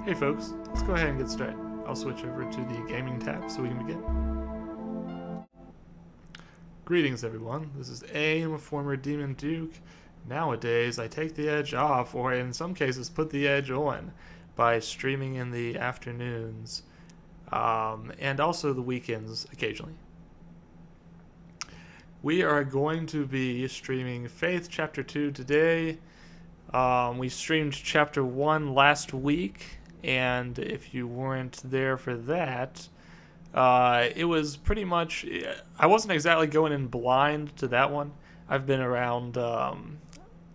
Hey folks, let's go ahead and get started. I'll switch over to the gaming tab so we can begin. Greetings everyone, this is A. I'm a former Demon Duke. Nowadays I take the edge off, or in some cases put the edge on, by streaming in the afternoons, and also the weekends occasionally. We are going to be streaming Faith Chapter 2 today. We streamed Chapter 1 last week, and if you weren't there for that, it was pretty much... I wasn't exactly going in blind to that one. I've been around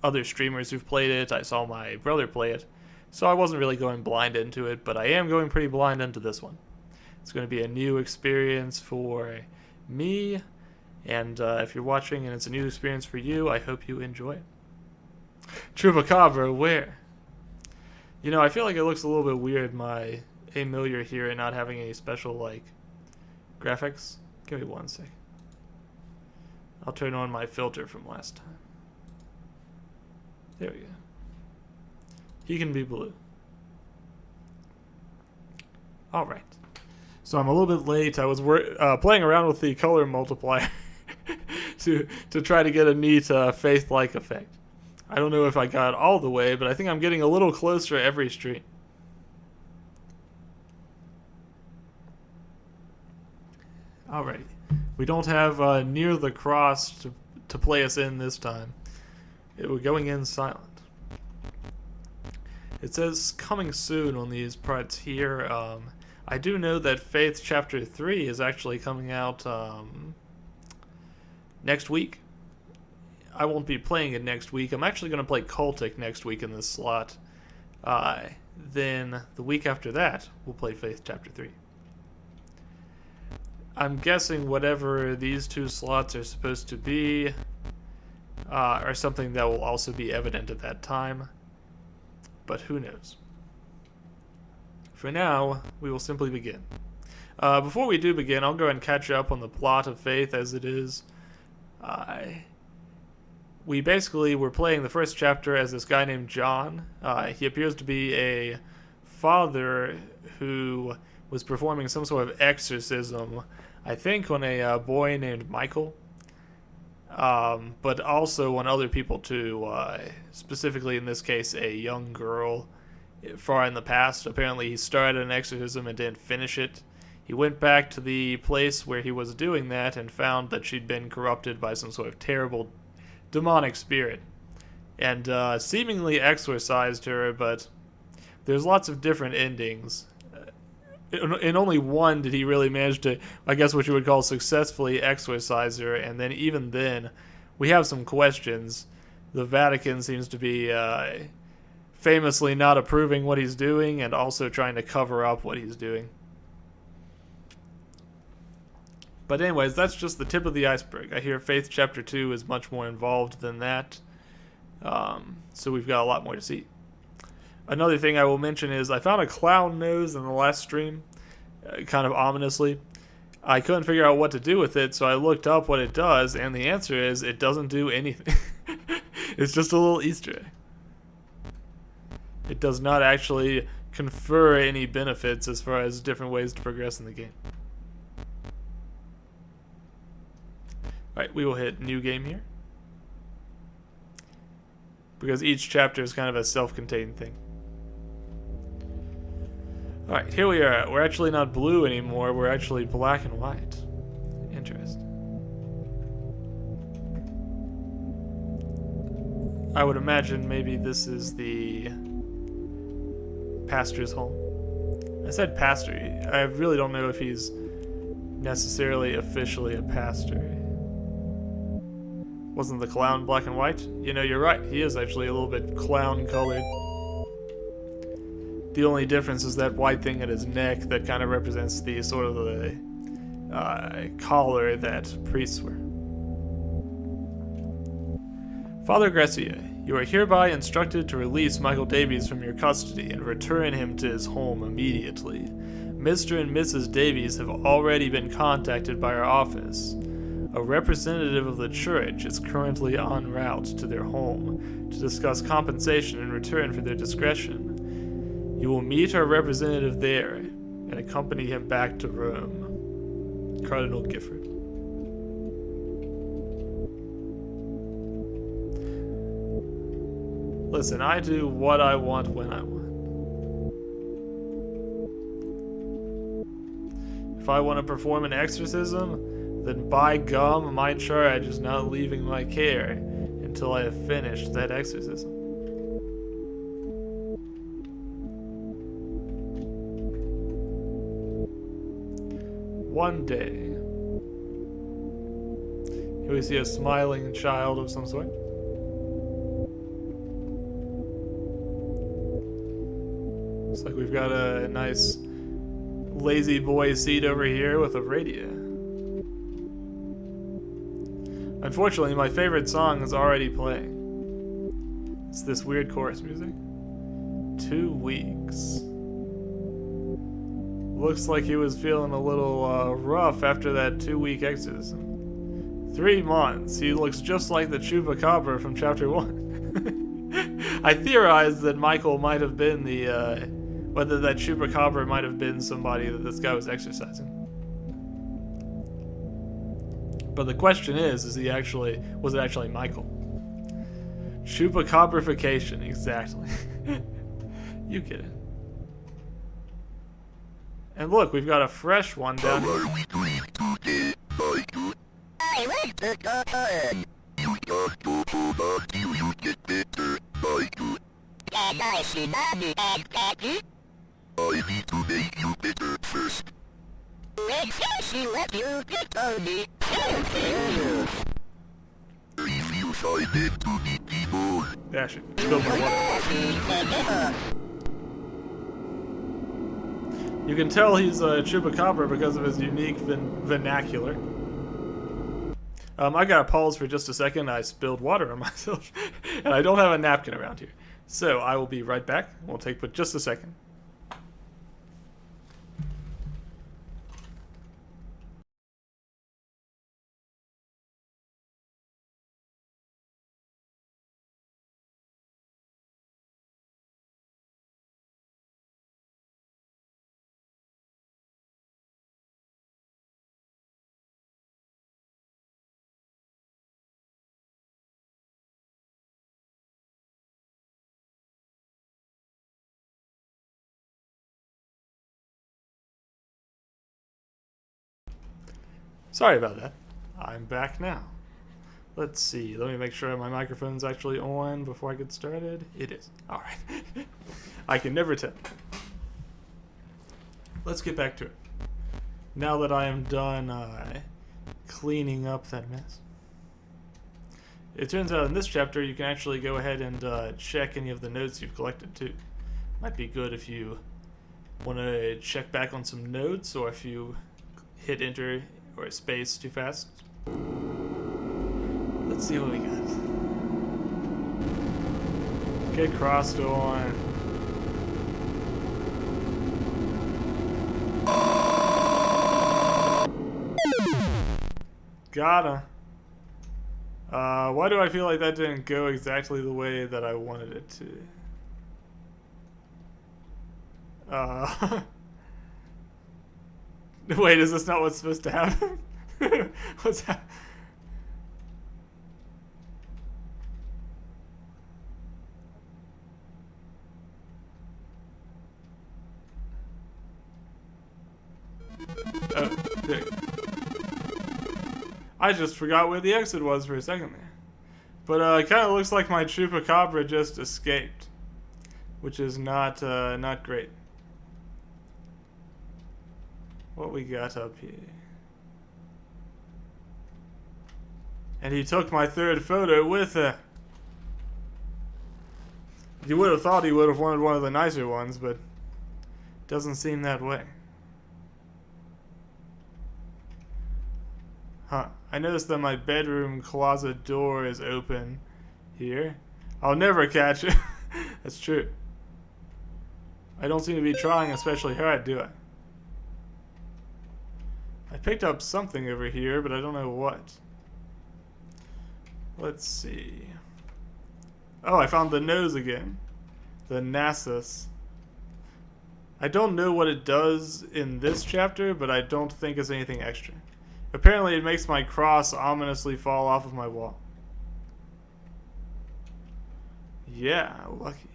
other streamers who've played it. I saw my brother play it, so I wasn't really going blind into it, but I am going pretty blind into this one. It's going to be a new experience for me, and if you're watching and it's a new experience for you, I hope you enjoy it. Chupacabra, where? You know, I feel like it looks a little bit weird, my Familiar here, and not having any special, graphics. Give me 1 second. I'll turn on my filter from last time. There we go. He can be blue. Alright. So I'm a little bit late. I was playing around with the color multiplier to try to get a neat Faith-like effect. I don't know if I got all the way, but I think I'm getting a little closer every stream. Alrighty. We don't have Near the Cross to play us in this time. We're going in silent. It says coming soon on these parts here. I do know that Faith Chapter 3 is actually coming out next week. I won't be playing it next week. I'm actually going to play Cultic next week in this slot. Then the week after that, we'll play Faith Chapter 3. I'm guessing whatever these two slots are supposed to be are something that will also be evident at that time. But who knows? For now, we will simply begin. Before we do begin, I'll go and catch up on the plot of Faith as it is. We basically were playing the first chapter as this guy named John. He appears to be a father who was performing some sort of exorcism, I think on a boy named Michael, but also on other people too, specifically in this case a young girl far in the past. Apparently he started an exorcism and didn't finish it. He went back to the place where he was doing that and found that she'd been corrupted by some sort of terrible demonic spirit, and seemingly exorcised her, but there's lots of different endings. In only one did he really manage to, I guess what you would call, successfully exorcise her, and then even then, we have some questions. The Vatican seems to be famously not approving what he's doing, and also trying to cover up what he's doing. But anyways, that's just the tip of the iceberg. I hear Faith Chapter 2 is much more involved than that. So we've got a lot more to see. Another thing I will mention is I found a clown nose in the last stream, kind of ominously. I couldn't figure out what to do with it, so I looked up what it does, and the answer is it doesn't do anything. It's just a little Easter egg. It does not actually confer any benefits as far as different ways to progress in the game. Alright, we will hit new game here, because each chapter is kind of a self-contained thing. Alright, here we are. We're actually not blue anymore, we're actually black and white. Interesting. I would imagine maybe this is the pastor's home. I said pastor. I really don't know if he's necessarily officially a pastor. Wasn't the clown black and white? You know, you're right. He is actually a little bit clown-colored. The only difference is that white thing at his neck that kind of represents the sort of the collar that priests wear. Father Gracia, you are hereby instructed to release Michael Davies from your custody and return him to his home immediately. Mr. and Mrs. Davies have already been contacted by our office. A representative of the church is currently en route to their home to discuss compensation in return for their discretion. You will meet our representative there and accompany him back to Rome. Cardinal Gifford. Listen, I do what I want when I want. If I want to perform an exorcism, then by gum, my charge is not leaving my care until I have finished that exorcism. One day, here we see a smiling child of some sort. Looks like we've got a nice lazy boy seat over here with a radio. Unfortunately, my favorite song is already playing. It's this weird chorus music. 2 weeks. Looks like he was feeling a little rough after that 2-week exorcism. 3 months. He looks just like the Chupacabra from Chapter 1. I theorized that Michael might have been the, whether that Chupacabra might have been somebody that this guy was exorcising. But the question is was it actually Michael? Chupacabrification, exactly. You get it. And look, we've got a fresh one down here. What are we doing today, Michael? I like the garden. You just go home until you get better, Michael. Can I see Mommy and Daddy? I need to make you better first. When she let you get on me, review silent to the people. Yeah, I should spill my water. You can tell he's a Chupacabra because of his unique vernacular. I gotta pause for just a second. I spilled water on myself, and I don't have a napkin around here. So I will be right back. We'll take but just a second. Sorry about that. I'm back now. Let's see. Let me make sure my microphone's actually on before I get started. It is. All right. I can never tell. Let's get back to it. Now that I am done cleaning up that mess. It turns out in this chapter you can actually go ahead and check any of the notes you've collected too. Might be good if you want to check back on some notes, or if you hit enter or space too fast. Let's see what we got. Get crossed on. Gotta. Why do I feel like that didn't go exactly the way that I wanted it to? Wait, is this not what's supposed to happen? What's that? Oh, there. I just forgot where the exit was for a second there. But it kind of looks like my Chupacabra just escaped, which is not great. What we got up here? And he took my third photo with her. You would have thought he would have wanted one of the nicer ones, but doesn't seem that way. Huh. I noticed that my bedroom closet door is open here. I'll never catch it. That's true. I don't seem to be trying especially hard, do I? I picked up something over here, but I don't know what. Let's see. Oh, I found the nose again. The Nasus. I don't know what it does in this chapter, but I don't think it's anything extra. Apparently it makes my cross ominously fall off of my wall. Yeah, lucky.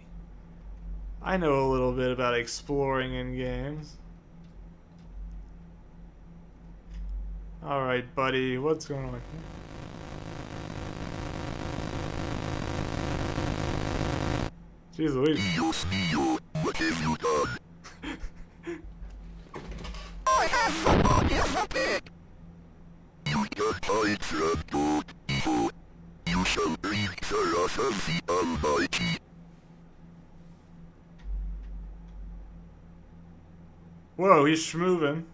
I know a little bit about exploring in games. Alright, buddy, what's going on here? Jeez Louise. Dios mío, what have you done? I have somebody as a pet! You just hide from God, evil. You shall breathe the wrath of the Almighty. Whoa, he's schmoving.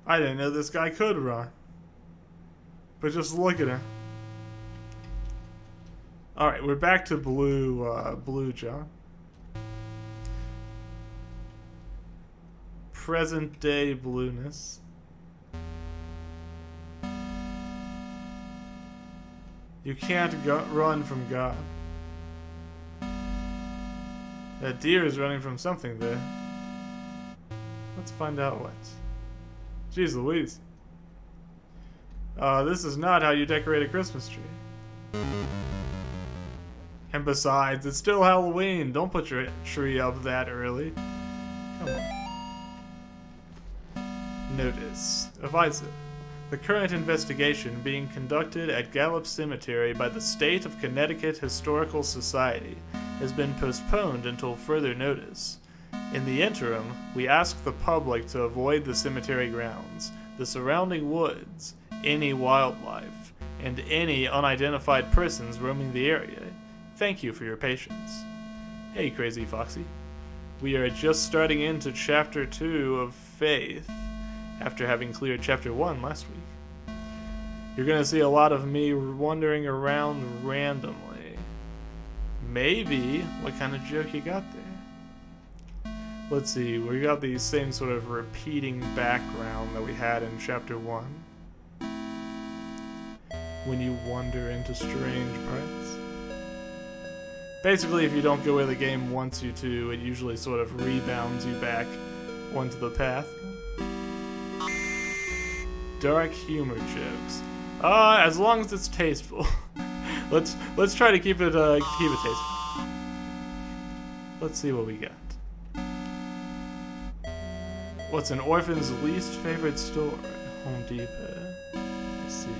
I didn't know this guy could run. But just look at him. Alright, we're back to Blue John. Present day blueness. You can't run from God. That deer is running from something there. Let's find out what. Jeez Louise. This is not how you decorate a Christmas tree. And besides, it's still Halloween. Don't put your tree up that early. Come on. Notice. Evasive. The current investigation being conducted at Gallup Cemetery by the State of Connecticut Historical Society has been postponed until further notice. In the interim, we ask the public to avoid the cemetery grounds, the surrounding woods, any wildlife, and any unidentified persons roaming the area. Thank you for your patience. Hey, Crazy Foxy. We are just starting into Chapter 2 of Faith, after having cleared Chapter 1 last week. You're gonna see a lot of me wandering around randomly. Maybe what kind of joke you got there? Let's see, we got the same sort of repeating background that we had in Chapter 1. When you wander into strange parts. Basically, if you don't go where the game wants you to, it usually sort of rebounds you back onto the path. Dark humor jokes. As long as it's tasteful. let's try to keep it tasteful. Let's see what we got. What's an orphan's least favorite store? Home Depot. I see.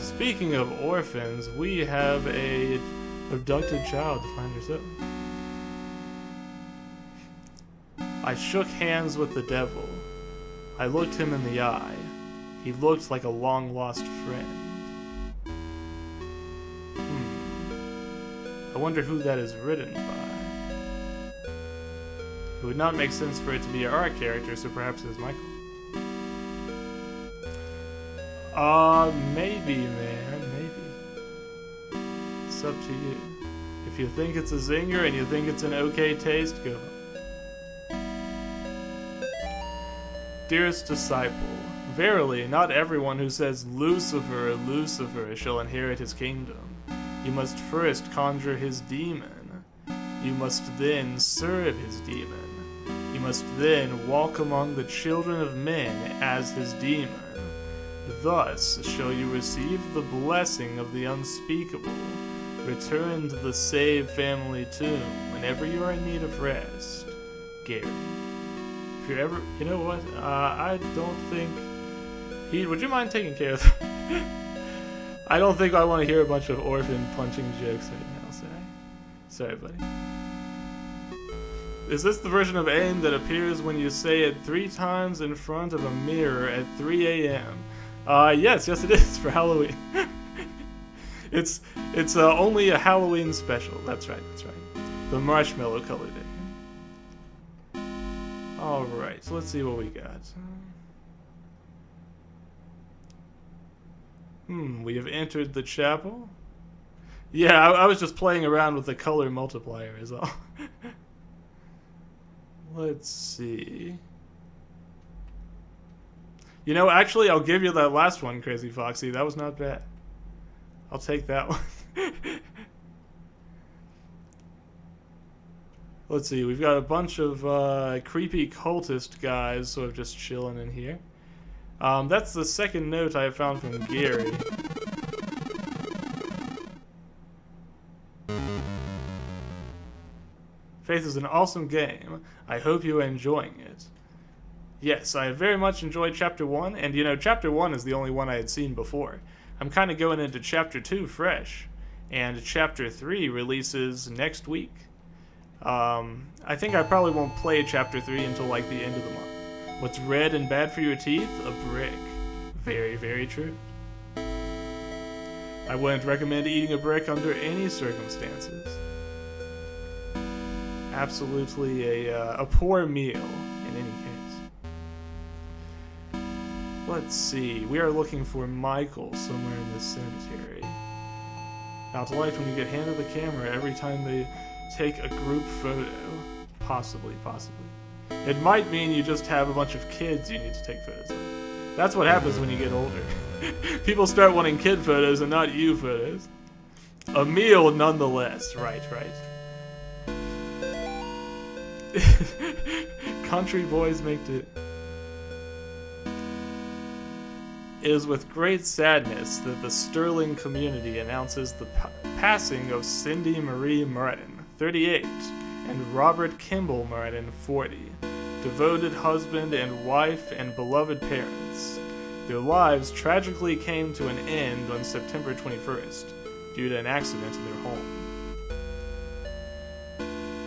Speaking of orphans, we have a abducted child to find herself. I shook hands with the devil. I looked him in the eye. He looked like a long-lost friend. I wonder who that is written by. It would not make sense for it to be our character, so perhaps it's Michael. Maybe, man, maybe. It's up to you. If you think it's a zinger and you think it's an okay taste, go. Dearest disciple, verily, not everyone who says Lucifer, Lucifer shall inherit his kingdom. You must first conjure his demon. You must then serve his demon. You must then walk among the children of men as his demon. Thus shall you receive the blessing of the unspeakable. Return to the Save family tomb whenever you are in need of rest. Gary. If you're ever, you know what? I don't think. Pete, would you mind taking care of that? I don't think I want to hear a bunch of orphan punching jokes right now. Sorry, buddy. Is this the version of AIM that appears when you say it 3 times in front of a mirror at 3 a.m.? Yes, it is for Halloween. It's only a Halloween special. That's right. The marshmallow colored day. Alright, so let's see what we got. We have entered the chapel. Yeah, I was just playing around with the color multiplier is all. Let's see. You know, actually, I'll give you that last one, Crazy Foxy. That was not bad. I'll take that one. Let's see, we've got a bunch of creepy cultist guys sort of just chilling in here. That's the second note I found from Gary. Faith is an awesome game. I hope you are enjoying it. Yes, I very much enjoyed Chapter 1, and you know, Chapter 1 is the only one I had seen before. I'm kind of going into Chapter 2 fresh, and Chapter 3 releases next week. I think I probably won't play Chapter 3 until like the end of the month. What's red and bad for your teeth? A brick. Very, very true. I wouldn't recommend eating a brick under any circumstances. Absolutely a poor meal in any case. Let's see. We are looking for Michael somewhere in the cemetery. Now, to like when you get handed the camera every time they take a group photo. Possibly. It might mean you just have a bunch of kids you need to take photos of. That's what happens when you get older. People start wanting kid photos and not you photos. A meal nonetheless. Right. Country boys make do. It is with great sadness that the Sterling community announces the passing of Cindy Marie Martin, 38, and Robert Kimball Martin, 40, devoted husband and wife and beloved parents. Their lives tragically came to an end on September 21st due to an accident in their home.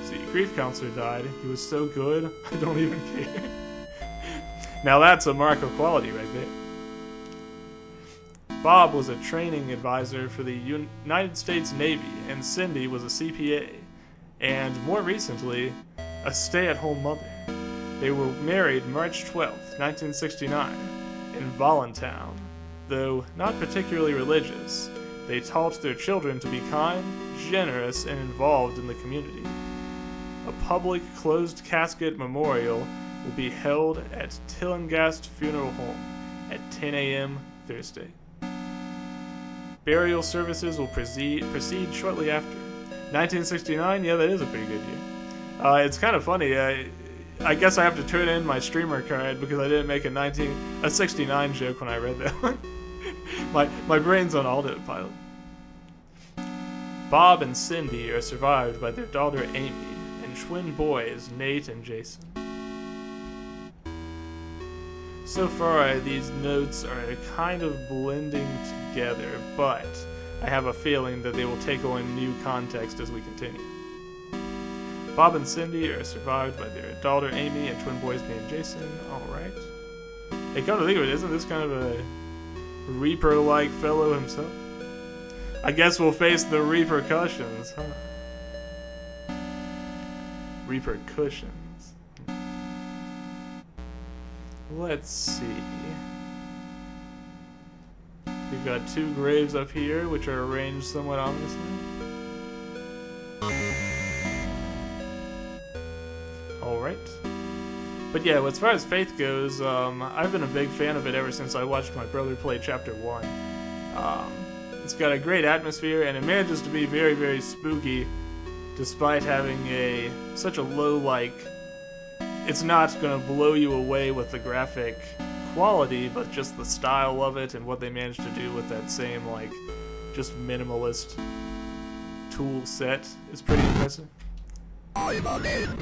See, grief counselor died. He was so good, I don't even care. Now that's a mark of quality right there. Bob was a training advisor for the United States Navy, and Cindy was a CPA, and more recently, a stay-at-home mother. They were married March 12, 1969, in Voluntown. Though not particularly religious, they taught their children to be kind, generous, and involved in the community. A public closed-casket memorial will be held at Tillinghast Funeral Home at 10 a.m. Thursday. Burial services will proceed shortly after. 1969, yeah, that is a pretty good year. It's kind of funny. I guess I have to turn in my streamer card because I didn't make a 69 joke when I read that one. my brain's on autopilot. Bob and Cindy are survived by their daughter Amy and twin boys Nate and Jason. So far, these notes are kind of blending together, but I have a feeling that they will take on new context as we continue. Bob and Cindy are survived by their daughter Amy and twin boys named Jason. Alright. Hey, come to think of it, isn't this kind of a Reaper-like fellow himself? I guess we'll face the repercussions, huh? Repercussions. Let's see. We've got two graves up here, which are arranged somewhat ominously. Alright. But yeah, as far as Faith goes, I've been a big fan of it ever since I watched my brother play Chapter 1. It's got a great atmosphere, and it manages to be very, very spooky, despite having such a low, it's not going to blow you away with the graphic quality, but just the style of it and what they managed to do with that same, just minimalist tool set is pretty impressive. I'm a man.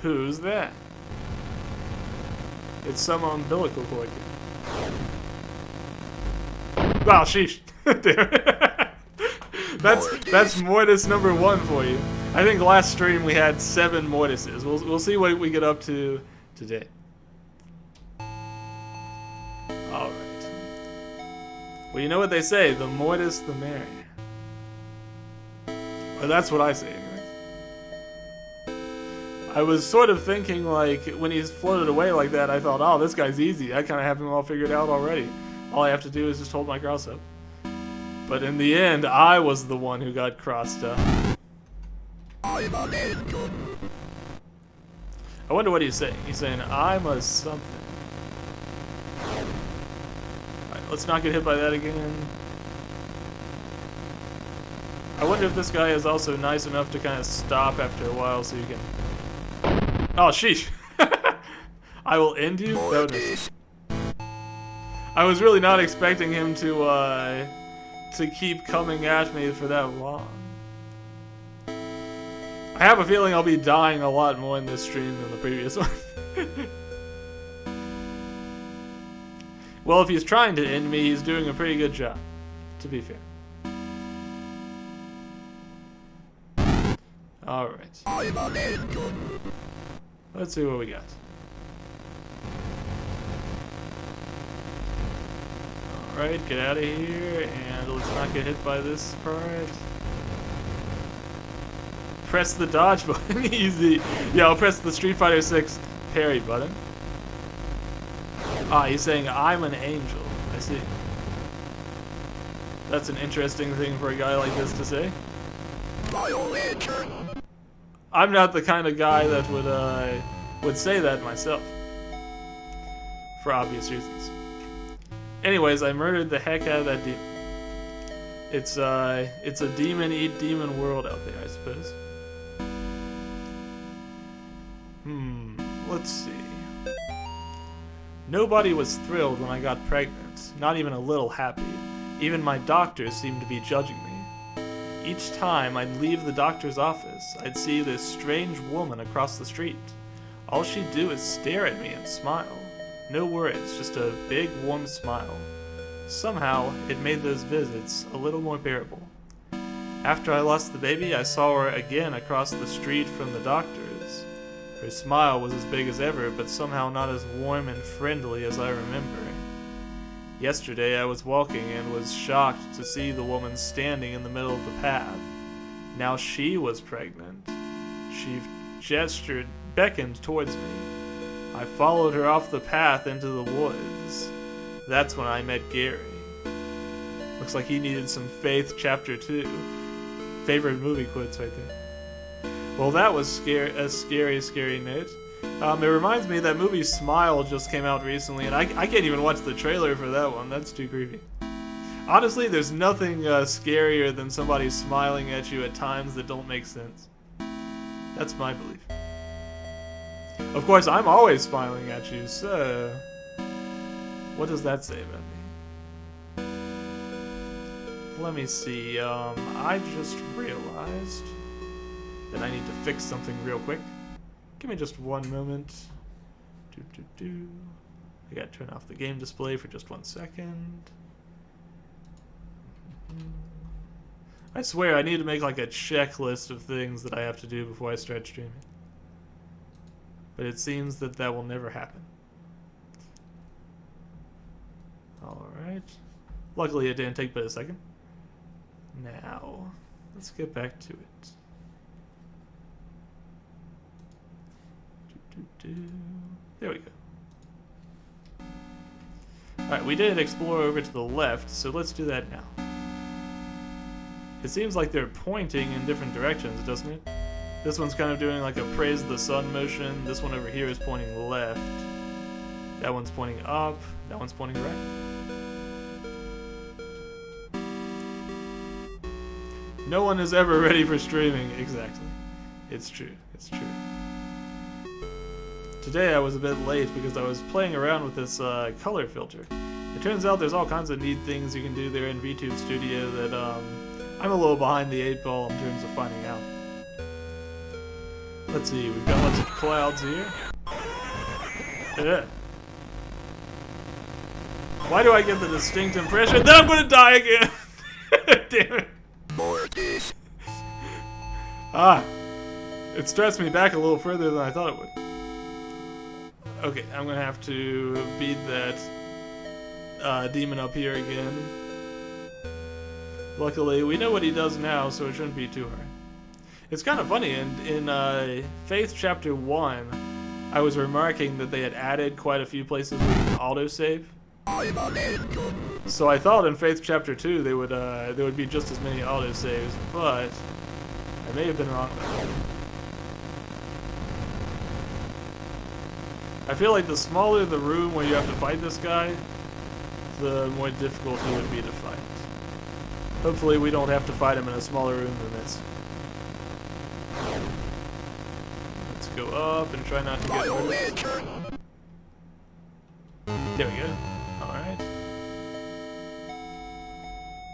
Who's that? It's some umbilical cord. Wow, sheesh. That's Mortis number 1 for you. I think last stream we had 7 Mortises. We'll see what we get up to today. Alright. Well, you know what they say, the Mortis the merrier. Well, that's what I say anyway. I was sort of thinking, when he's floated away like that, I thought, oh, this guy's easy. I kind of have him all figured out already. All I have to do is just hold my cross up. But in the end, I was the one who got crossed up. I'm a man. I wonder what he's saying. He's saying, I'm a something. Alright, let's not get hit by that again. I wonder if this guy is also nice enough to kind of stop after a while so you can... Oh, sheesh. I will end you? Bonus. I was really not expecting him to keep coming at me for that long. I have a feeling I'll be dying a lot more in this stream than the previous one. Well, if he's trying to end me, he's doing a pretty good job, to be fair. Alright. Let's see what we got. Alright, get out of here, and let's not get hit by this part. Press the dodge button. Easy. Yeah, I'll press the Street Fighter 6 parry button. Ah, he's saying I'm an angel. I see. That's an interesting thing for a guy like this to say. I'm not the kind of guy that would say that myself. For obvious reasons. Anyways, I murdered the heck out of that demon. It's a demon eat demon world out there, I suppose. Let's see. Nobody was thrilled when I got pregnant, not even a little happy. Even my doctors seemed to be judging me. Each time I'd leave the doctor's office, I'd see this strange woman across the street. All she'd do is stare at me and smile. No words, just a big warm smile. Somehow, it made those visits a little more bearable. After I lost the baby, I saw her again across the street from the doctor's. Her smile was as big as ever, but somehow not as warm and friendly as I remember. Yesterday I was walking and was shocked to see the woman standing in the middle of the path. Now she was pregnant. She beckoned towards me. I followed her off the path into the woods. That's when I met Gary. Looks like he needed some Faith Chapter 2. Favorite movie quotes right there. Well, that was a scary note. It reminds me that movie Smile just came out recently, and I can't even watch the trailer for that one. That's too creepy. Honestly, there's nothing scarier than somebody smiling at you at times that don't make sense. That's my belief. Of course, I'm always smiling at you, so... What does that say about me? Let me see, I just realized that I need to fix something real quick. Give me just one moment. I gotta turn off the game display for just 1 second. I swear I need to make like a checklist of things that I have to do before I start streaming. But it seems that that will never happen. Alright. Luckily it didn't take but a second. Now, let's get back to it. There we go. Alright, we did explore over to the left, so let's do that now. It seems like they're pointing in different directions, doesn't it? This one's kind of doing like a praise the sun motion. This one over here is pointing left. That one's pointing up. That one's pointing right. No one is ever ready for streaming. Exactly. It's true. It's true. Today I was a bit late because I was playing around with this color filter. It turns out there's all kinds of neat things you can do there in VTube Studio that I'm a little behind the 8 ball in terms of finding out. Let's see, we've got lots of clouds here. Why do I get the distinct impression that I'm gonna die again? Damn it. Ah, it stressed me back a little further than I thought it would. Okay, I'm gonna have to beat that demon up here again. Luckily, we know what he does now, so it shouldn't be too hard. It's kind of funny, in Faith Chapter 1, I was remarking that they had added quite a few places where you can autosave. So I thought in Faith Chapter 2 there would be just as many autosaves, but I may have been wrong about that. I feel like the smaller the room where you have to fight this guy, the more difficult he would be to fight. Hopefully we don't have to fight him in a smaller room than this. Let's go up and try not to get hurt. There we go. Alright.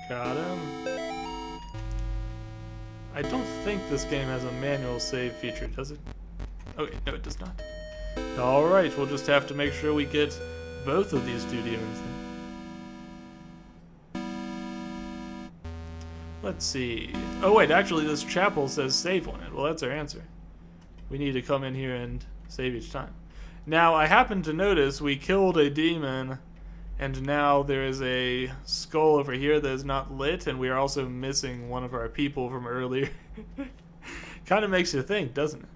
Got him. I don't think this game has a manual save feature, does it? Okay, no it does not. Alright, we'll just have to make sure we get both of these 2 demons then. Let's see. Oh wait, actually this chapel says save on it. Well, that's our answer. We need to come in here and save each time. Now, I happen to notice we killed a demon, and now there is a skull over here that is not lit, and we are also missing one of our people from earlier. Kind of makes you think, doesn't it?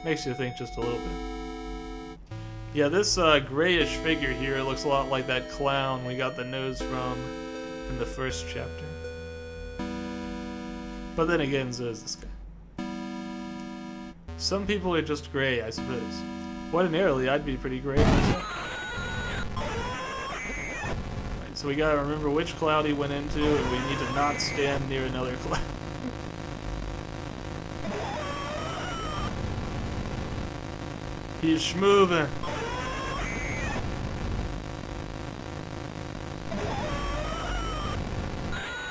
Makes you think just a little bit. Yeah, this grayish figure here looks a lot like that clown we got the nose from in the first chapter. But then again, so is this guy. Some people are just gray, I suppose. Ordinarily, I'd be pretty gray myself. Right, so we gotta remember which cloud he went into, and we need to not stand near another cloud. He's schmoving.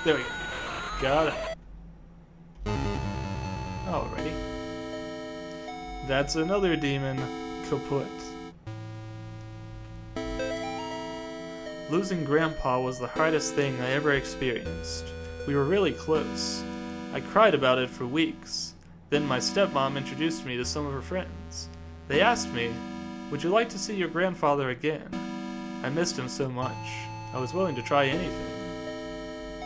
There we go. Got it. Alrighty. That's another demon kaput. Losing Grandpa was the hardest thing I ever experienced. We were really close. I cried about it for weeks. Then my stepmom introduced me to some of her friends. They asked me, "Would you like to see your grandfather again?" I missed him so much. I was willing to try anything.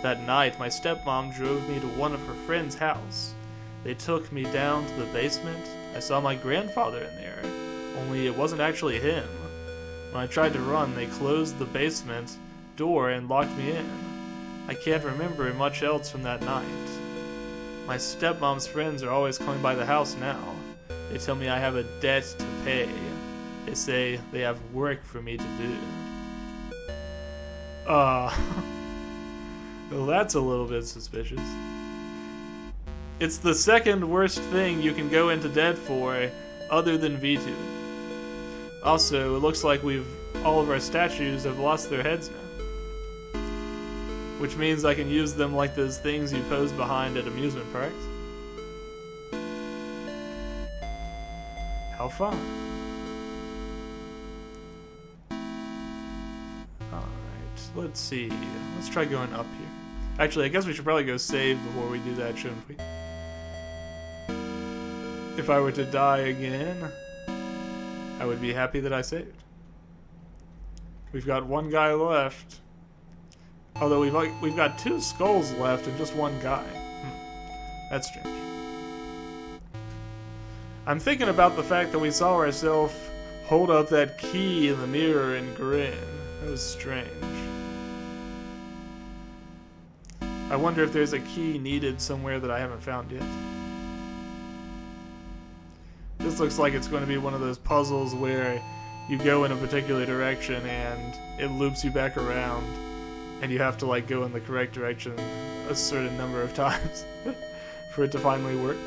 That night, my stepmom drove me to one of her friends' house. They took me down to the basement. I saw my grandfather in there, only it wasn't actually him. When I tried to run, they closed the basement door and locked me in. I can't remember much else from that night. My stepmom's friends are always coming by the house now. They tell me I have a debt to pay. They say they have work for me to do. Well, that's a little bit suspicious. It's the second worst thing you can go into debt for, other than V2. Also, it looks like all of our statues have lost their heads now. Which means I can use them like those things you pose behind at amusement parks. How fun. Alright, let's see. Let's try going up here. Actually, I guess we should probably go save before we do that, shouldn't we? If I were to die again, I would be happy that I saved. We've got one guy left. Although we've got 2 skulls left and just one guy. That's strange. I'm thinking about the fact that we saw ourselves hold up that key in the mirror and grin. That was strange. I wonder if there's a key needed somewhere that I haven't found yet. This looks like it's going to be one of those puzzles where you go in a particular direction and it loops you back around, and you have to like go in the correct direction a certain number of times for it to finally work.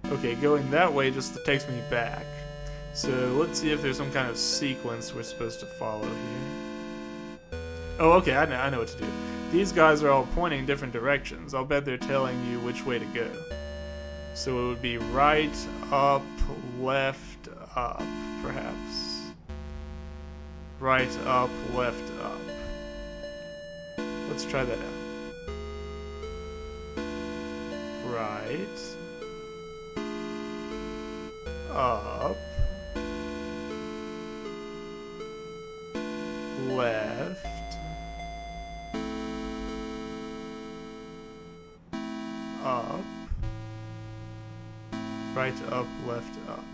Okay, going that way just takes me back. So let's see if there's some kind of sequence we're supposed to follow here. Oh, okay, I know what to do. These guys are all pointing different directions. I'll bet they're telling you which way to go. So it would be right, up, left, up, perhaps. Right, up, left, up. Let's try that out. Right. Up. Left. Up. Right, up, left, up.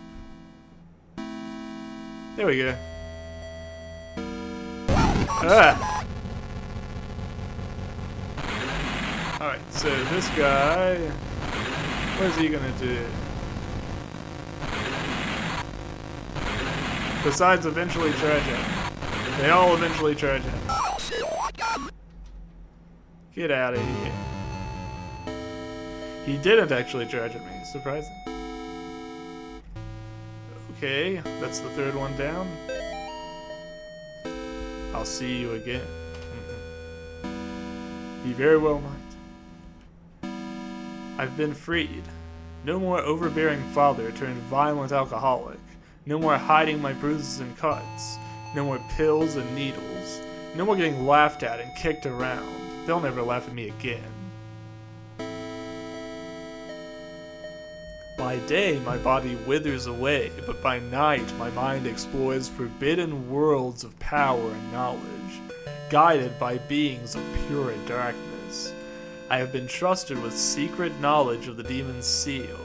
There we go. Ah! Alright, so this guy, what is he gonna do? Besides eventually charge him. They all eventually charge him. Get out of here. He didn't actually charge at me. Surprising. Okay, that's the third one down. I'll see you again. He very well might. I've been freed. No more overbearing father turned violent alcoholic. No more hiding my bruises and cuts. No more pills and needles. No more getting laughed at and kicked around. They'll never laugh at me again. By day, my body withers away, but by night, my mind explores forbidden worlds of power and knowledge, guided by beings of pure darkness. I have been trusted with secret knowledge of the demon's seal.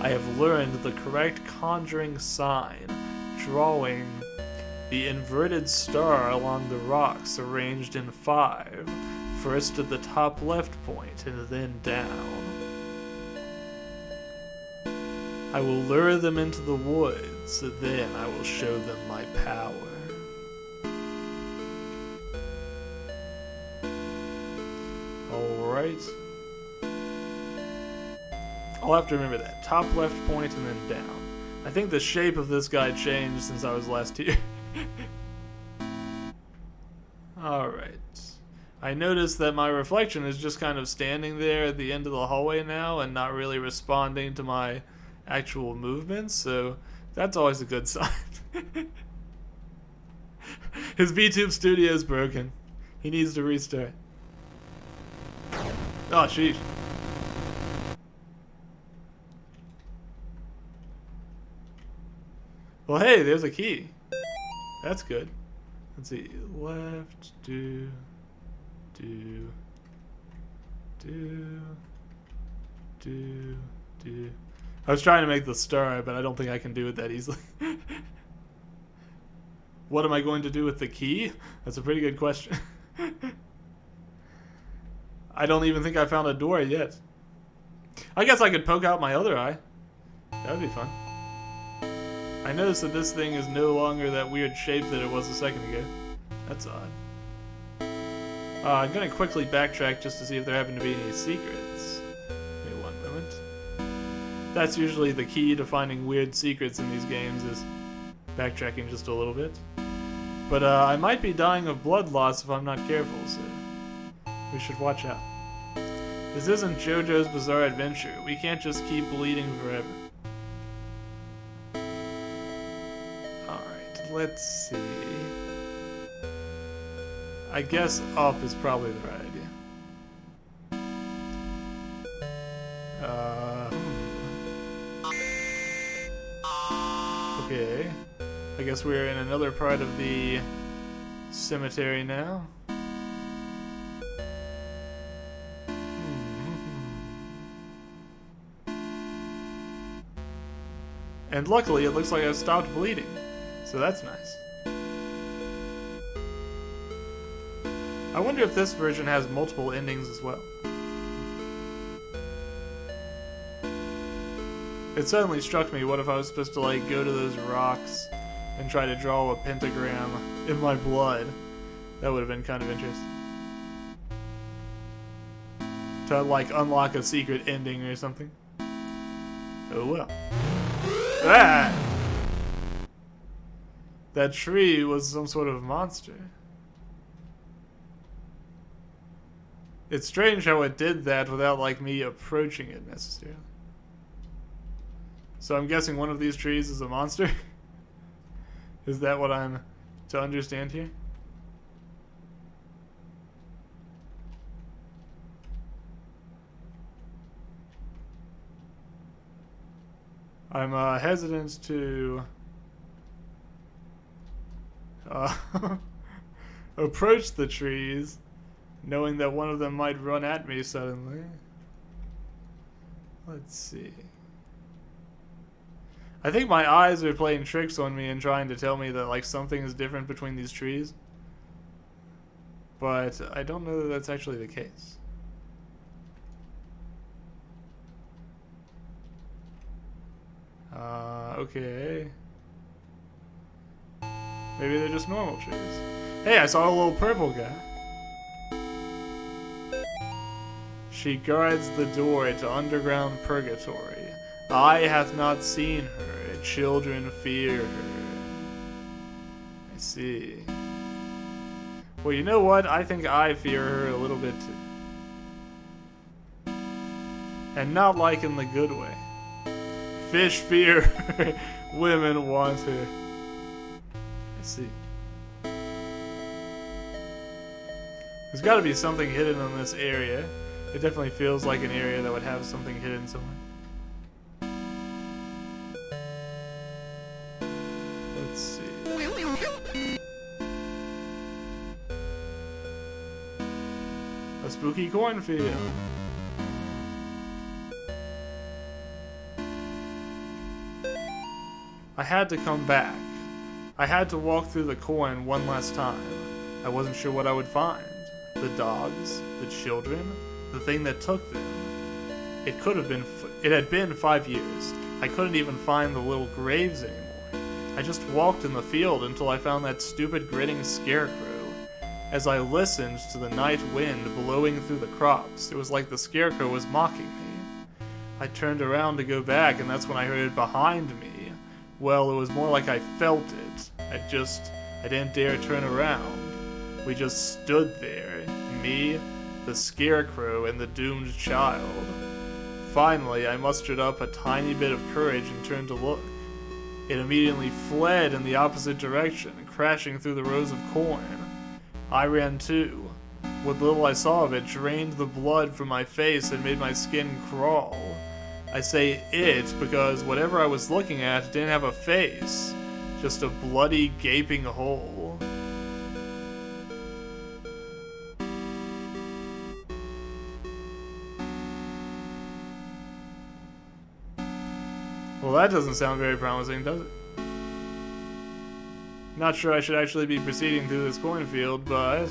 I have learned the correct conjuring sign, drawing the inverted star along the rocks arranged in 5, first at the top left point and then down. I will lure them into the woods, then I will show them my power. Alright. I'll have to remember that. Top left point and then down. I think the shape of this guy changed since I was last here. Alright. I noticed that my reflection is just kind of standing there at the end of the hallway now and not really responding to my actual movements, so that's always a good sign. His VTube studio is broken. He needs to restart. Oh, sheesh. Well, hey, there's a key. That's good. Let's see. Left, do. I was trying to make the star, but I don't think I can do it that easily. What am I going to do with the key? That's a pretty good question. I don't even think I found a door yet. I guess I could poke out my other eye. That would be fun. I noticed that this thing is no longer that weird shape that it was a second ago. That's odd. I'm going to quickly backtrack just to see if there happen to be any secrets. Give me one moment. That's usually the key to finding weird secrets in these games, is backtracking just a little bit. But I might be dying of blood loss if I'm not careful, so we should watch out. This isn't JoJo's Bizarre Adventure. We can't just keep bleeding forever. Alright, let's see. I guess up is probably the right idea. Okay. I guess we're in another part of the cemetery now. And luckily, it looks like I've stopped bleeding. So that's nice. I wonder if this version has multiple endings as well. It suddenly struck me, what if I was supposed to like go to those rocks and try to draw a pentagram in my blood? That would have been kind of interesting. To like unlock a secret ending or something. Oh well. Ah! That tree was some sort of monster. It's strange how it did that without like me approaching it necessarily. So I'm guessing one of these trees is a monster? Is that what I'm to understand here? I'm hesitant to approach the trees, knowing that one of them might run at me suddenly. Let's see. I think my eyes are playing tricks on me and trying to tell me that like something is different between these trees. But I don't know that that's actually the case. Okay. Maybe they're just normal trees. Hey, I saw a little purple guy. She guards the door to underground purgatory. Eye hath not seen her, children fear her. I see. Well, you know what? I think I fear her a little bit too. And not like in the good way. Fish fear her, women want her. I see. There's gotta be something hidden in this area. It definitely feels like an area that would have something hidden somewhere. Let's see. A spooky cornfield. I had to come back. I had to walk through the corn one last time. I wasn't sure what I would find. The dogs, the children, the thing that took them. It had been 5 years. I couldn't even find the little graves anymore. I just walked in the field until I found that stupid grinning scarecrow. As I listened to the night wind blowing through the crops, it was like the scarecrow was mocking me. I turned around to go back, and that's when I heard it behind me. Well, it was more like I felt it. I didn't dare turn around. We just stood there, me, the scarecrow, and the doomed child. Finally, I mustered up a tiny bit of courage and turned to look. It immediately fled in the opposite direction, crashing through the rows of corn. I ran too. What little I saw of it drained the blood from my face and made my skin crawl. I say it because whatever I was looking at didn't have a face, just a bloody, gaping hole. Well, that doesn't sound very promising, does it? Not sure I should actually be proceeding through this cornfield, but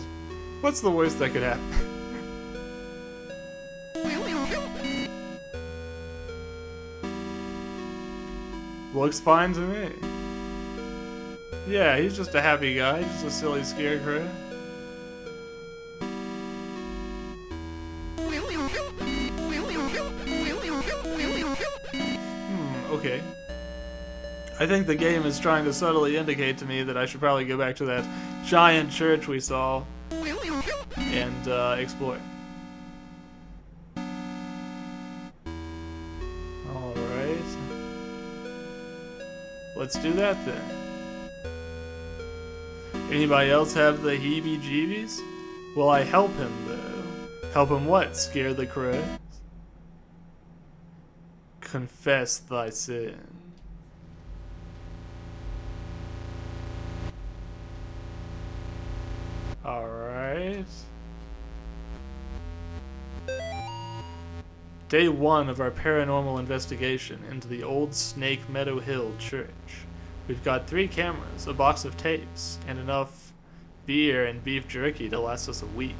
what's the worst that could happen? Looks fine to me. Yeah, he's just a happy guy, just a silly scarecrow. Okay. I think the game is trying to subtly indicate to me that I should probably go back to that giant church we saw and explore. Alright. Let's do that then. Anybody else have the heebie-jeebies? Will I help him, though? Help him what? Scare the crows? Confess thy sin. Alright. Day 1 of our paranormal investigation into the old Snake Meadow Hill Church. We've got 3 cameras, a box of tapes, and enough beer and beef jerky to last us a week.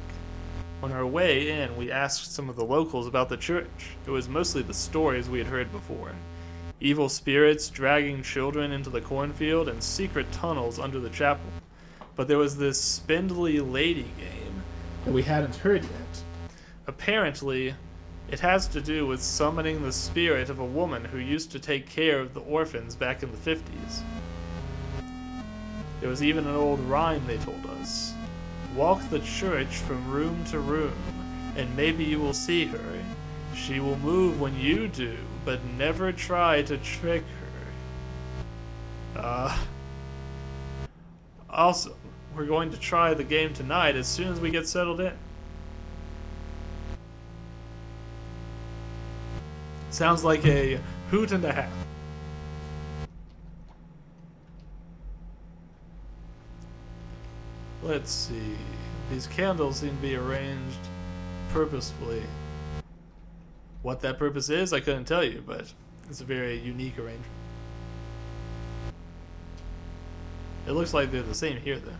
On our way in, we asked some of the locals about the church. It was mostly the stories we had heard before. Evil spirits dragging children into the cornfield and secret tunnels under the chapel. But there was this spindly lady game that we hadn't heard yet. Apparently, it has to do with summoning the spirit of a woman who used to take care of the orphans back in the 50s. There was even an old rhyme they told us. Walk the church from room to room, and maybe you will see her. She will move when you do, but never try to trick her. Also, we're going to try the game tonight as soon as we get settled in. Sounds like a hoot and a half. Let's see. These candles seem to be arranged purposefully. What that purpose is, I couldn't tell you, but it's a very unique arrangement. It looks like they're the same here, though.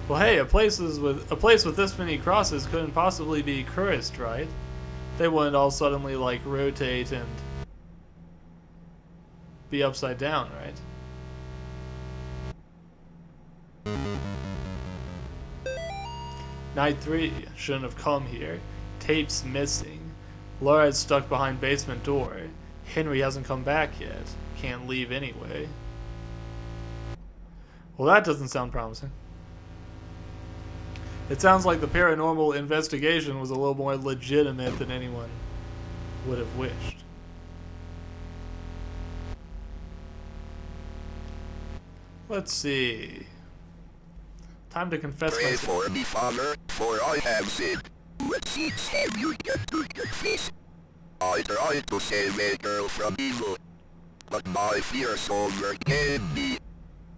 Well, hey, a place with this many crosses couldn't possibly be cursed, right? They wouldn't all suddenly, like, rotate and be upside down, right? Night 3. Shouldn't have come here. Tape's missing. Laura's stuck behind basement door. Henry hasn't come back yet. Can't leave anyway. Well, that doesn't sound promising. It sounds like the paranormal investigation was a little more legitimate than anyone would have wished. Let's see. Time to confess Pray my for me, Father, for I have sinned. What sins have you done to confess? I tried to save a girl from evil, but my fears overcame me.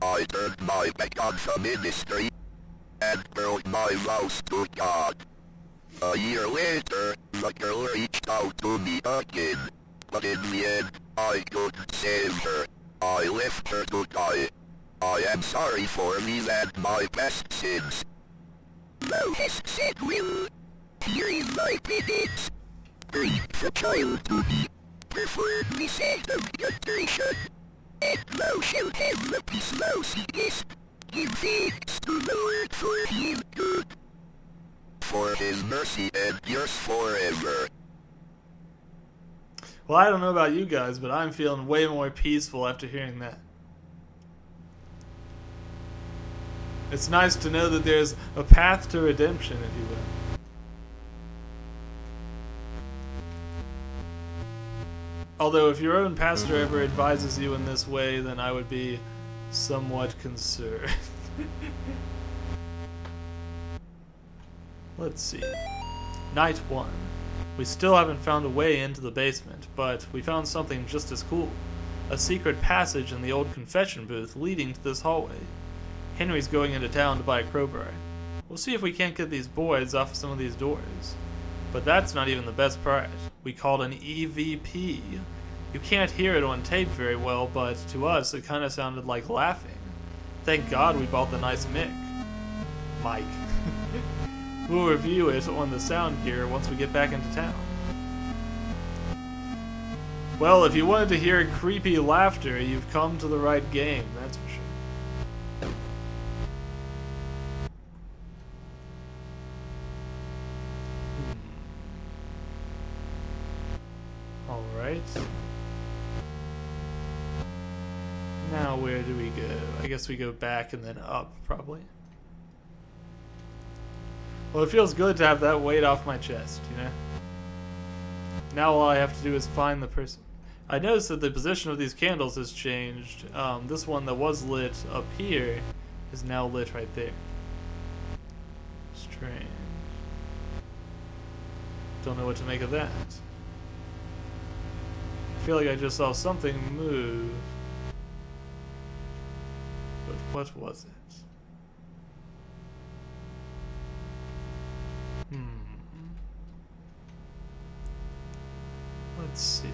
I turned my back on the ministry and broke my vows to God. A year later, the girl reached out to me again, but in the end, I couldn't save her. I left her to die. I am sorry for these and my past sins. Thou hast said will, hearing my penance. Bring the child to me, preferably sanctification, and thou shalt have the peace thou seekest. Give thanks to the Lord, for he is good, for his mercy endures forever. Well, I don't know about you guys, but I'm feeling way more peaceful after hearing that. It's nice to know that there's a path to redemption, if you will. Although if your own pastor ever advises you in this way, then I would be somewhat concerned. Let's see. Night 1. We still haven't found a way into the basement, but we found something just as cool. A secret passage in the old confession booth leading to this hallway. Henry's going into town to buy a crowbar. We'll see if we can't get these boys off of some of these doors. But that's not even the best part. We called an EVP. You can't hear it on tape very well, but to us it kind of sounded like laughing. Thank God we bought the nice mic. We'll review it on the sound gear once we get back into town. Well, if you wanted to hear creepy laughter, you've come to the right game, that's for sure. Alright. Now where do we go? I guess we go back and then up, probably. Well, it feels good to have that weight off my chest, you know? Now all I have to do is find the person. I noticed that the position of these candles has changed. This one that was lit up here is now lit right there. Strange. Don't know what to make of that. I feel like I just saw something move. But what was it? Let's see.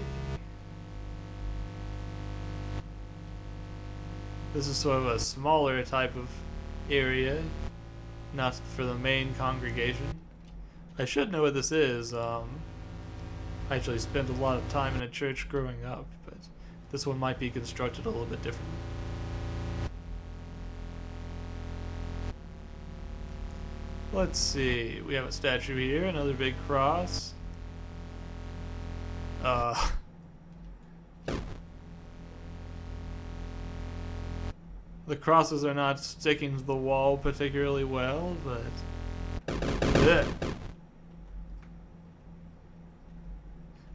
This is sort of a smaller type of area, not for the main congregation. I should know what this is. I actually spent a lot of time in a church growing up, but this one might be constructed a little bit differently. Let's see. We have a statue here, another big cross. The crosses are not sticking to the wall particularly well, but yeah.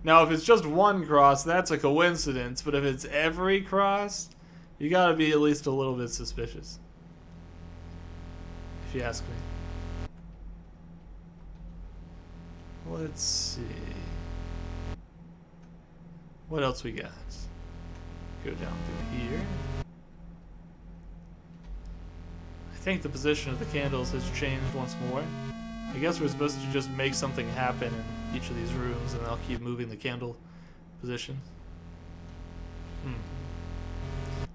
Now, if it's just one cross, that's a coincidence, but if it's every cross, you gotta be at least a little bit suspicious, if you ask me. Let's see. What else we got? Go down through here. I think the position of the candles has changed once more. I guess we're supposed to just make something happen in each of these rooms, and I'll keep moving the candle position.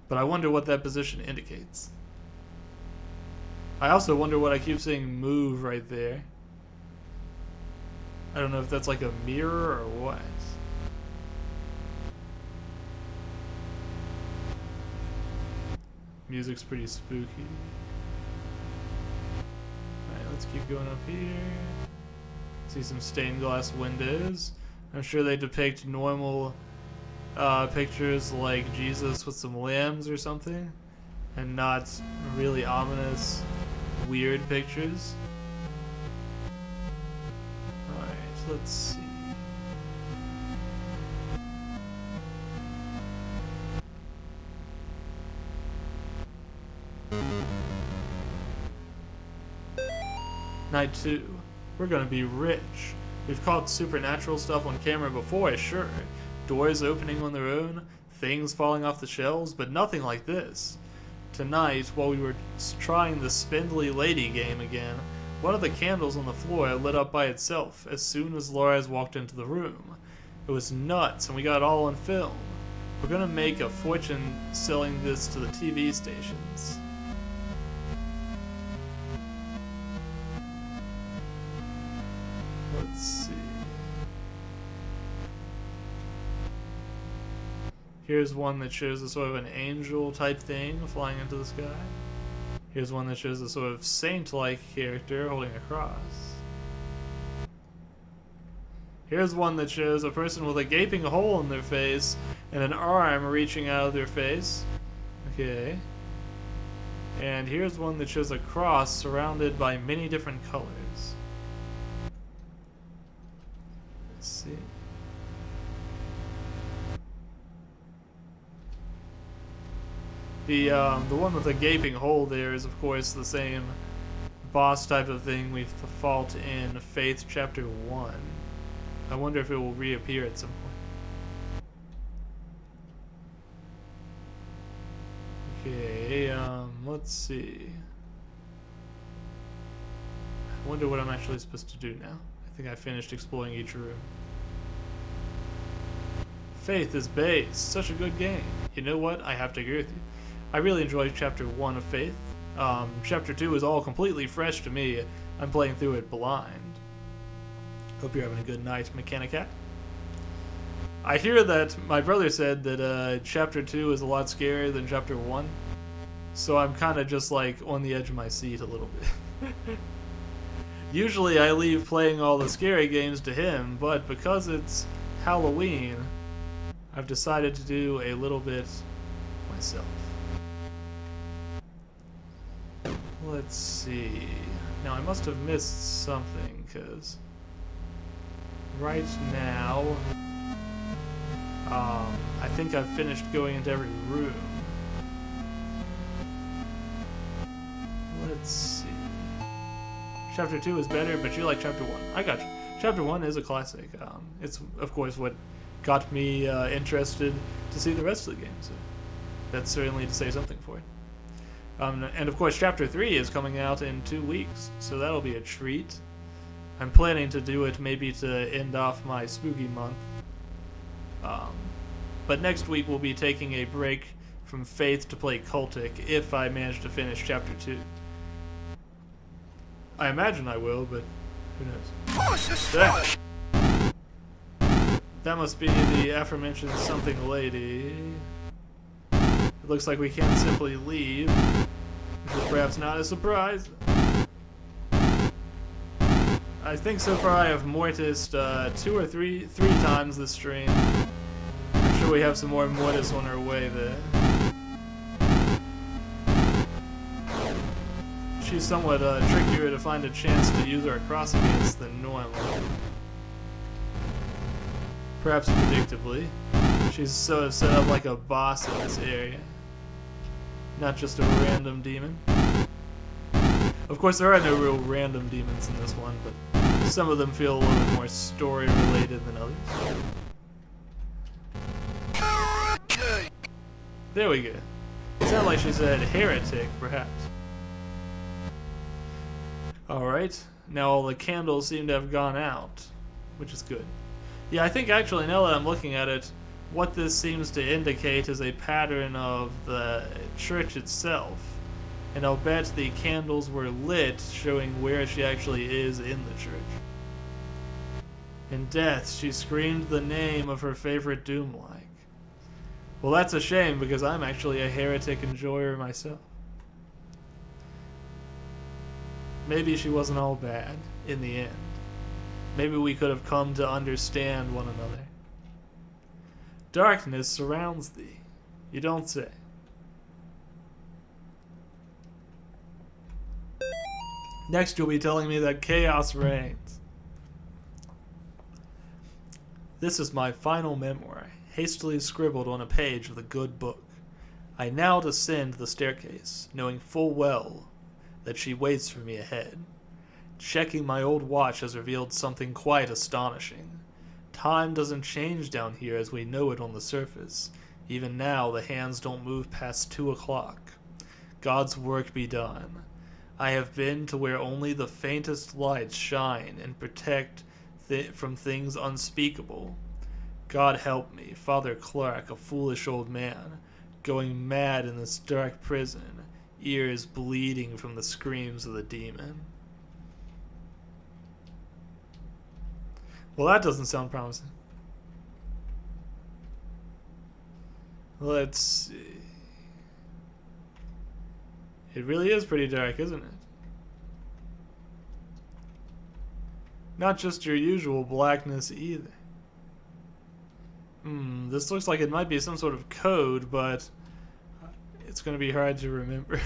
But I wonder what that position indicates. I also wonder what I keep seeing move right there. I don't know if that's like a mirror or what. Music's pretty spooky. Alright, let's keep going up here. See some stained glass windows. I'm sure they depict normal pictures like Jesus with some lambs or something, and not really ominous, weird pictures. Alright, let's see. Night 2. We're gonna be rich. We've caught supernatural stuff on camera before, sure. Doors opening on their own, things falling off the shelves, but nothing like this. Tonight, while we were trying the spindly lady game again, one of the candles on the floor lit up by itself as soon as Laura's walked into the room. It was nuts, and we got it all on film. We're gonna make a fortune selling this to the TV stations. Let's see. Here's one that shows a sort of an angel type thing flying into the sky. Here's one that shows a sort of saint-like character holding a cross. Here's one that shows a person with a gaping hole in their face and an arm reaching out of their face. Okay. And here's one that shows a cross surrounded by many different colors. Let's see. The one with the gaping hole there is, of course, the same boss type of thing we fought in Faith Chapter 1. I wonder if it will reappear at some point. Okay, let's see. I wonder what I'm actually supposed to do now. I think I finished exploring each room. Faith is base. Such a good game. You know what? I have to agree with you. I really enjoyed Chapter 1 of Faith. Chapter 2 is all completely fresh to me. I'm playing through it blind. Hope you're having a good night, Mechanicat. I hear that my brother said that Chapter 2 is a lot scarier than Chapter 1. So I'm kind of just like on the edge of my seat a little bit. Usually I leave playing all the scary games to him, but because it's Halloween, I've decided to do a little bit myself. Let's see. Now I must have missed something, because right now, I think I've finished going into every room. Let's see. Chapter 2 is better, but you like Chapter 1. I got you. Chapter 1 is a classic. It's, of course, what got me interested to see the rest of the game, so that's certainly to say something for it. And of course, Chapter 3 is coming out in 2 weeks, so that'll be a treat. I'm planning to do it maybe to end off my spooky month. But next week we'll be taking a break from Faith to play Cultic if I manage to finish Chapter 2. I imagine I will, but who knows. That must be the aforementioned something lady. It looks like we can't simply leave, which is perhaps not a surprise. I think so far I have mortised 2 or 3 times this stream. I'm sure we have some more mortis on our way there. She's somewhat trickier to find a chance to use our cross against than normal. Perhaps predictably. She's sort of set up like a boss in this area. Not just a random demon. Of course, there are no real random demons in this one, but some of them feel a little bit more story-related than others. There we go. It sounded like she said heretic, perhaps. Alright, now all the candles seem to have gone out, which is good. Yeah, I think actually, now that I'm looking at it, what this seems to indicate is a pattern of the church itself. And I'll bet the candles were lit, showing where she actually is in the church. In death, she screamed the name of her favorite Doomlike. Well, that's a shame because I'm actually a heretic enjoyer myself. Maybe she wasn't all bad in the end. Maybe we could have come to understand one another. Darkness surrounds thee. You don't say. Next, you'll be telling me that chaos reigns. This is my final memoir, hastily scribbled on a page of the good book. I now descend the staircase, knowing full well that she waits for me ahead. Checking my old watch has revealed something quite astonishing. Time doesn't change down here as we know it on the surface. Even now, the hands don't move past 2 o'clock. God's work be done. I have been to where only the faintest lights shine and protect from things unspeakable. God help me, Father Clark, a foolish old man, going mad in this dark prison, ears bleeding from the screams of the demon. Well, that doesn't sound promising. Let's see. It really is pretty dark, isn't it? Not just your usual blackness either. This looks like it might be some sort of code, but it's going to be hard to remember.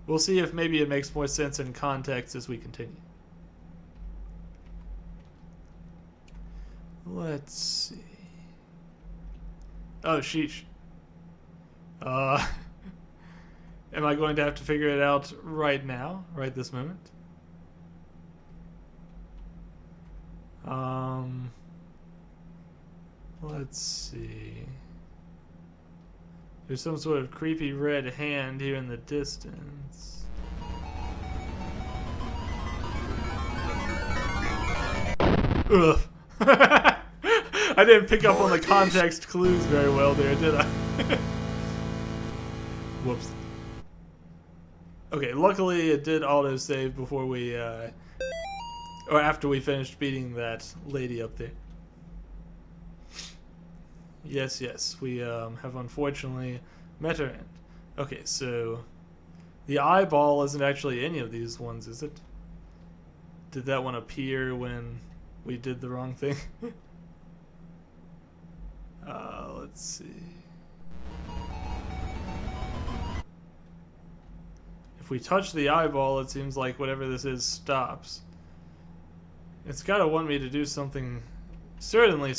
We'll see if maybe it makes more sense in context as we continue. Let's see. Oh, sheesh. Am I going to have to figure it out right now? Right this moment? Let's see. There's some sort of creepy red hand here in the distance. Ugh. I didn't pick up on the context clues very well there, did I? Whoops. Okay, luckily it did autosave before we, or after we finished beating that lady up there. Yes, we have unfortunately met her end. Okay, so the eyeball isn't actually any of these ones, is it? Did that one appear when we did the wrong thing? Let's see. If we touch the eyeball, it seems like whatever this is stops. It's gotta want me to do something. Certainly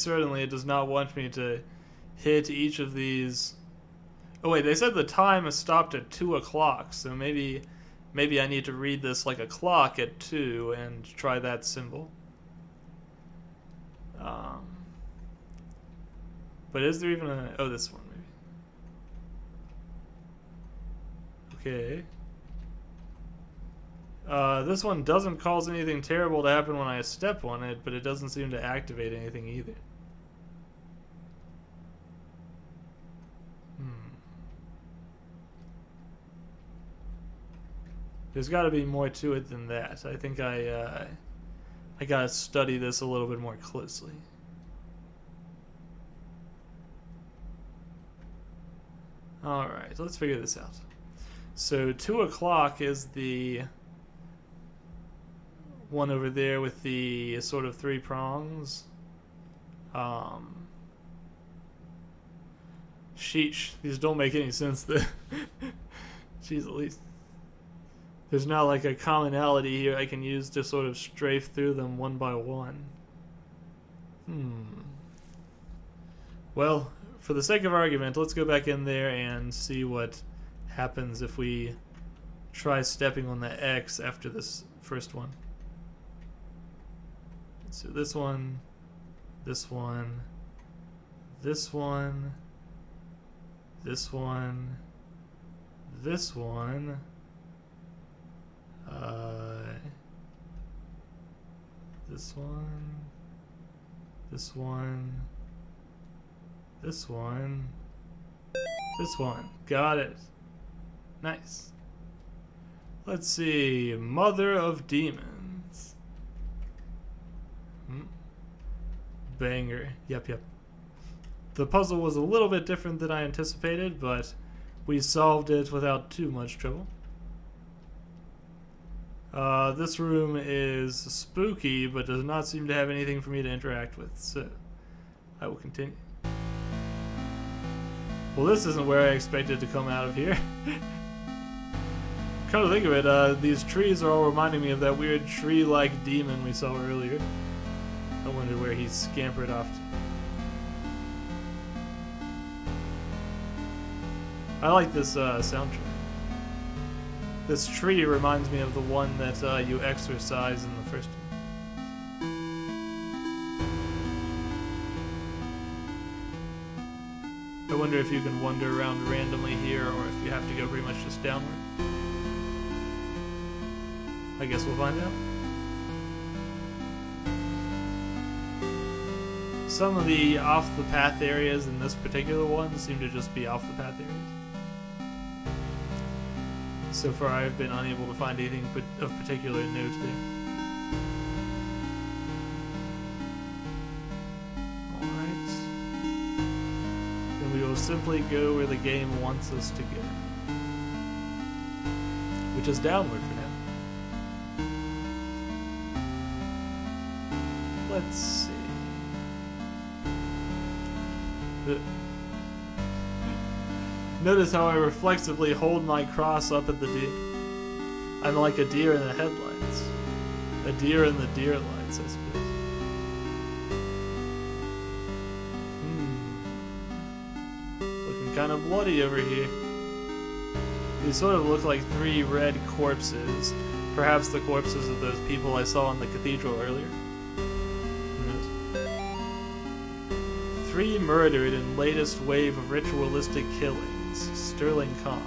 it does not want me to hit each of these. Oh wait, they said the time is stopped at 2 o'clock, so maybe I need to read this like a clock at 2 and try that symbol. But is there even a... Oh, this one, maybe. Okay. This one doesn't cause anything terrible to happen when I step on it, but it doesn't seem to activate anything either. There's got to be more to it than that. I think I gotta study this a little bit more closely. Alright, let's figure this out. So 2 o'clock is the one over there with the sort of 3 prongs. Sheesh, these don't make any sense though. Jeez, at least there's not like a commonality here I can use to sort of strafe through them one by one. Well, for the sake of argument, let's go back in there and see what happens if we try stepping on the X after this first one. So this one, this one, this one, this one, this one, this one, this one, this one, this one. Got it. Nice. Let's see. Mother of Demons. Banger. Yep. The puzzle was a little bit different than I anticipated, but we solved it without too much trouble. This room is spooky, but does not seem to have anything for me to interact with, so I will continue. Well, this isn't where I expected to come out of here. Come to think of it, these trees are all reminding me of that weird tree-like demon we saw earlier. I wonder where he scampered off to. I like this soundtrack. This tree reminds me of the one that you exercise in the first one. I wonder if you can wander around randomly here, or if you have to go pretty much just downward. I guess we'll find out. Some of the off-the-path areas in this particular one seem to just be off-the-path areas. So far, I've been unable to find anything of particular note there. Alright. Then we will simply go where the game wants us to go. Which is downward for now. Let's see. Notice how I reflexively hold my cross up at the deer. I'm like a deer in the headlights. A deer in the deer lights, I suppose. Looking kind of bloody over here. These sort of look like 3 red corpses. Perhaps the corpses of those people I saw in the cathedral earlier. Who knows? 3 murdered in latest wave of ritualistic killings. Sterling Khan.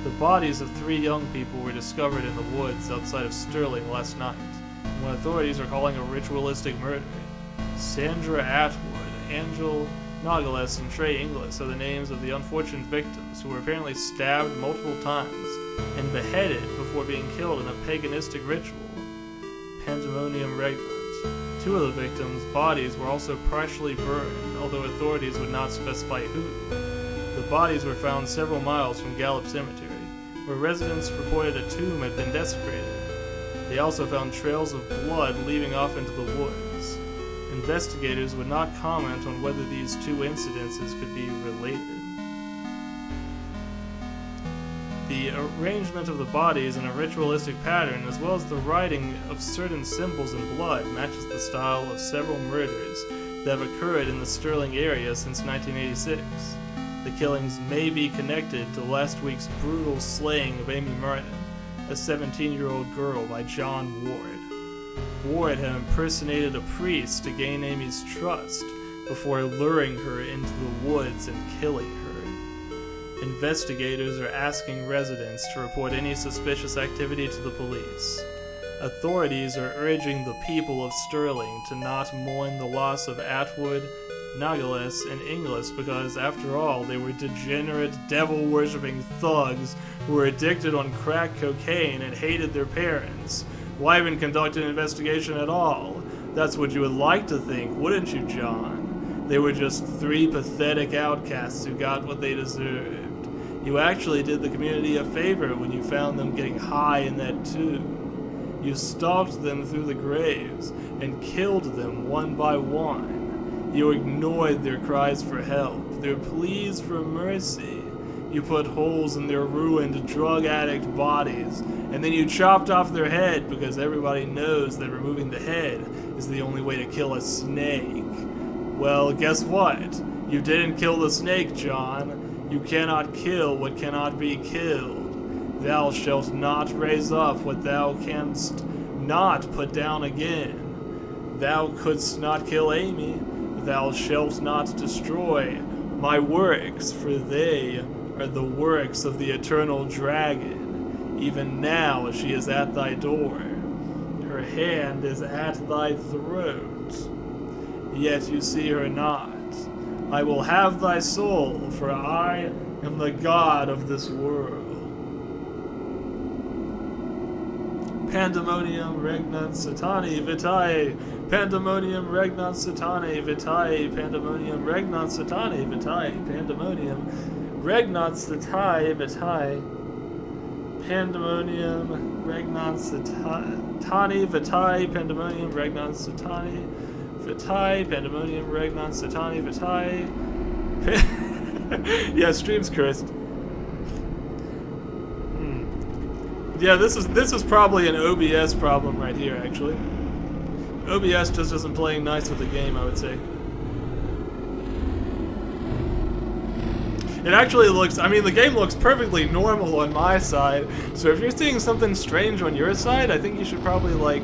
The bodies of 3 young people were discovered in the woods outside of Sterling last night, when authorities are calling a ritualistic murder. Sandra Atwood, Angel Nogales, and Trey Inglis are the names of the unfortunate victims who were apparently stabbed multiple times and beheaded before being killed in a paganistic ritual. Pandemonium Regnant. 2 of the victims' bodies were also partially burned, although authorities would not specify who. The bodies were found several miles from Gallup Cemetery, where residents reported a tomb had been desecrated. They also found trails of blood leading off into the woods. Investigators would not comment on whether these 2 incidences could be related. The arrangement of the bodies in a ritualistic pattern, as well as the writing of certain symbols in blood, matches the style of several murders that have occurred in the Sterling area since 1986. The killings may be connected to last week's brutal slaying of Amy Martin, a 17-year-old girl, by John Ward. Ward had impersonated a priest to gain Amy's trust before luring her into the woods and killing her. Investigators are asking residents to report any suspicious activity to the police. Authorities are urging the people of Sterling to not mourn the loss of Atwood, Nogales, and Inglis because, after all, they were degenerate, devil-worshipping thugs who were addicted on crack cocaine and hated their parents. Why even conduct an investigation at all? That's what you would like to think, wouldn't you, John? They were just 3 pathetic outcasts who got what they deserved. You actually did the community a favor when you found them getting high in that tomb. You stalked them through the graves and killed them one by one. You ignored their cries for help, their pleas for mercy. You put holes in their ruined drug addict bodies, and then you chopped off their head because everybody knows that removing the head is the only way to kill a snake. Well, guess what? You didn't kill the snake, John. You cannot kill what cannot be killed. Thou shalt not raise up what thou canst not put down again. Thou couldst not kill Amy. Thou shalt not destroy my works, for they are the works of the eternal dragon. Even now she is at thy door. Her hand is at thy throat. Yet you see her not. I will have thy soul, for I am the God of this world. Pandemonium regnat satani vitae. Pandemonium regnat satani vitae. Pandemonium regnat satani vitae. Pandemonium regnat satani vitae. Pandemonium regnat satani vitae. Pandemonium regnat satani vitae. Pandemonium regnat satani vitae. Yeah, stream's cursed. Yeah, this is probably an OBS problem right here, actually. OBS just isn't playing nice with the game, I would say. It actually looks, I mean, the game looks perfectly normal on my side, so if you're seeing something strange on your side, I think you should probably, like,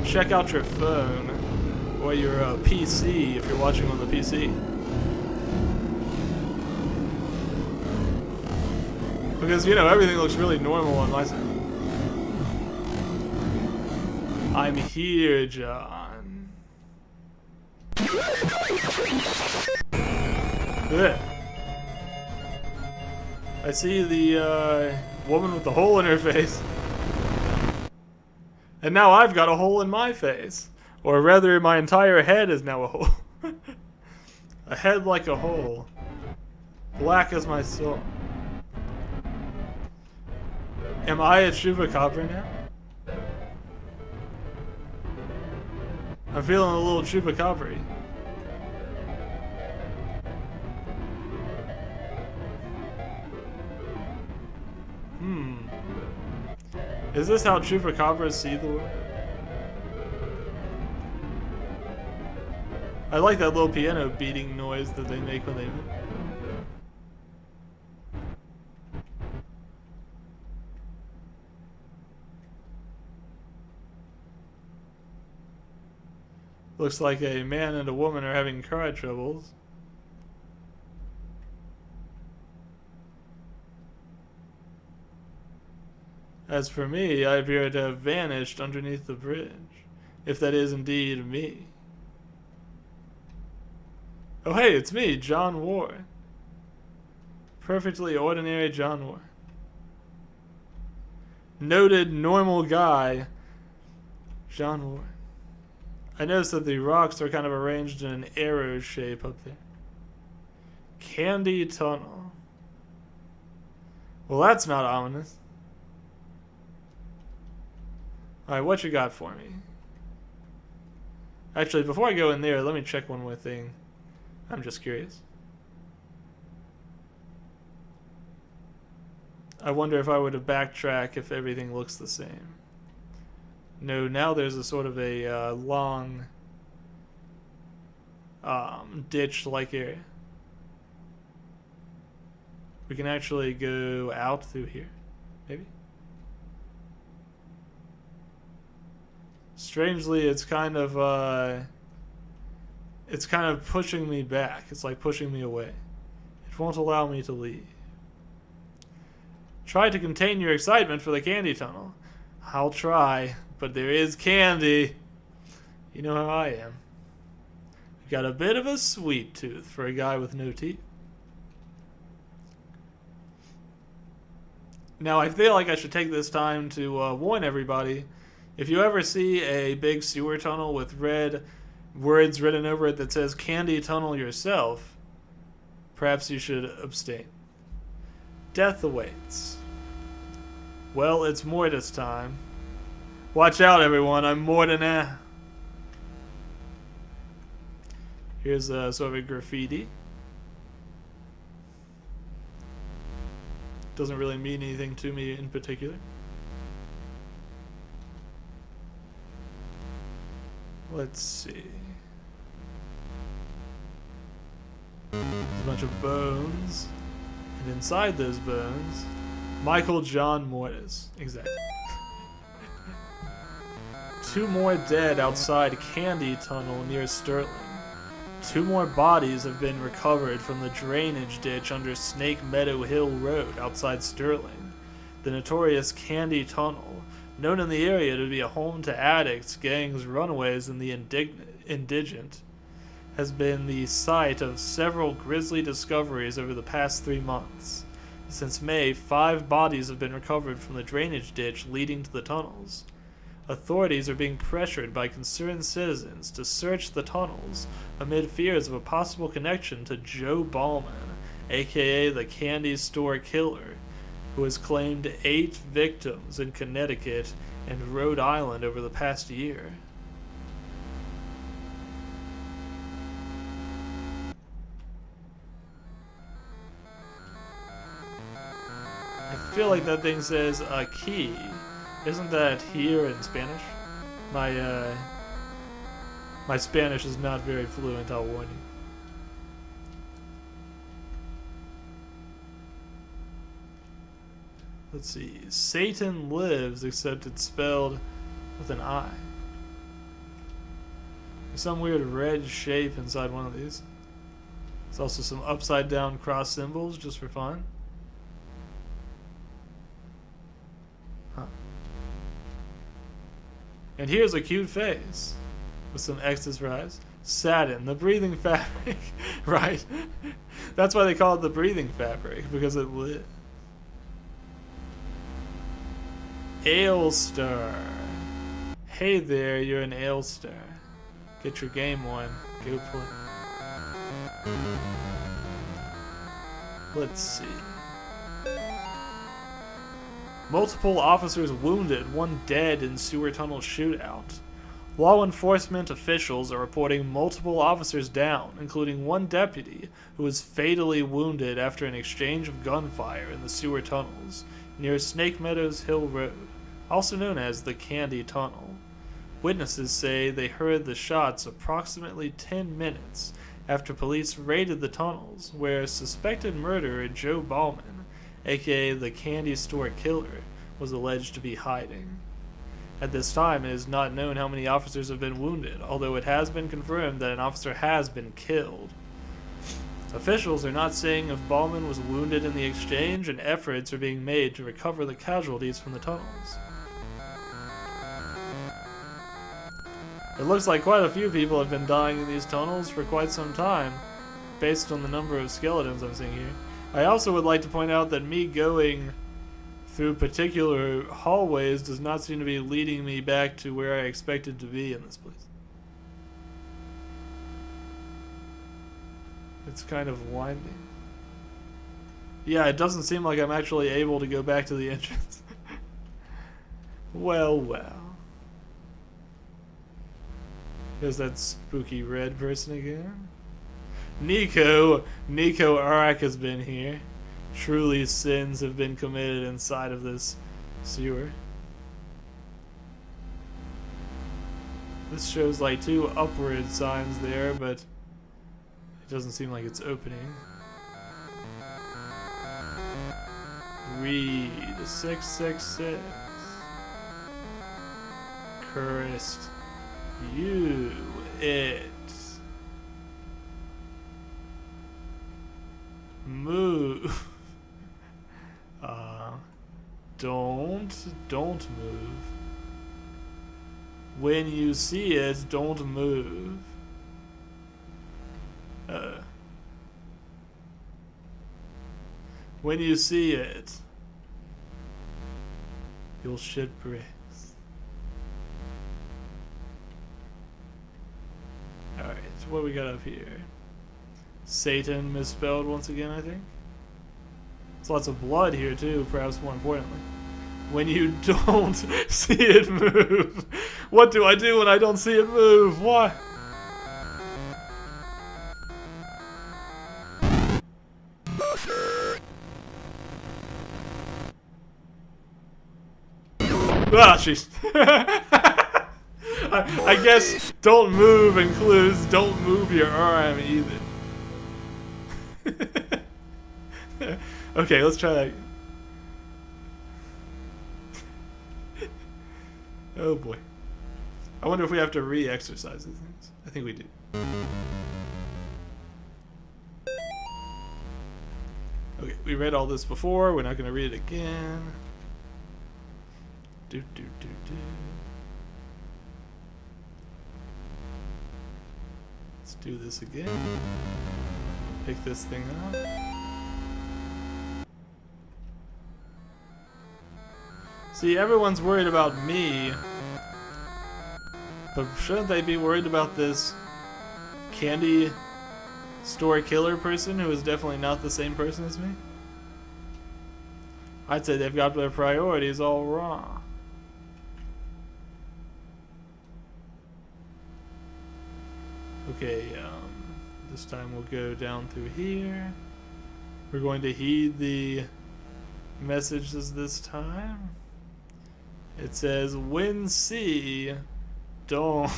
check out your phone, or your PC, if you're watching on the PC. Because, you know, everything looks really normal on my side. I'm here, John. Ugh. I see the woman with the hole in her face. And now I've got a hole in my face. Or rather, my entire head is now a hole. A head like a hole. Black as my soul. Am I a chupacabra now? I'm feeling a little chupacabra-y. Is this how chupacabras see the world? I like that little piano beating noise that they make when they move. Looks like a man and a woman are having car troubles. As for me, I appear to have vanished underneath the bridge, if that is indeed me. Oh hey, it's me, John Ward. Perfectly ordinary John Ward. Noted normal guy, John Ward. I noticed that the rocks are kind of arranged in an arrow shape up there. Candy Tunnel. Well, that's not ominous. Alright, what you got for me? Actually, before I go in there, let me check one more thing. I'm just curious. I wonder if I were to backtrack if everything looks the same. No, now there's a sort of a long ditch-like area. We can actually go out through here, maybe? Strangely, it's kind of pushing me back. It's like pushing me away. It won't allow me to leave. Try to contain your excitement for the candy tunnel. I'll try, but there is candy. You know how I am. I've got a bit of a sweet tooth for a guy with no teeth. Now, I feel like I should take this time to warn everybody. If you ever see a big sewer tunnel with red words written over it that says "Candy Tunnel Yourself," perhaps you should abstain. Death awaits. Well, it's Mortis time. Watch out, everyone. I'm Mortina. Here's sort of a graffiti. Doesn't really mean anything to me in particular. Let's see. There's a bunch of bones. And inside those bones, Michael John Mortis. Exactly. 2 more dead outside Candy Tunnel near Sterling. 2 more bodies have been recovered from the drainage ditch under Snake Meadow Hill Road outside Sterling. The notorious Candy Tunnel, known in the area to be a home to addicts, gangs, runaways, and the indigent, has been the site of several grisly discoveries over the past 3 months. Since May, 5 bodies have been recovered from the drainage ditch leading to the tunnels. Authorities are being pressured by concerned citizens to search the tunnels amid fears of a possible connection to Joe Ballman, aka the candy store killer, who has claimed 8 victims in Connecticut and Rhode Island over the past year. I feel like that thing says a key. Isn't that here in Spanish? My Spanish is not very fluent, I'll warn you. Let's see. Satan lives, except it's spelled with an I. There's some weird red shape inside one of these. There's also some upside down cross symbols, just for fun. Huh. And here's a cute face with some X's for eyes. Satin, the breathing fabric. Right. That's why they call it the breathing fabric, because it lit. Ailstar. Hey there, you're an Ailstar. Get your game on. Go play. Let's see. Multiple officers wounded, 1 dead in sewer tunnel shootout. Law enforcement officials are reporting multiple officers down, including 1 deputy who was fatally wounded after an exchange of gunfire in the sewer tunnels near Snake Meadows Hill Road, also known as the Candy Tunnel. Witnesses say they heard the shots approximately 10 minutes after police raided the tunnels, where suspected murderer Joe Ballman, aka the candy store killer, was alleged to be hiding. At this time, it is not known how many officers have been wounded, although it has been confirmed that an officer has been killed. Officials are not saying if Ballman was wounded in the exchange, and efforts are being made to recover the casualties from the tunnels. It looks like quite a few people have been dying in these tunnels for quite some time, based on the number of skeletons I'm seeing here. I also would like to point out that me going through particular hallways does not seem to be leading me back to where I expected to be in this place. It's kind of winding. Yeah, it doesn't seem like I'm actually able to go back to the entrance. Well, well. There's that spooky red person again. Nico Arak has been here. Truly sins have been committed inside of this sewer. This shows like 2 upward signs there, but it doesn't seem like it's opening. Read 666. Cursed. You, it. Move. Don't move. When you see it, don't move. When you see it, you'll shit bricks. Alright, so what we got up here? Satan misspelled once again, I think. There's lots of blood here too, perhaps more importantly. When you don't see it move. What do I do when I don't see it move? Why? Ah, jeez. I guess don't move includes don't move your arm either. Okay, let's try that. Oh boy. I wonder if we have to re-exercise these things. I think we do. Okay, we read all this before. We're not going to read it again. Do. Let's do this again. Pick this thing up. See, everyone's worried about me, but shouldn't they be worried about this candy store killer person who is definitely not the same person as me? I'd say they've got their priorities all wrong. Okay, this time we'll go down through here. We're going to heed the messages this time. It says, when see, don't.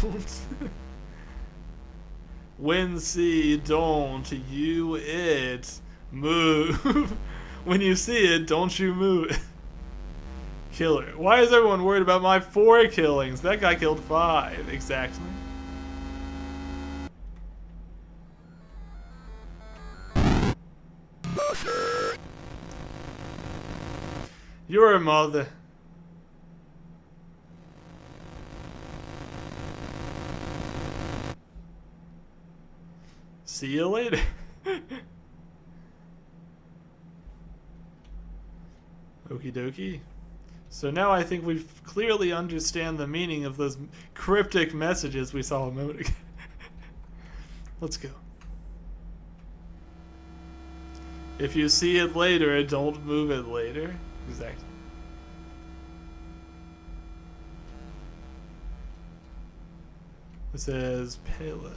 When see, don't you it move. When you see it, don't you move. Killer. Why is everyone worried about my 4 killings? That guy killed 5, exactly. Your mother. See you later. Okie dokie. So now I think we clearly understand the meaning of those cryptic messages we saw a moment ago. Let's go. If you see it later, don't move it later. Exactly. It says Pele.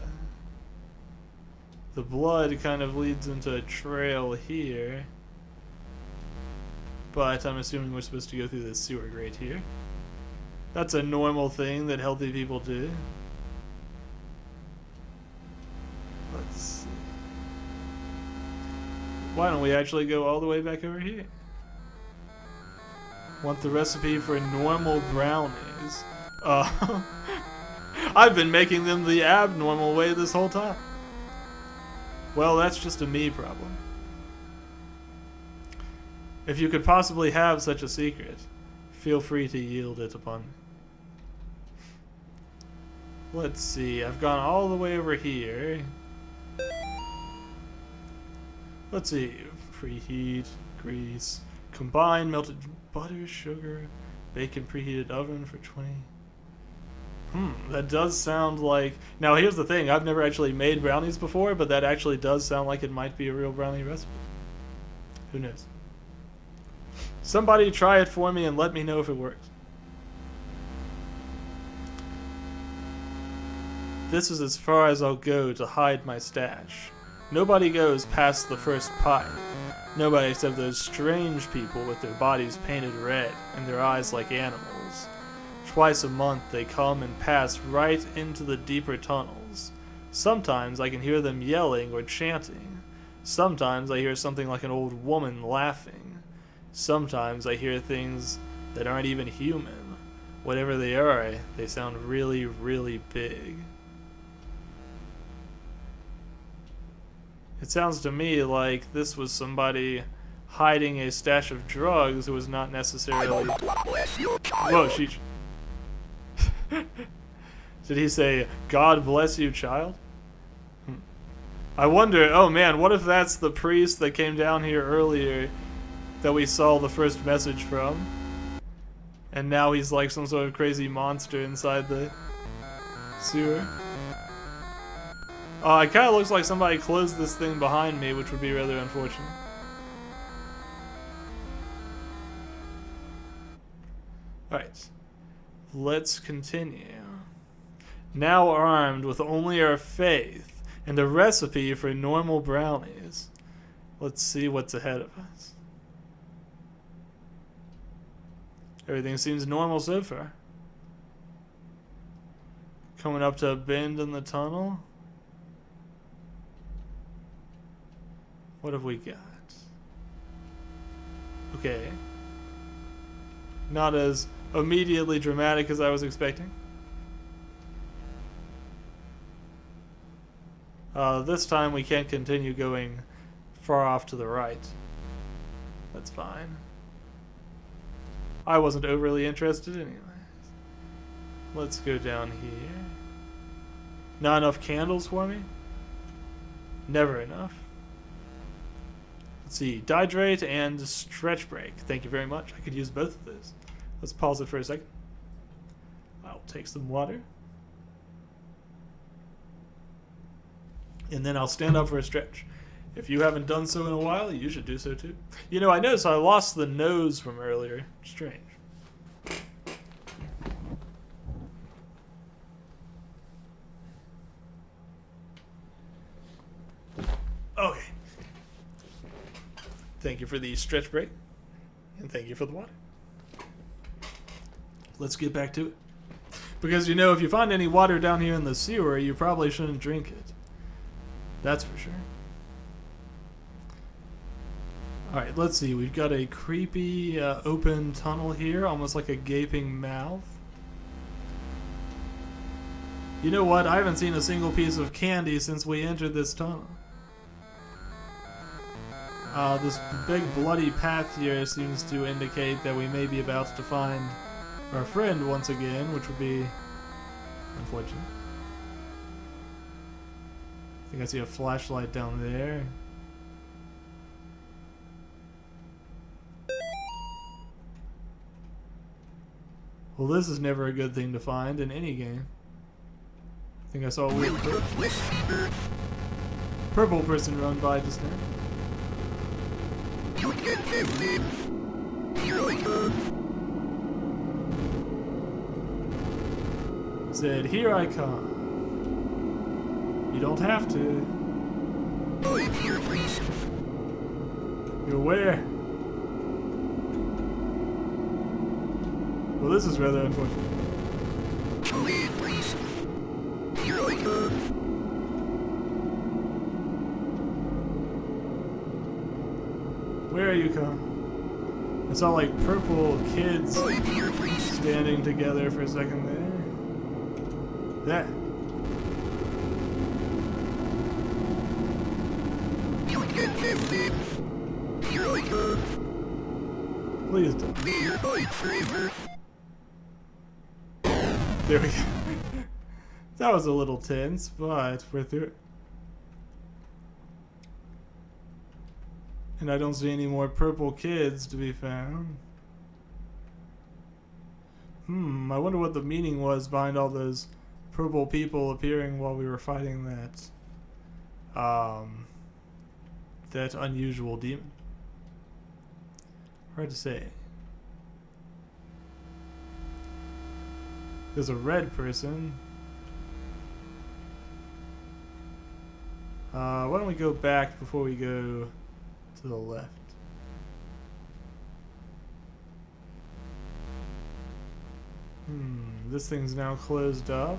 The blood kind of leads into a trail here. But I'm assuming we're supposed to go through this sewer grate here. That's a normal thing that healthy people do. Let's see. Why don't we actually go all the way back over here? Want the recipe for normal brownies? I've been making them the abnormal way this whole time. Well, that's just a me problem. If you could possibly have such a secret, feel free to yield it upon me. Let's see, I've gone all the way over here. Let's see, preheat, grease, combine melted butter, sugar, bacon preheated oven for 20. That does sound like... Now here's the thing, I've never actually made brownies before, but that actually does sound like it might be a real brownie recipe. Who knows? Somebody try it for me and let me know if it works. This is as far as I'll go to hide my stash. Nobody goes past the first pipe. Nobody except those strange people with their bodies painted red and their eyes like animals. Twice a month they come and pass right into the deeper tunnels. Sometimes I can hear them yelling or chanting. Sometimes I hear something like an old woman laughing. Sometimes I hear things that aren't even human. Whatever they are, they sound really, really big. It sounds to me like this was somebody hiding a stash of drugs who was not necessarily... Whoa, sheesh. Did he say, God bless you, child? I wonder, oh man, what if that's the priest that came down here earlier that we saw the first message from? And now he's like some sort of crazy monster inside the sewer. It kind of looks like somebody closed this thing behind me, which would be rather unfortunate. Alright. Let's continue. Now armed with only our faith and a recipe for normal brownies. Let's see what's ahead of us. Everything seems normal so far. Coming up to a bend in the tunnel. What have we got? Okay. Not as immediately dramatic as I was expecting. This time we can't continue going far off to the right. That's fine. I wasn't overly interested anyways. Let's go down here. Not enough candles for me? Never enough. Let's see, Dihydrate and Stretch Break. Thank you very much. I could use both of those. Let's pause it for a second. I'll take some water. And then I'll stand up for a stretch. If you haven't done so in a while, you should do so too. You know, I noticed I lost the nose from earlier. Strange. Okay. Thank you for the stretch break. And thank you for the water. Let's get back to it. Because, you know, if you find any water down here in the sewer, you probably shouldn't drink it. That's for sure. Alright, let's see. We've got a creepy open tunnel here, almost like a gaping mouth. You know what? I haven't seen a single piece of candy since we entered this tunnel. This big bloody path here seems to indicate that we may be about to find our friend once again, which would be unfortunate. I think I see a flashlight down there. Well, this is never a good thing to find in any game. I think I saw a weird purple person run by just now. Said, "Here I come." You don't have to. You're where? Well, this is rather unfortunate. Where are you coming? I saw like purple kids standing together for a second there. There. Please don't. There we go. That was a little tense, but we're through it. And I don't see any more purple kids to be found. I wonder what the meaning was behind all those purple people appearing while we were fighting that unusual demon. Hard to say. There's a red person. Why don't we go back before we go to the left? This thing's now closed up.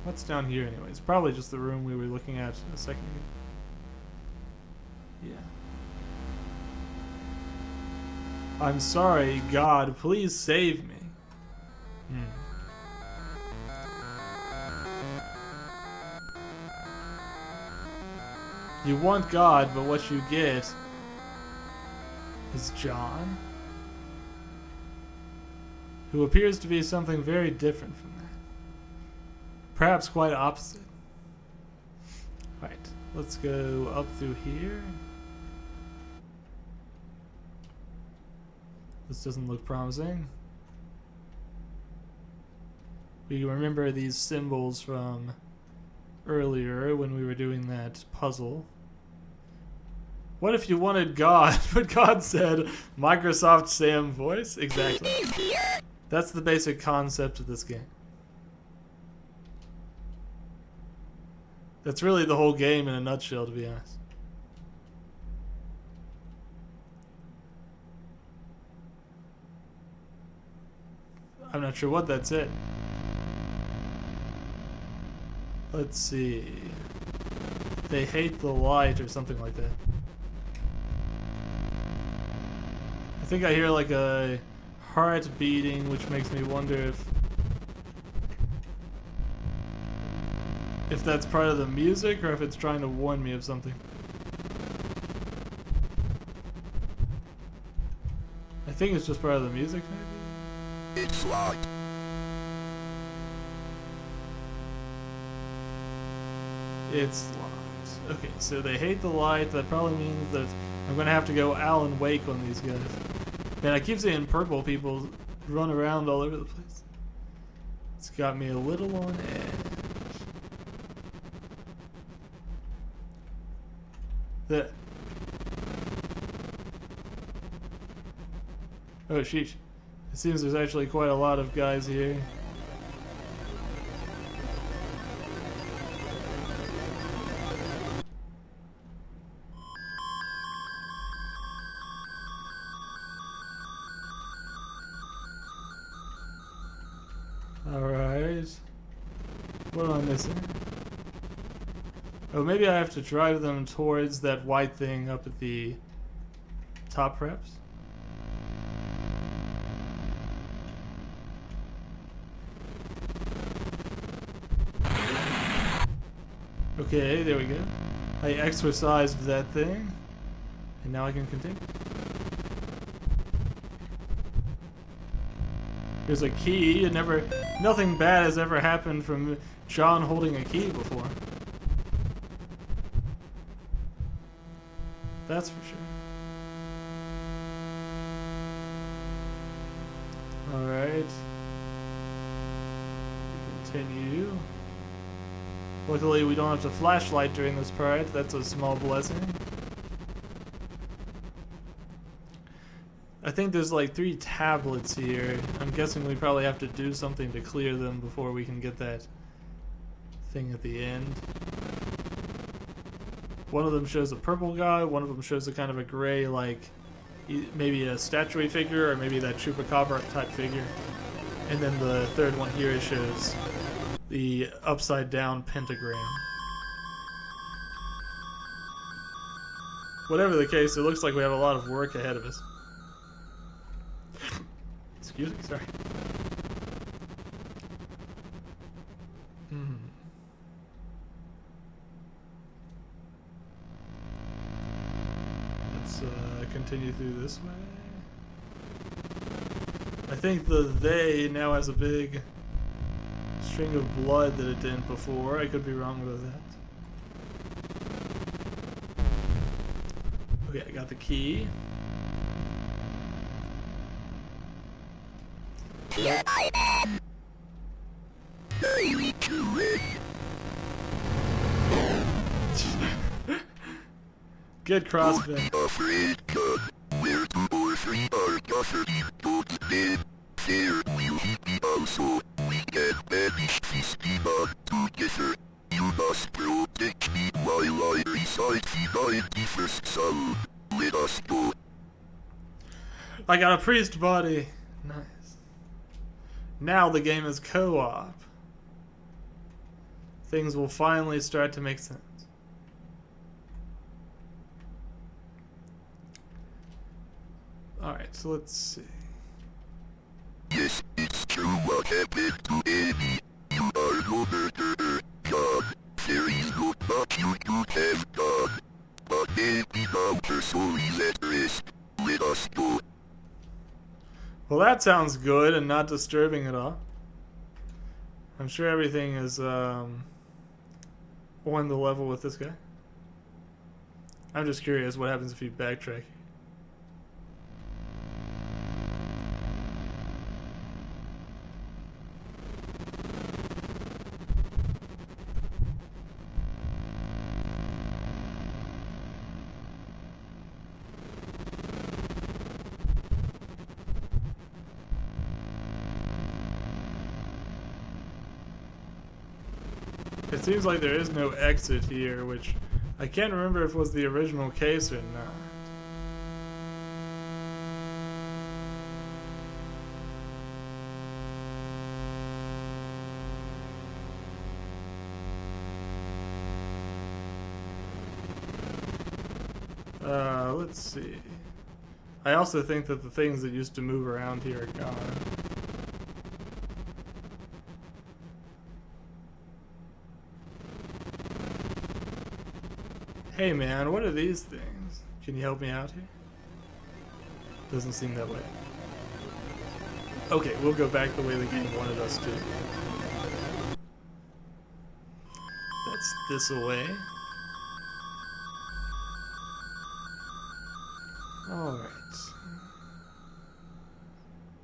What's down here anyway? It's probably just the room we were looking at a second ago. Yeah. I'm sorry, God, please save me. You want God, but what you get is John, who appears to be something very different from that. Perhaps quite opposite. Right, let's go up through here. This doesn't look promising. We remember these symbols from earlier when we were doing that puzzle. What if you wanted God, but God said Microsoft Sam voice? Exactly. That's the basic concept of this game. That's really the whole game in a nutshell, to be honest. I'm not sure what that said. Let's see. They hate the light or something like that. I think I hear like a heart beating, which makes me wonder if that's part of the music or if it's trying to warn me of something. I think it's just part of the music, maybe? It's locked. It's locked. Okay, so they hate the light. That probably means that I'm gonna have to go Alan Wake on these guys. Man, I keep seeing purple people run around all over the place. It's got me a little on edge. The Oh, sheesh. It seems there's actually quite a lot of guys here. Alright. What am I missing? Oh, maybe I have to drive them towards that white thing up at the top, perhaps? Okay, there we go. I exorcised that thing, and now I can continue. There's a key. Nothing bad has ever happened from John holding a key before. That's for sure. Alright. Continue. Luckily, we don't have to flashlight during this part. That's a small blessing. I think there's like 3 tablets here. I'm guessing we probably have to do something to clear them before we can get that thing at the end. One of them shows a purple guy, one of them shows a kind of a gray, like, maybe a statuary figure, or maybe that chupacabra type figure. And then the third one here shows the upside down pentagram. Whatever the case, it looks like we have a lot of work ahead of us. Excuse me, sorry. Let's continue through this way. I think the they now has a big string of blood that it didn't before. I could be wrong about that. Okay, I got the key. Here I am. I return. Good crossfit. Afraid God, where 2 or 3 are gathered, don't then there will he be also. We can banish this demon together. You must protect me while I recite the 91st Psalm. Let us go. I got a priest body. Nice. Now the game is co-op. Things will finally start to make sense. Alright, so let's see. Yes, it's true what happened to Amy. You are no murderer, God. There is not much you could have done. But maybe now her soul is at rest. Let us go. Well, that sounds good and not disturbing at all. I'm sure everything is on the level with this guy. I'm just curious what happens if you backtrack. It seems like there is no exit here, which I can't remember if it was the original case or not. Let's see. I also think that the things that used to move around here are gone. Hey man, what are these things? Can you help me out here? Doesn't seem that way. Okay, we'll go back the way the game wanted us to. That's this away.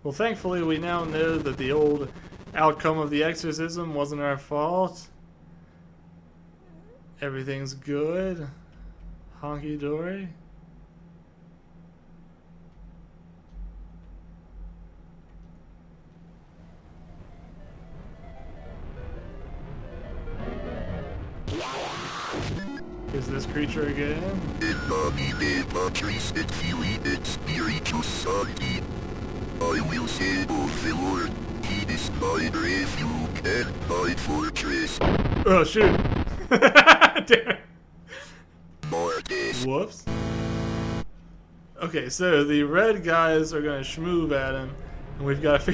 Well, thankfully, we now know that the old outcome of the exorcism wasn't our fault. Everything's good. Honky dory. Is this creature again? I will say of the Lord, he is my refuge and my fortress. Oh, shoot. Damn. Mortis. Whoops. Okay, so the red guys are gonna schmoove at him, and we've got to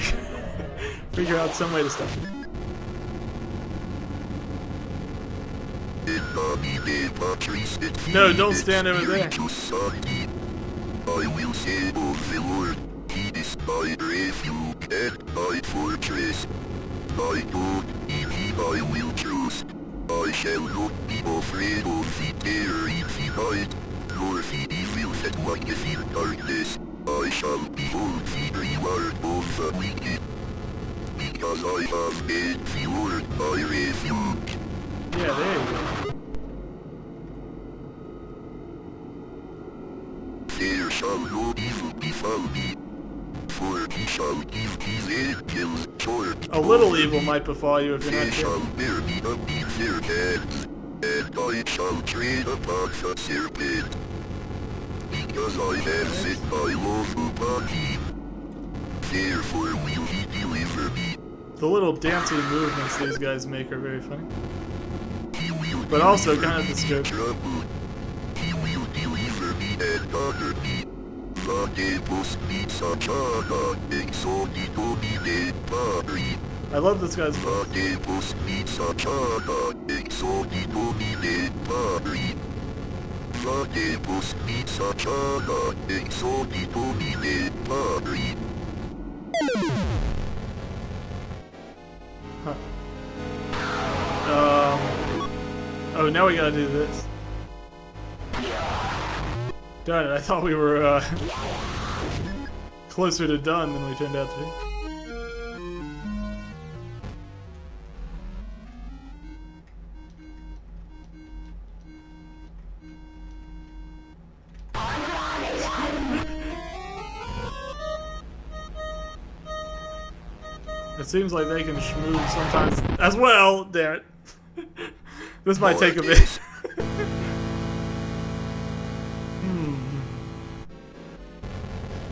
figure out some way to stop him. No, don't stand over there. I will say of the Lord, he is my refuge and my fortress. My God, in him I will trust. I shall not be afraid of the terror in the night, nor the evil that walketh in darkness. I shall behold the reward of the wicked, because I have made the Lord my refuge. Yeah, there you go. There shall no evil befall me, for he shall give his angels charge. A little evil might befall you if you're They not shall careful. bear me up in their hands, and I shall tread upon the serpent, because I have set my love upon him. Therefore will he deliver me. The little dancing movements these guys make are very funny. He will But also deliver kind of me in disturbing. trouble. He will deliver me and honor me. Vadebus mitsachana exodito mine pari. I love this guy's voice. Vadebus mitsachana exodito mine pari. Vadebus mitsachana exodito mine pari. Huh. Oh, now we gotta do this. Darn it, I thought we were, closer to done than we turned out to be. It seems like they can schmooze sometimes as well. Damn it. This might take a bit.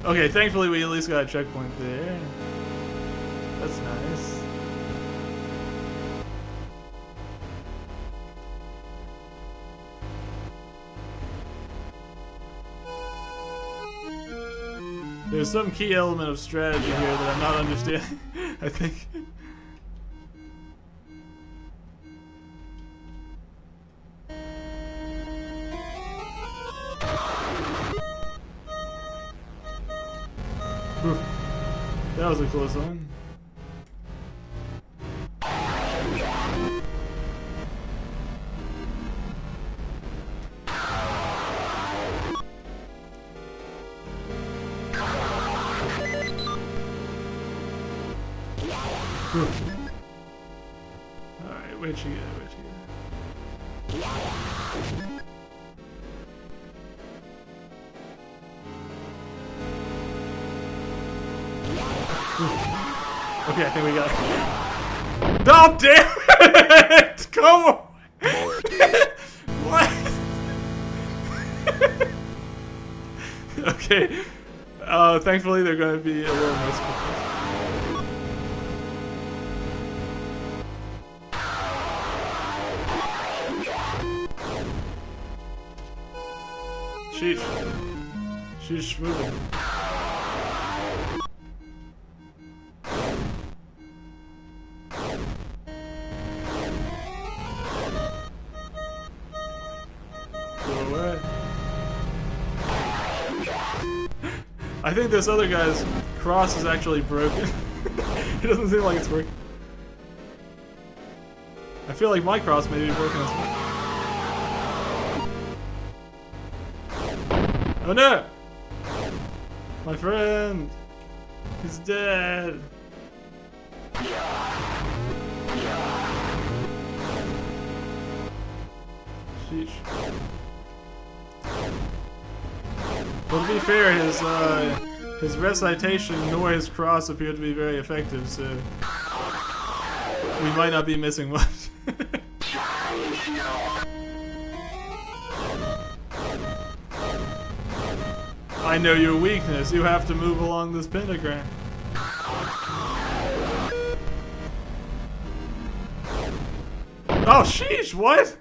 Okay, thankfully we at least got a checkpoint there. That's nice. There's some key element of strategy here that I'm not understanding, I think. Oof. That was a close one. Alright, where'd you go? Where'd you go? Okay, I think we got it. Oh, damn it! Come on! What? Okay. Thankfully they're going to be a little merciful. She's moving. Go away. I think this other guy's cross is actually broken. It doesn't seem like it's working. I feel like my cross may be broken as well. Oh no! My friend! He's dead. Sheesh. Well, to be fair, his recitation nor his cross appear to be very effective, so we might not be missing much. I know your weakness. You have to move along this pentagram. Oh, sheesh, what?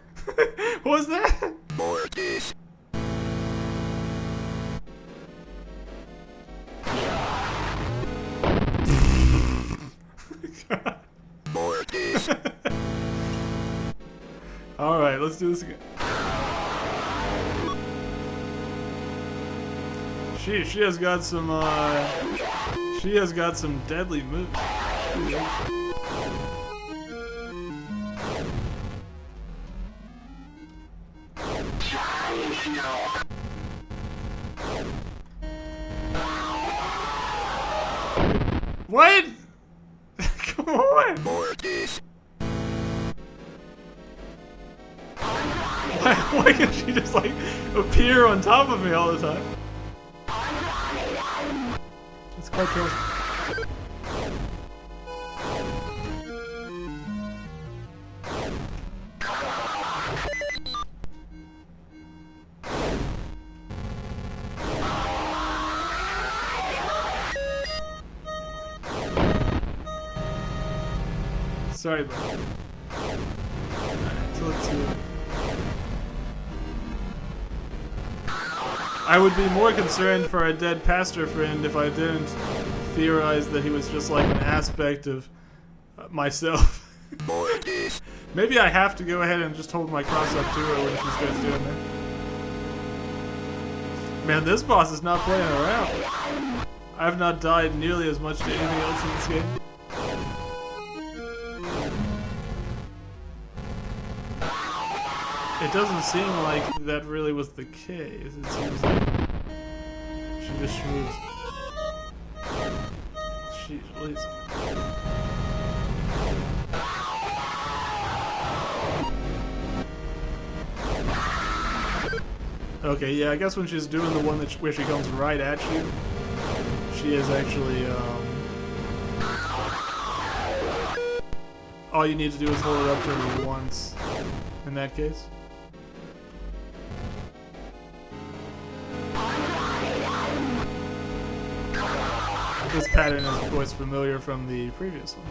What was that? Mortis. Mortis. Alright, let's do this again. She has got some deadly moves. What? Come on! Mortis. Why can she just like appear on top of me all the time? It's quite troublesome. Sorry, bro. Alright, so let's see. I would be more concerned for our dead pastor friend if I didn't theorize that he was just like an aspect of myself. Maybe I have to go ahead and just hold my cross up to her when she starts doing that. Man, this boss is not playing around. I have not died nearly as much to anything else in this game. It doesn't seem like that really was the case. It seems like she just moves. Jeez, please. Okay, yeah, I guess when she's doing the one where she comes right at you, she is actually, all you need to do is hold it up to her once, in that case. This pattern is, of course, familiar from the previous one.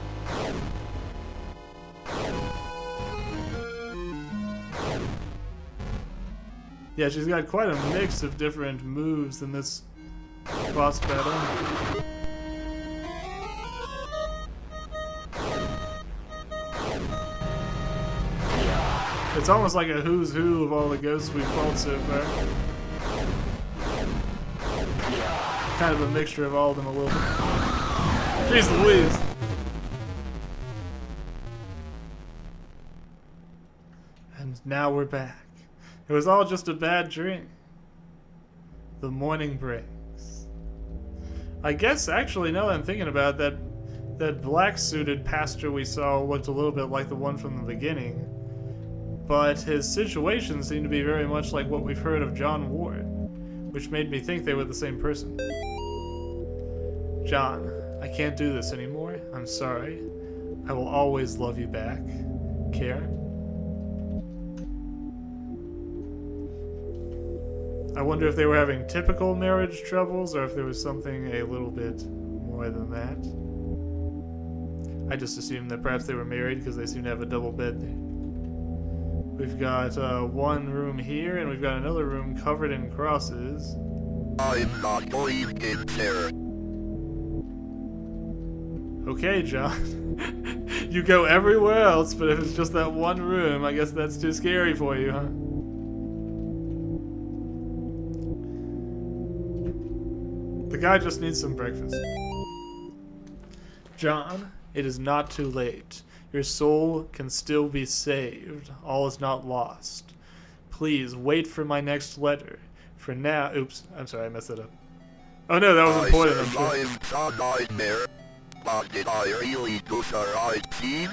Yeah, she's got quite a mix of different moves in this boss battle. It's almost like a who's who of all the ghosts we've fought so far. Kind of a mixture of all of them a little bit. Jeez Louise! And now we're back. It was all just a bad dream. The morning breaks. I guess, actually, now that I'm thinking about it, that black-suited pastor we saw looked a little bit like the one from the beginning. But his situation seemed to be very much like what we've heard of John Ward, which made me think they were the same person. John, I can't do this anymore. I'm sorry. I will always love you back. Care? I wonder if they were having typical marriage troubles or if there was something a little bit more than that. I just assumed that perhaps they were married because they seem to have a double bed there. We've got one room here, and we've got another room covered in crosses. I'm not going in there. Okay, John. You go everywhere else, but if it's just that one room, I guess that's too scary for you, huh? The guy just needs some breakfast. John, it is not too late. Your soul can still be saved. All is not lost. Please wait for my next letter. For now, oops, I'm sorry, I messed that up. Oh no, that was I important, I'm sure. survived the nightmare, but did I really do the right thing?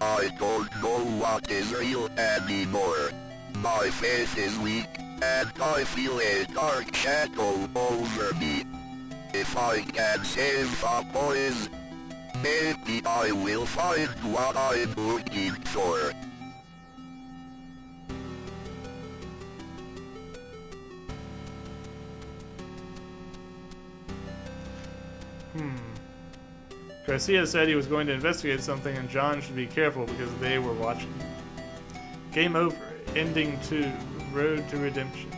I don't know what is real anymore. My faith is weak, and I feel a dark shadow over me. If I can save the boys, maybe I will find what I'm looking for. Garcia said he was going to investigate something and John should be careful because they were watching. Game over. Ending 2. Road to Redemption.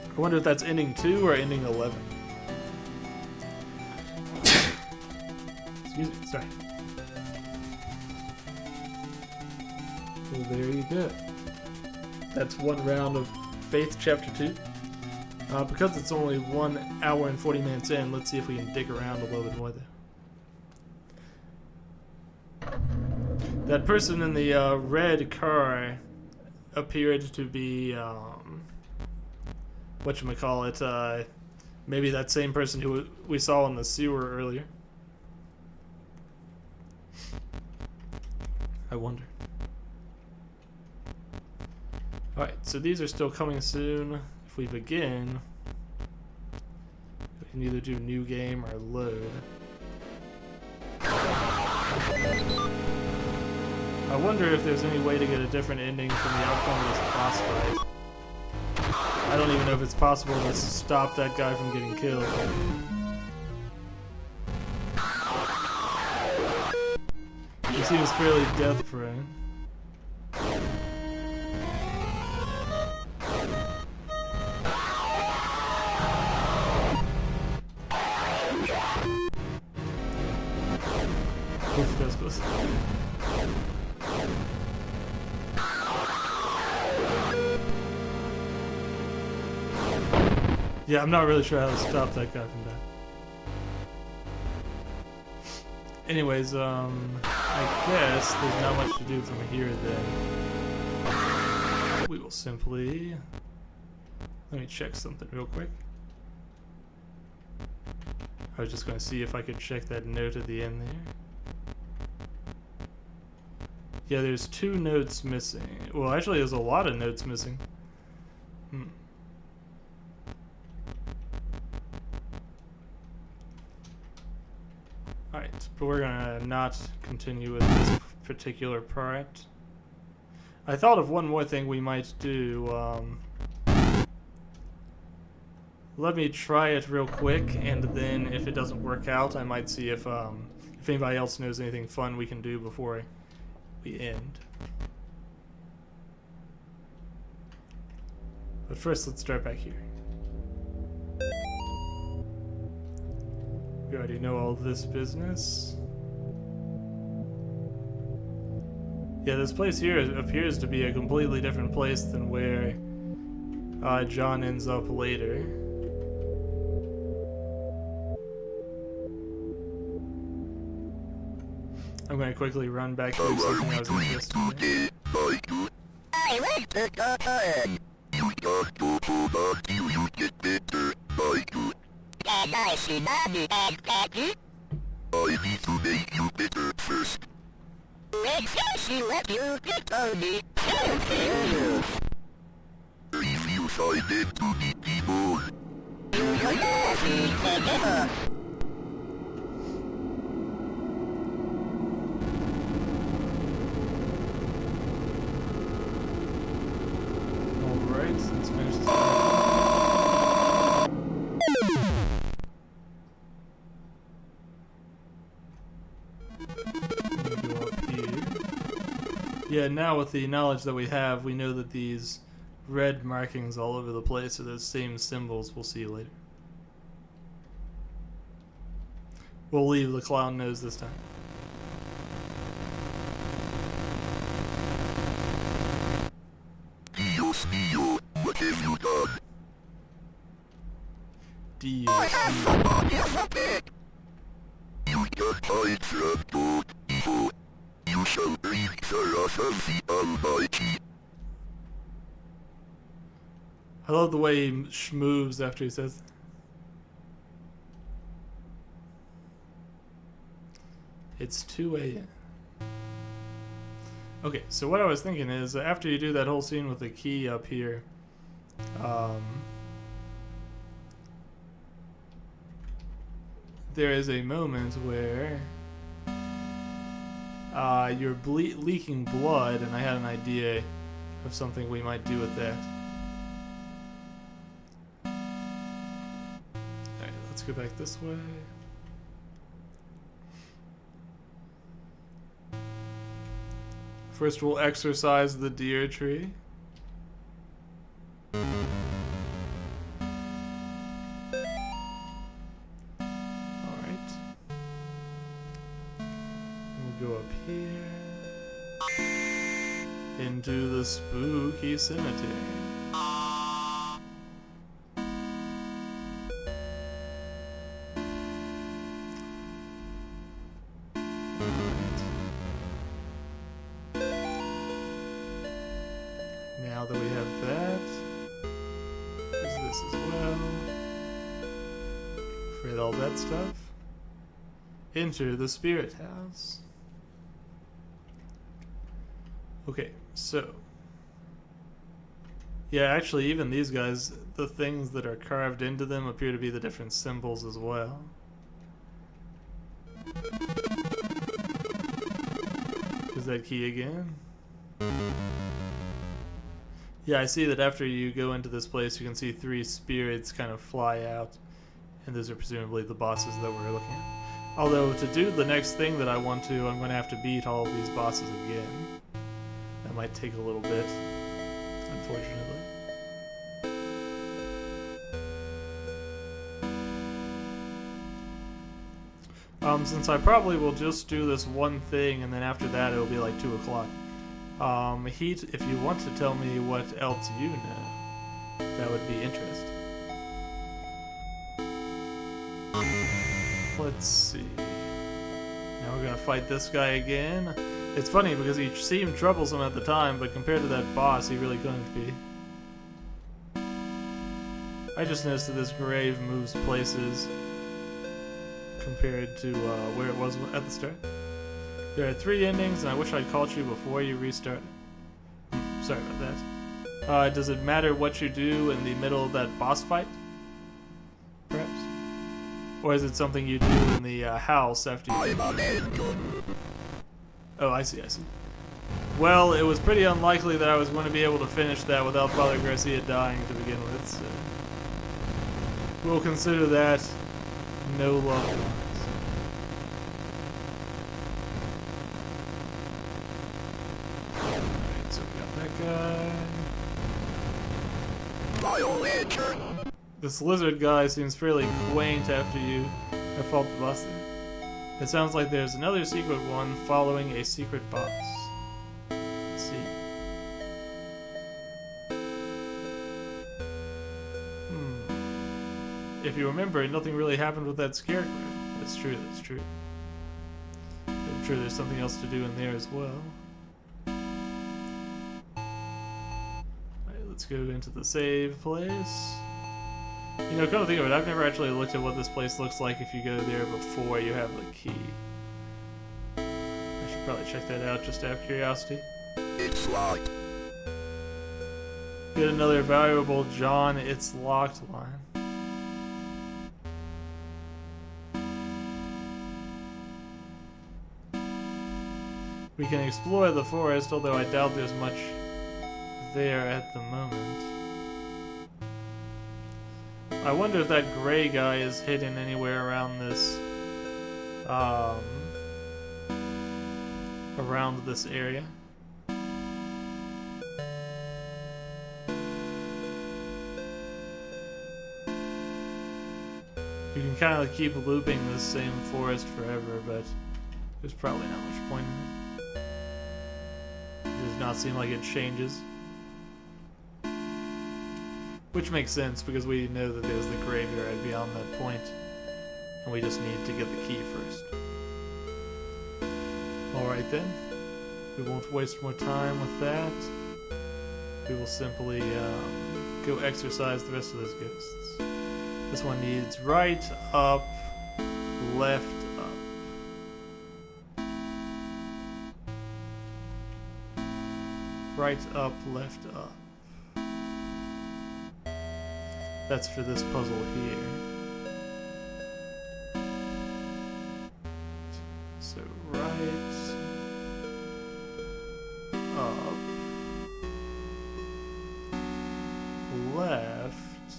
I wonder if that's ending 2 or ending 11. Excuse me, sorry. Well, there you go. That's one round of Faith Chapter 2. Because it's only 1 hour and 40 minutes in, let's see if we can dig around a little bit more there. That person in the red car appeared to be, whatchamacallit, maybe that same person who we saw in the sewer earlier. I wonder. Alright, so these are still coming soon. If we begin, we can either do new game or load. I wonder if there's any way to get a different ending from the outcome of this boss fight. I don't even know if it's possible to stop that guy from getting killed. He seems fairly death-prone. Yeah, I'm not really sure how to stop that guy from that. Anyways, I guess there's not much to do from here then. We will simply... Let me check something real quick. I was just going to see if I could check that note at the end there. Yeah, there's 2 notes missing. Well, actually, there's a lot of notes missing. Alright, but we're gonna not continue with this particular part. I thought of one more thing we might do. Let me try it real quick, and then if it doesn't work out, I might see if anybody else knows anything fun we can do before we end. But first, let's start back here. We already know all this business. Yeah, this place here appears to be a completely different place than where John ends up later. I'm going to quickly run back through something I was interested in. I like the cotton. You got to hold on till you get better, like you. Can I see Mommy and Daddy? I need to make you better first. Make sure she let you get on me. If you find them to be people, you're laughing together. Alright, let's finish this. Go up here. Yeah, now with the knowledge that we have, we know that these red markings all over the place are those same symbols we'll see later. We'll leave the clown nose this time. Dios mío, what have you done? Dios I have mío. somebody as a pet. You can't hide from good evil. You shall bring the wrath of the Almighty. I love the way he moves after he says. It's 2 a.m. Okay, so what I was thinking is after you do that whole scene with the key up here, there is a moment where you're leaking blood, and I had an idea of something we might do with that. Alright, let's go back this way. First, we'll exercise the deer tree. Alright. We'll go up here. Into the spooky cemetery. Now that we have that, there's this as well. Afraid all that stuff. Enter the spirit house. Okay, so. Yeah, actually, even these guys, the things that are carved into them appear to be the different symbols as well. Is that key again? Yeah, I see that after you go into this place, you can see 3 spirits kind of fly out, and those are presumably the bosses that we're looking at. Although, to do the next thing that I want to, I'm going to have to beat all of these bosses again. That might take a little bit, unfortunately. Since I probably will just do this one thing, and then after that it'll be like 2 o'clock. Heat, if you want to tell me what else you know, that would be interesting. Let's see. Now we're gonna fight this guy again. It's funny because he seemed troublesome at the time, but compared to that boss, he really couldn't be. I just noticed that this grave moves places compared to where it was at the start. There are 3 endings, and I wish I'd caught you before you restarted. Sorry about that. Does it matter what you do in the middle of that boss fight? Perhaps? Or is it something you do in the house after you... Oh, I see, I see. Well, it was pretty unlikely that I was going to be able to finish that without Father Garcia dying to begin with, so... We'll consider that no longer. Alright, so we got that guy. This lizard guy seems fairly quaint after you have fought the boss there. It sounds like there's another secret one following a secret boss. Let's see. If you remember, nothing really happened with that scarecrow. That's true, that's true. I'm sure there's something else to do in there as well. Alright, let's go into the save place. You know, come to think of it, I've never actually looked at what this place looks like if you go there before you have the key. I should probably check that out just out of curiosity. It's locked. Get another valuable John, it's locked line. We can explore the forest, although I doubt there's much there at the moment. I wonder if that gray guy is hidden anywhere around this, around this area. You can kind of keep looping this same forest forever, but there's probably not much point in it. It does not seem like it changes. Which makes sense, because we know that there's the graveyard beyond that point, and we just need to get the key first. Alright then, we won't waste more time with that. We will simply go exercise the rest of those ghosts. This one needs right, up, left, up. Right, up, left, up. That's for this puzzle here. So right, up, left,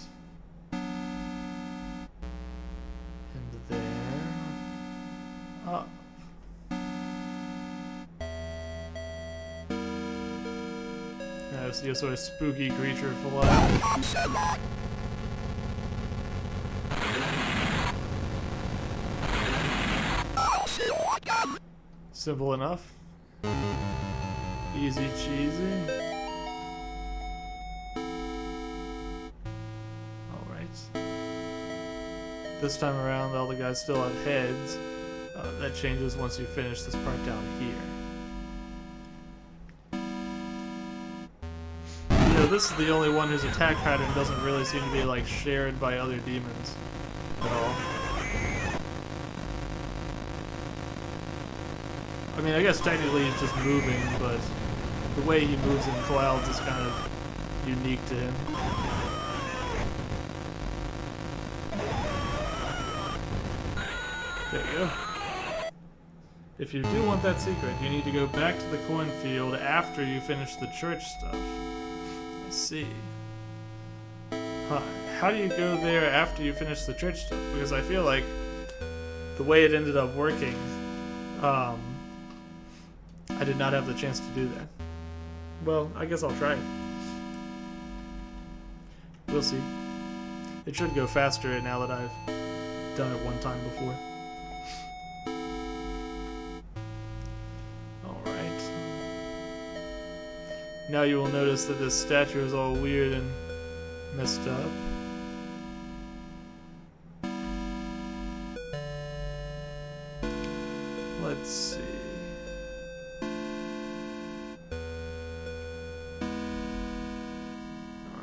and then up. Now I see a sort of spooky creature fly. Simple enough. Easy cheesy. Alright. This time around, all the guys still have heads. That changes once you finish this part down here. You know, this is the only one whose attack pattern doesn't really seem to be like shared by other demons at all. I mean, I guess technically he's just moving, but the way he moves in clouds is kind of unique to him. There you go. If you do want that secret, you need to go back to the cornfield after you finish the church stuff. I see. Huh. How do you go there after you finish the church stuff? Because I feel like the way it ended up working, I did not have the chance to do that. Well, I guess I'll try it. We'll see. It should go faster now that I've done it one time before. Alright. Now you will notice that this statue is all weird and messed up. Let's see.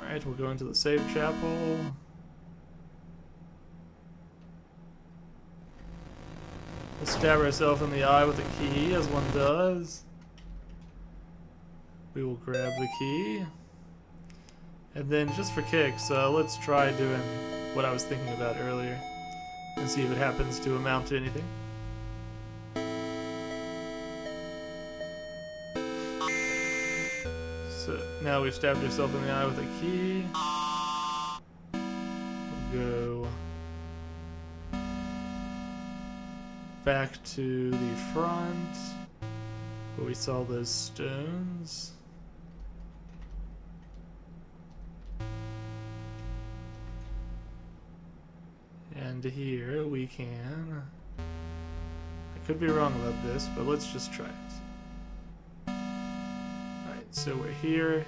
Alright, we'll go into the save chapel. We'll stab ourselves in the eye with a key, as one does. We will grab the key. And then, just for kicks, let's try doing what I was thinking about earlier. And see if it happens to amount to anything. So, now we've stabbed ourselves in the eye with a key. We'll go back to the front where we saw those stones. And here we can... I could be wrong about this, but let's just try it. Alright, so we're here.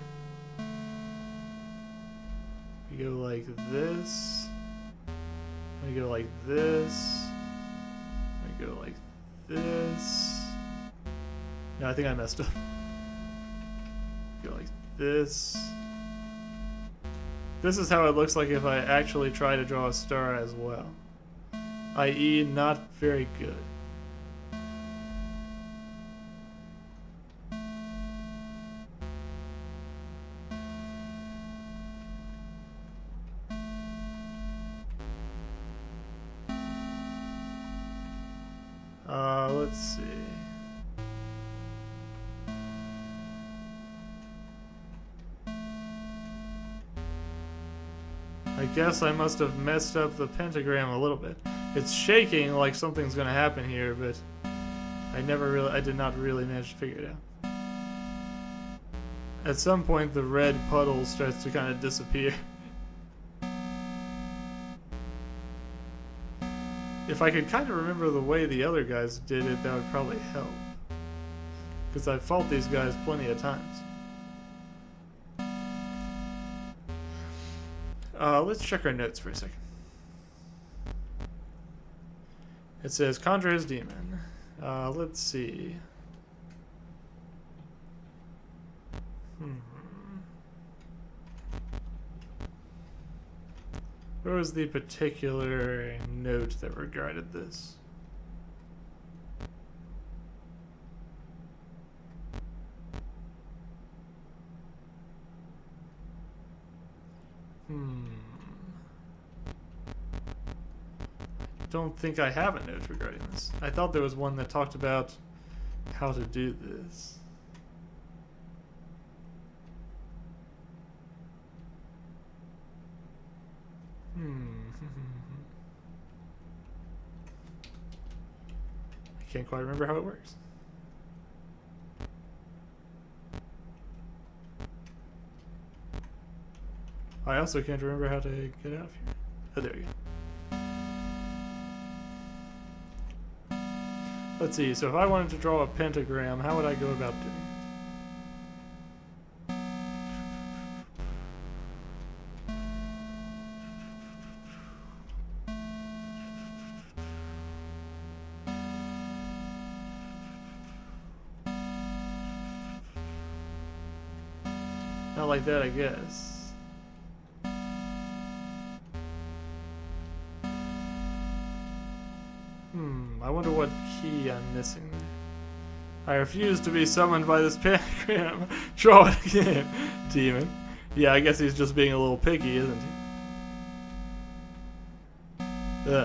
We go like this. We go like this. We go like this. No, I think I messed up. Go like this. This is how it looks like if I actually try to draw a star as well. i.e., not very good. Let's see. I guess I must have messed up the pentagram a little bit. It's shaking like something's gonna happen here, but I did not really manage to figure it out. At some point the red puddle starts to kind of disappear. If I could kind of remember the way the other guys did it, that would probably help. Because I've fought these guys plenty of times. Let's check our notes for a second. It says, conjure his demon. Let's see. Where was the particular note that regarded this? Don't think I have a note regarding this. I thought there was one that talked about how to do this. I can't quite remember how it works. I also can't remember how to get out of here. Oh, there we go. Let's see, so if I wanted to draw a pentagram, how would I go about doing it? Not like that, I guess. I wonder what key I'm missing there. I refuse to be summoned by this pentagram. Draw it again, demon. Yeah, I guess he's just being a little picky, isn't he?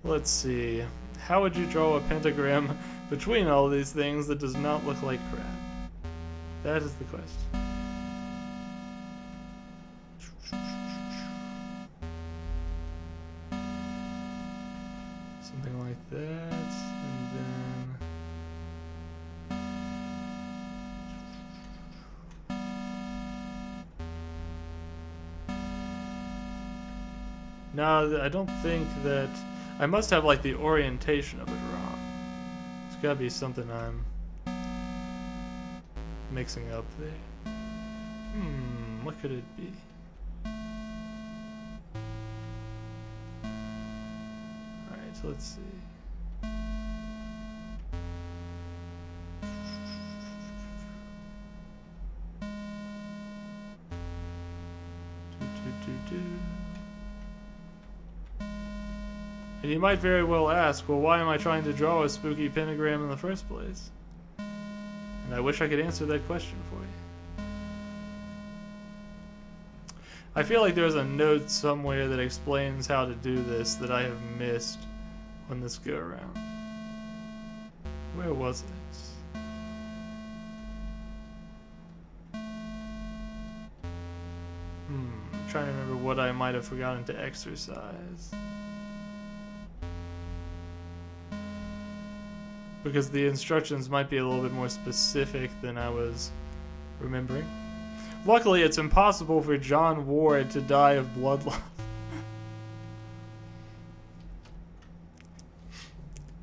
Let's see. How would you draw a pentagram between all these things that does not look like crap? That is the question. Something like that, and then... No, I don't think that... I must have, like, the orientation of it wrong. There's gotta be something I'm mixing up there. What could it be? Alright, so let's see. And you might very well ask, well, why am I trying to draw a spooky pentagram in the first place? And I wish I could answer that question for you. I feel like there's a note somewhere that explains how to do this that I have missed on this go around. Where was it? I'm trying to remember what I might have forgotten to exercise. Because the instructions might be a little bit more specific than I was remembering. Luckily, it's impossible for John Ward to die of blood loss.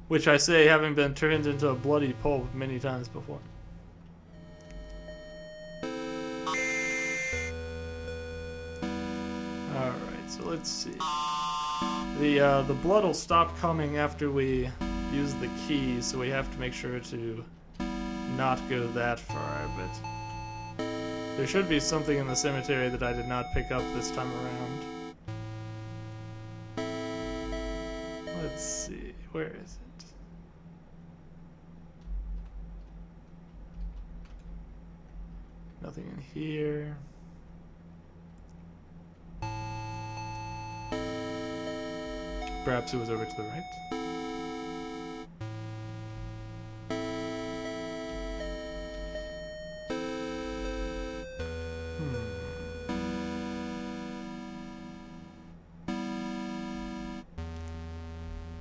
Which I say having been turned into a bloody pulp many times before. Alright, so let's see. The blood will stop coming after we use the key, so we have to make sure to not go that far, but there should be something in the cemetery that I did not pick up this time around. Let's see, where is it? Nothing in here. Perhaps it was over to the right.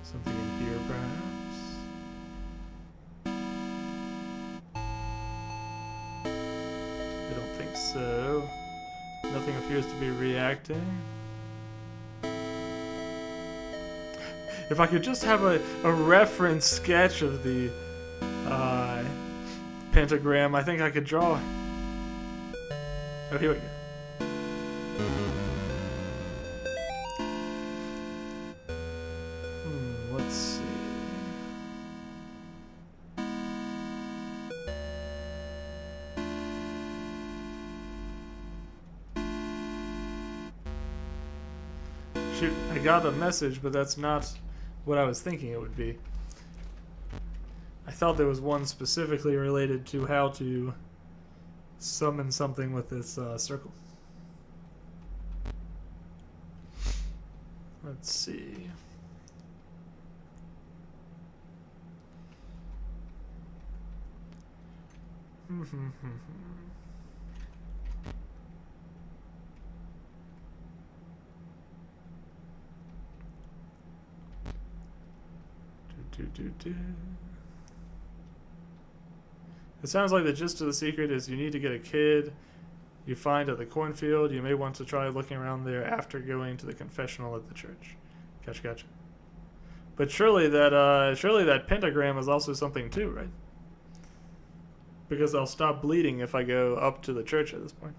Something in here, perhaps? I don't think so. Nothing appears to be reacting. If I could just have a reference sketch of the pentagram, I think I could draw it. Oh, here we go. Let's see. Shoot, I got a message, but that's not what I was thinking it would be. I thought there was one specifically related to how to summon something with this circle. Let's see. It sounds like the gist of the secret is you need to get a kid you find at the cornfield. You may want to try looking around there after going to the confessional at the church. Gotcha. But surely that pentagram is also something too, right? Because I'll stop bleeding if I go up to the church at this point.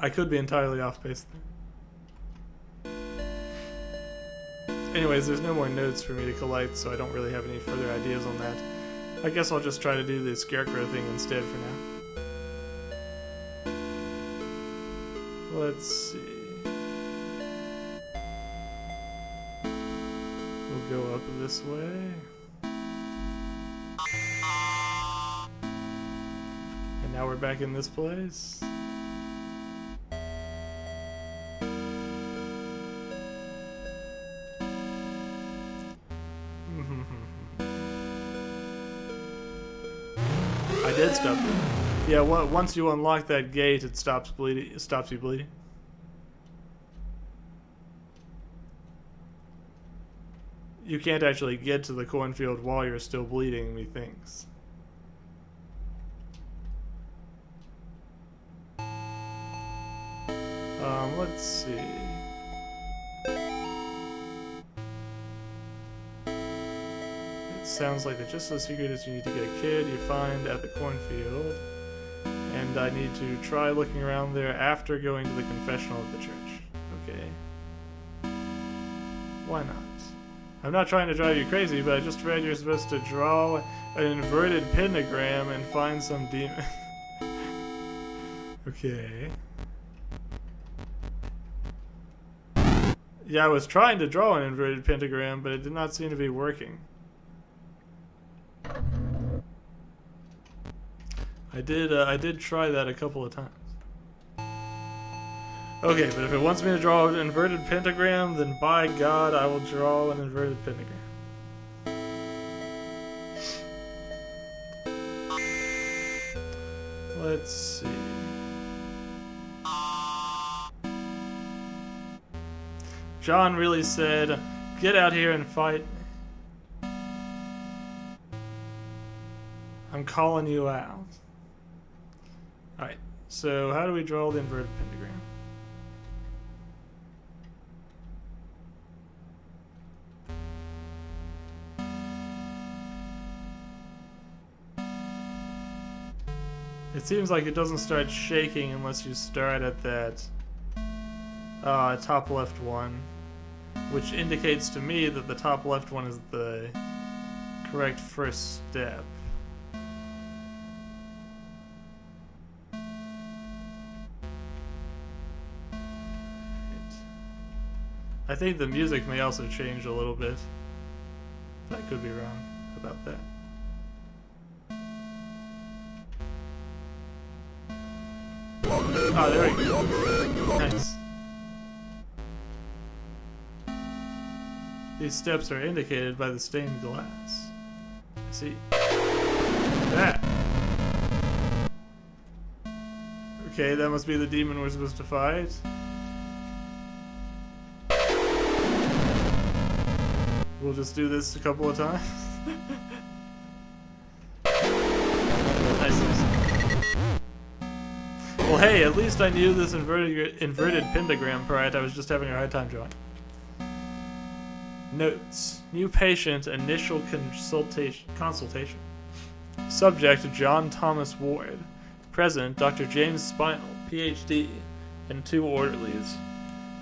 I could be entirely off base there. Anyways, there's no more notes for me to collect, so I don't really have any further ideas on that. I guess I'll just try to do the scarecrow thing instead for now. Let's see. We'll go up this way. And now we're back in this place. I did stop bleeding. Yeah, once you unlock that gate, it stops bleeding. It stops you bleeding. You can't actually get to the cornfield while you're still bleeding, methinks. Let's see. It sounds like the gist of the secret is you need to get a kid you find at the cornfield, and I need to try looking around there after going to the confessional at the church. Okay. Why not? I'm not trying to drive you crazy, but I just read you're supposed to draw an inverted pentagram and find some demon. Okay. Yeah, I was trying to draw an inverted pentagram, but it did not seem to be working. I did try that a couple of times. Okay, but if it wants me to draw an inverted pentagram, then by God, I will draw an inverted pentagram. Let's see. John really said, "Get out here and fight. I'm calling you out." Alright, so how do we draw the inverted pentagram? It seems like it doesn't start shaking unless you start at that top left one, which indicates to me that the top left one is the correct first step. I think the music may also change a little bit. I could be wrong about that. Oh, there we go. Nice. These steps are indicated by the stained glass. I see. That. Okay, that must be the demon we're supposed to fight. We'll just do this a couple of times. Nice. Well, hey, at least I knew this inverted pentagram part. I was just having a hard time drawing. Notes. New patient, initial consultation. Subject, John Thomas Ward. Present, Dr. James Spinal, PhD, and 2 orderlies.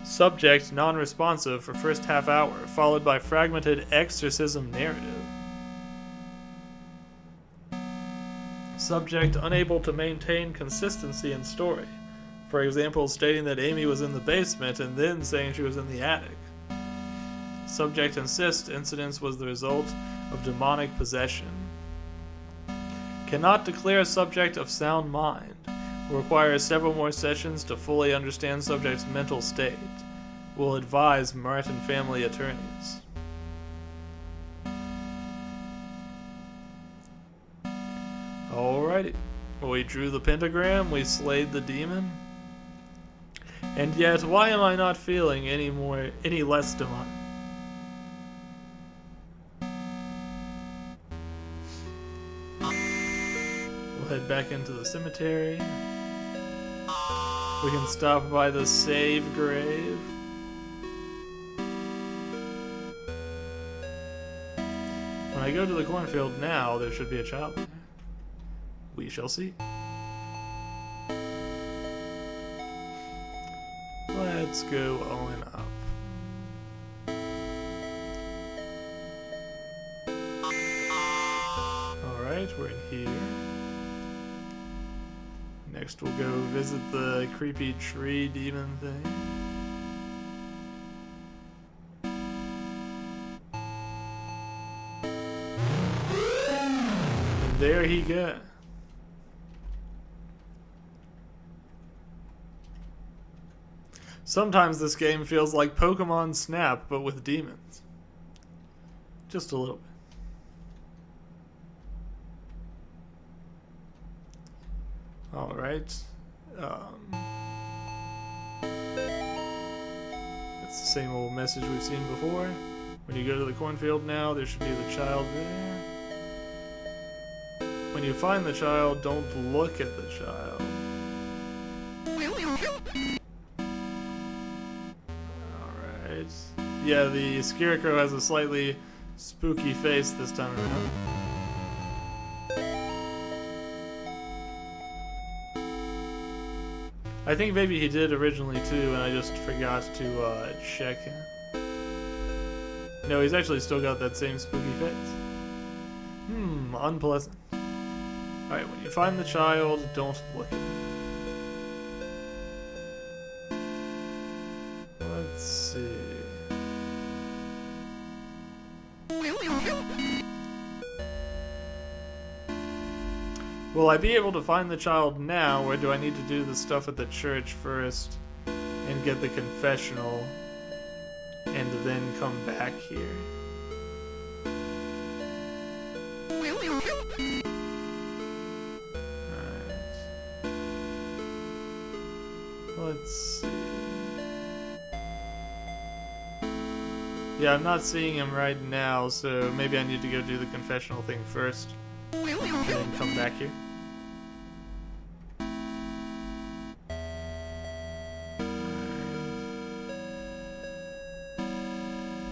Subject, non-responsive for first half hour, followed by fragmented exorcism narrative. Subject unable to maintain consistency in story. For example, stating that Amy was in the basement and then saying she was in the attic. Subject insists incidents was the result of demonic possession. Cannot declare subject of sound mind. Will require several more sessions to fully understand subject's mental state. Will advise Martin family attorneys. Alrighty. We drew the pentagram, we slayed the demon. And yet, why am I not feeling any less demonic? We'll head back into the cemetery. We can stop by the save grave. When I go to the cornfield now, there should be a child there. We shall see. Let's go on up. Alright, we're in here. Next we'll go visit the creepy tree demon thing. And there he goes. Sometimes this game feels like Pokemon Snap, but with demons. Just a little bit. Alright. It's the same old message we've seen before. When you go to the cornfield now, there should be the child there. When you find the child, don't look at the child. Alright. Yeah, the scarecrow has a slightly spooky face this time around. I think maybe he did originally too, and I just forgot to check him. No, he's actually still got that same spooky face. Unpleasant. Alright, when you find the child, don't look at him. Let's see. Will I be able to find the child now, or do I need to do the stuff at the church first and get the confessional and then come back here? Alright. Let's see. Yeah, I'm not seeing him right now, so maybe I need to go do the confessional thing first and then come back here.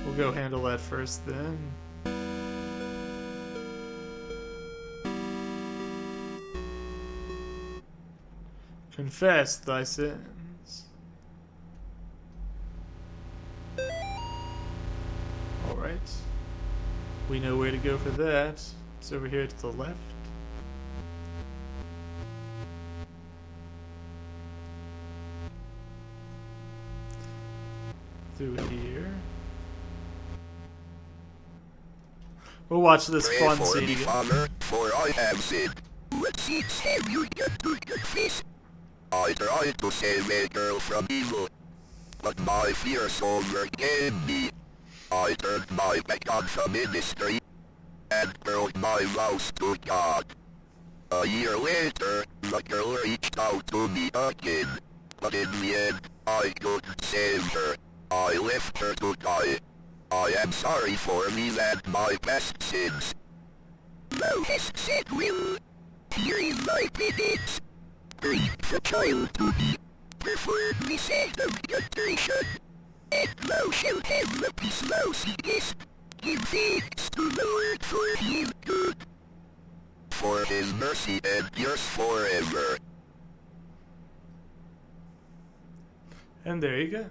We'll go handle that first then. Confess thy sins. Alright. We know where to go for that. It's over here to the left. Through here. We'll watch this fun scene again. Father, for I have sinned. What sins have you done to confess? I tried to save a girl from evil, but my fears overcame me. I turned my back on the ministry and broke my vows to God. A year later, the girl reached out to me again, but in the end, I couldn't save her. I left her to die. I am sorry for me and my past sins. Thou hast said will. Here is my penance. Bring the child to me. Perform this act of contrition. And thou shalt have the peace thou seekest. Give thanks to the Lord for he is good. For his mercy endures forever. And there you go.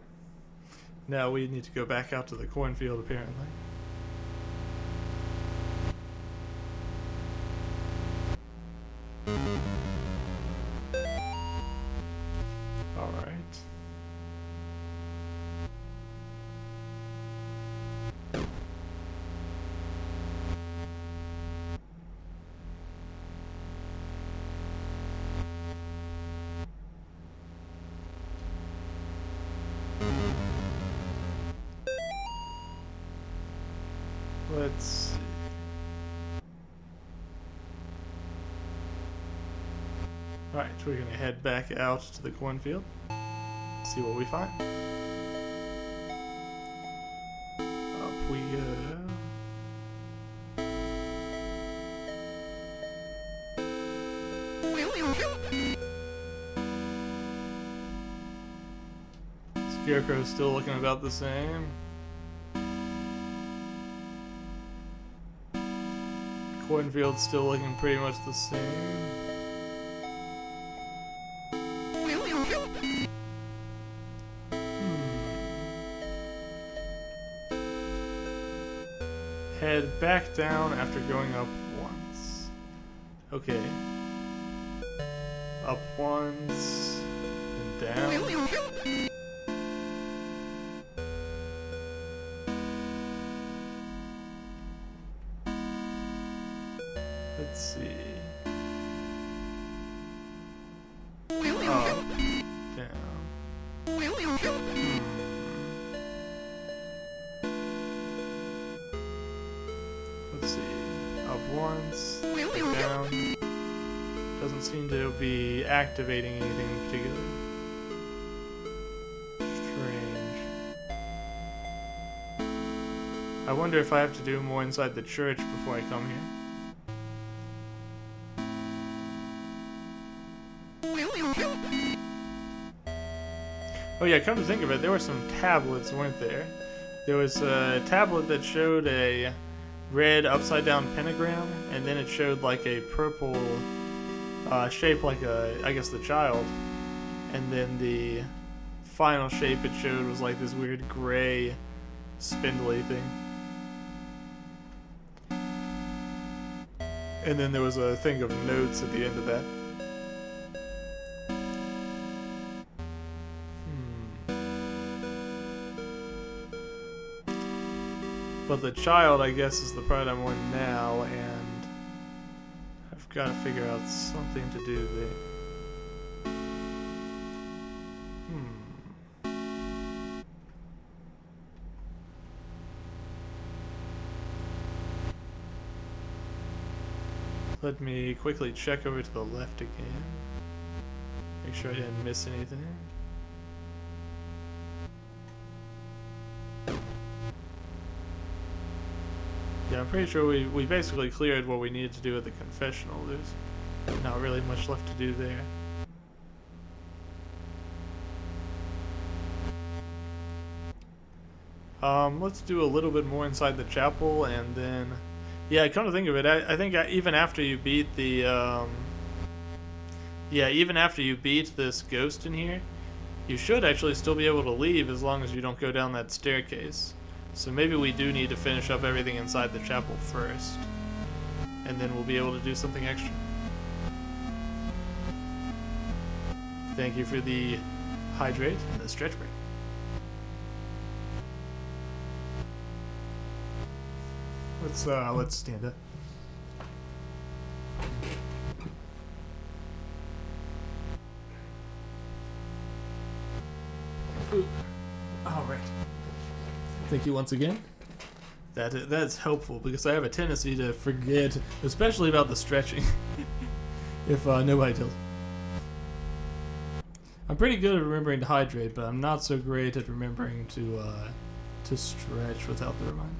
Now we need to go back out to the cornfield, apparently. Alright. Let's see. Alright, we're gonna head back out to the cornfield. See what we find. Up we go. Scarecrow's still looking about the same. Cornfield's still looking pretty much the same. Head back down after going up once. Okay. Up once, and down. Let's see. Up, down. Let's see. Up once, down. Doesn't seem to be activating anything in particular. Strange. I wonder if I have to do more inside the church before I come here. Oh yeah, come to think of it, there were some tablets, weren't there? There was a tablet that showed a red upside down pentagram, and then it showed like a purple shape like I guess the child, and then the final shape it showed was like this weird gray spindly thing. And then there was a thing of notes at the end of that. But the child, I guess, is the part I'm on now, and I've got to figure out something to do there. Let me quickly check over to the left again. Make sure I didn't miss anything. Yeah, I'm pretty sure we basically cleared what we needed to do at the confessional. There's not really much left to do there. Let's do a little bit more inside the chapel, and then... Yeah, come to think of it, I think even after you beat the... Yeah, even after you beat this ghost in here, you should actually still be able to leave as long as you don't go down that staircase. So maybe we do need to finish up everything inside the chapel first, and then we'll be able to do something extra. Thank you for the hydrate and the stretch break. Let's stand up. Ooh. All right. Thank you once again. That's helpful because I have a tendency to forget, especially about the stretching, if nobody tells me. I'm pretty good at remembering to hydrate, but I'm not so great at remembering to stretch without the reminder.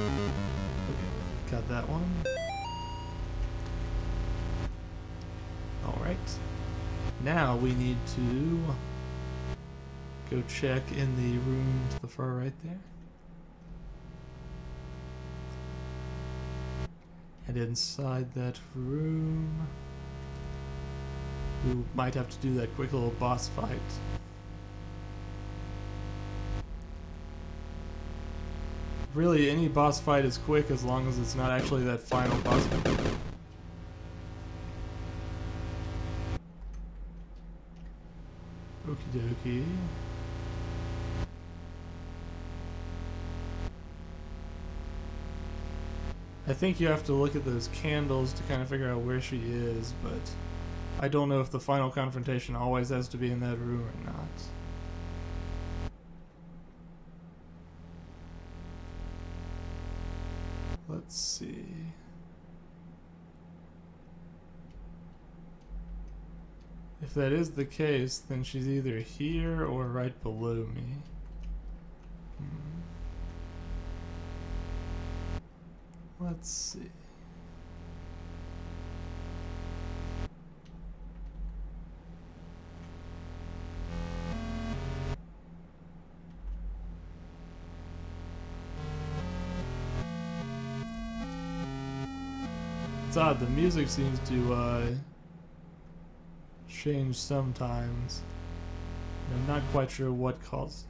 Okay, got that one. All right. Now we need to go check in the room to the far right there. And inside that room, we might have to do that quick little boss fight. Really, any boss fight is quick as long as it's not actually that final boss fight. Okie dokie. I think you have to look at those candles to kind of figure out where she is, but I don't know if the final confrontation always has to be in that room or not. Let's see. If that is the case, then she's either here or right below me. Let's see. It's odd, the music seems to change sometimes. I'm not quite sure what caused it.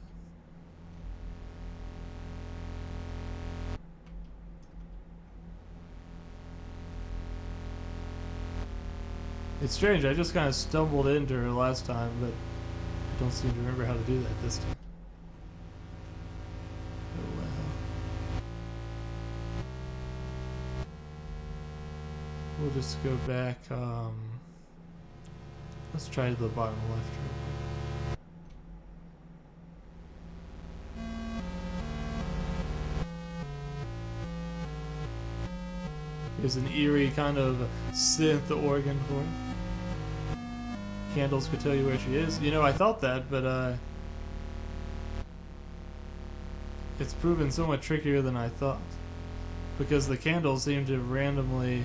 It's strange, I just kind of stumbled into her last time, but I don't seem to remember how to do that this time. Oh well. We'll just go back, let's try to the bottom left real quick. There's an eerie kind of synth organ for it. Candles could tell you where she is. You know, I thought that, but it's proven so much trickier than I thought. Because the candles seem to randomly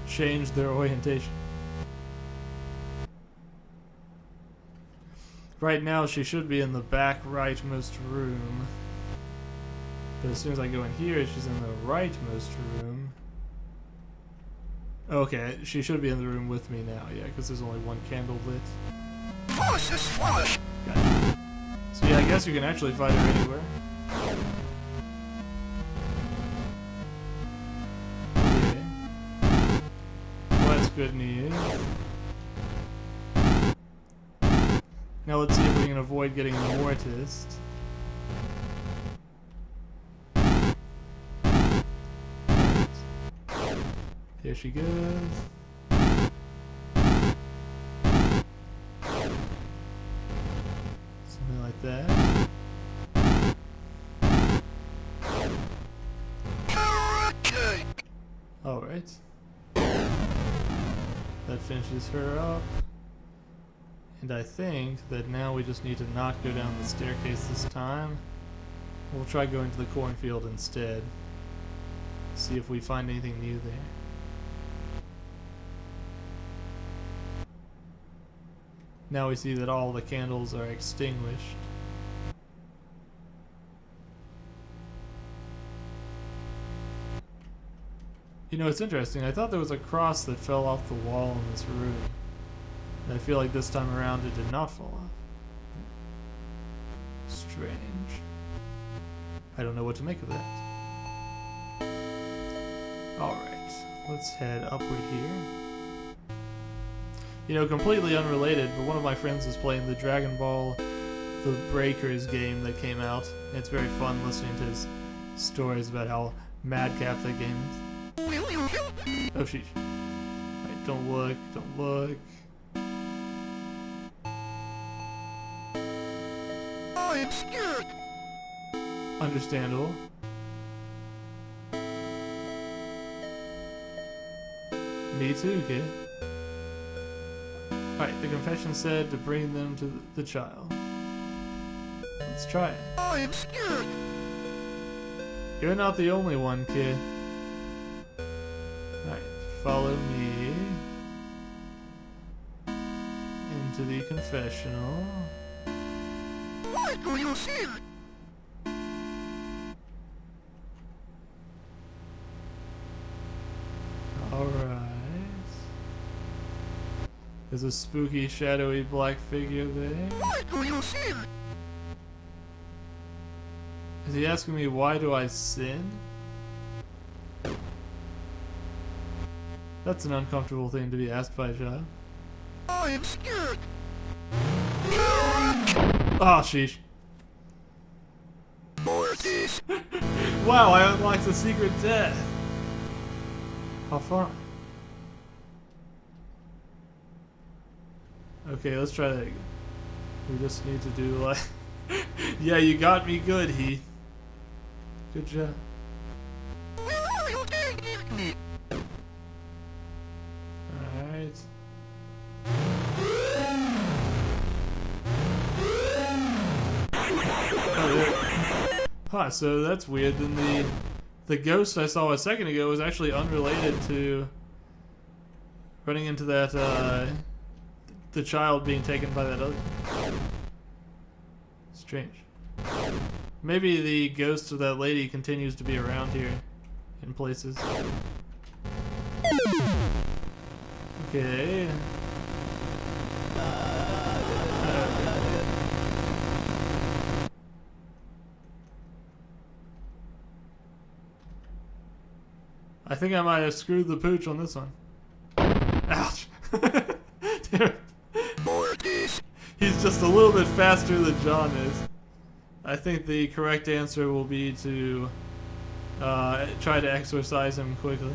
change their orientation. Right now she should be in the back rightmost room. But as soon as I go in here, she's in the rightmost room. Okay, she should be in the room with me now, yeah, because there's only one candle lit. Got it. So yeah, I guess you can actually fight her anywhere. Okay. Well, that's good news. Now let's see if we can avoid getting mortised. There she goes. Something like that. Alright. That finishes her up. And I think that now we just need to not go down the staircase this time. We'll try going to the cornfield instead. See if we find anything new there. Now we see that all the candles are extinguished. You know, it's interesting. I thought there was a cross that fell off the wall in this room. And I feel like this time around it did not fall off. Strange. I don't know what to make of that. Alright, let's head upward here. You know, completely unrelated, but one of my friends is playing the Dragon Ball The Breakers game that came out. It's very fun listening to his stories about how madcap that game is. Oh, sheesh. Right, don't look, don't look. I'm scared. Understandable. Me too, kid. Alright, the confession said to bring them to the child. Let's try it. I'm scared. You're not the only one, kid. Alright, follow me into the confessional. What do you see? Alright. There's a spooky, shadowy black figure there. What do you see? Is he asking me why do I sin? That's an uncomfortable thing to be asked by a child. I'm scared. Oh, sheesh. Mortis. Wow, I unlocked a secret death. How fun. Okay, let's try that again. We just need to do like... Yeah, you got me good, Heath. Good job. Alright. Oh, there. Huh, so that's weird. Then the ghost I saw a second ago was actually unrelated to running into that, the child being taken by that other. Strange. Maybe the ghost of that lady continues to be around here in places. Okay. I think I might have screwed the pooch on this one. Ouch. Damn it. Mortis. He's just a little bit faster than John is. I think the correct answer will be to try to exorcise him quickly.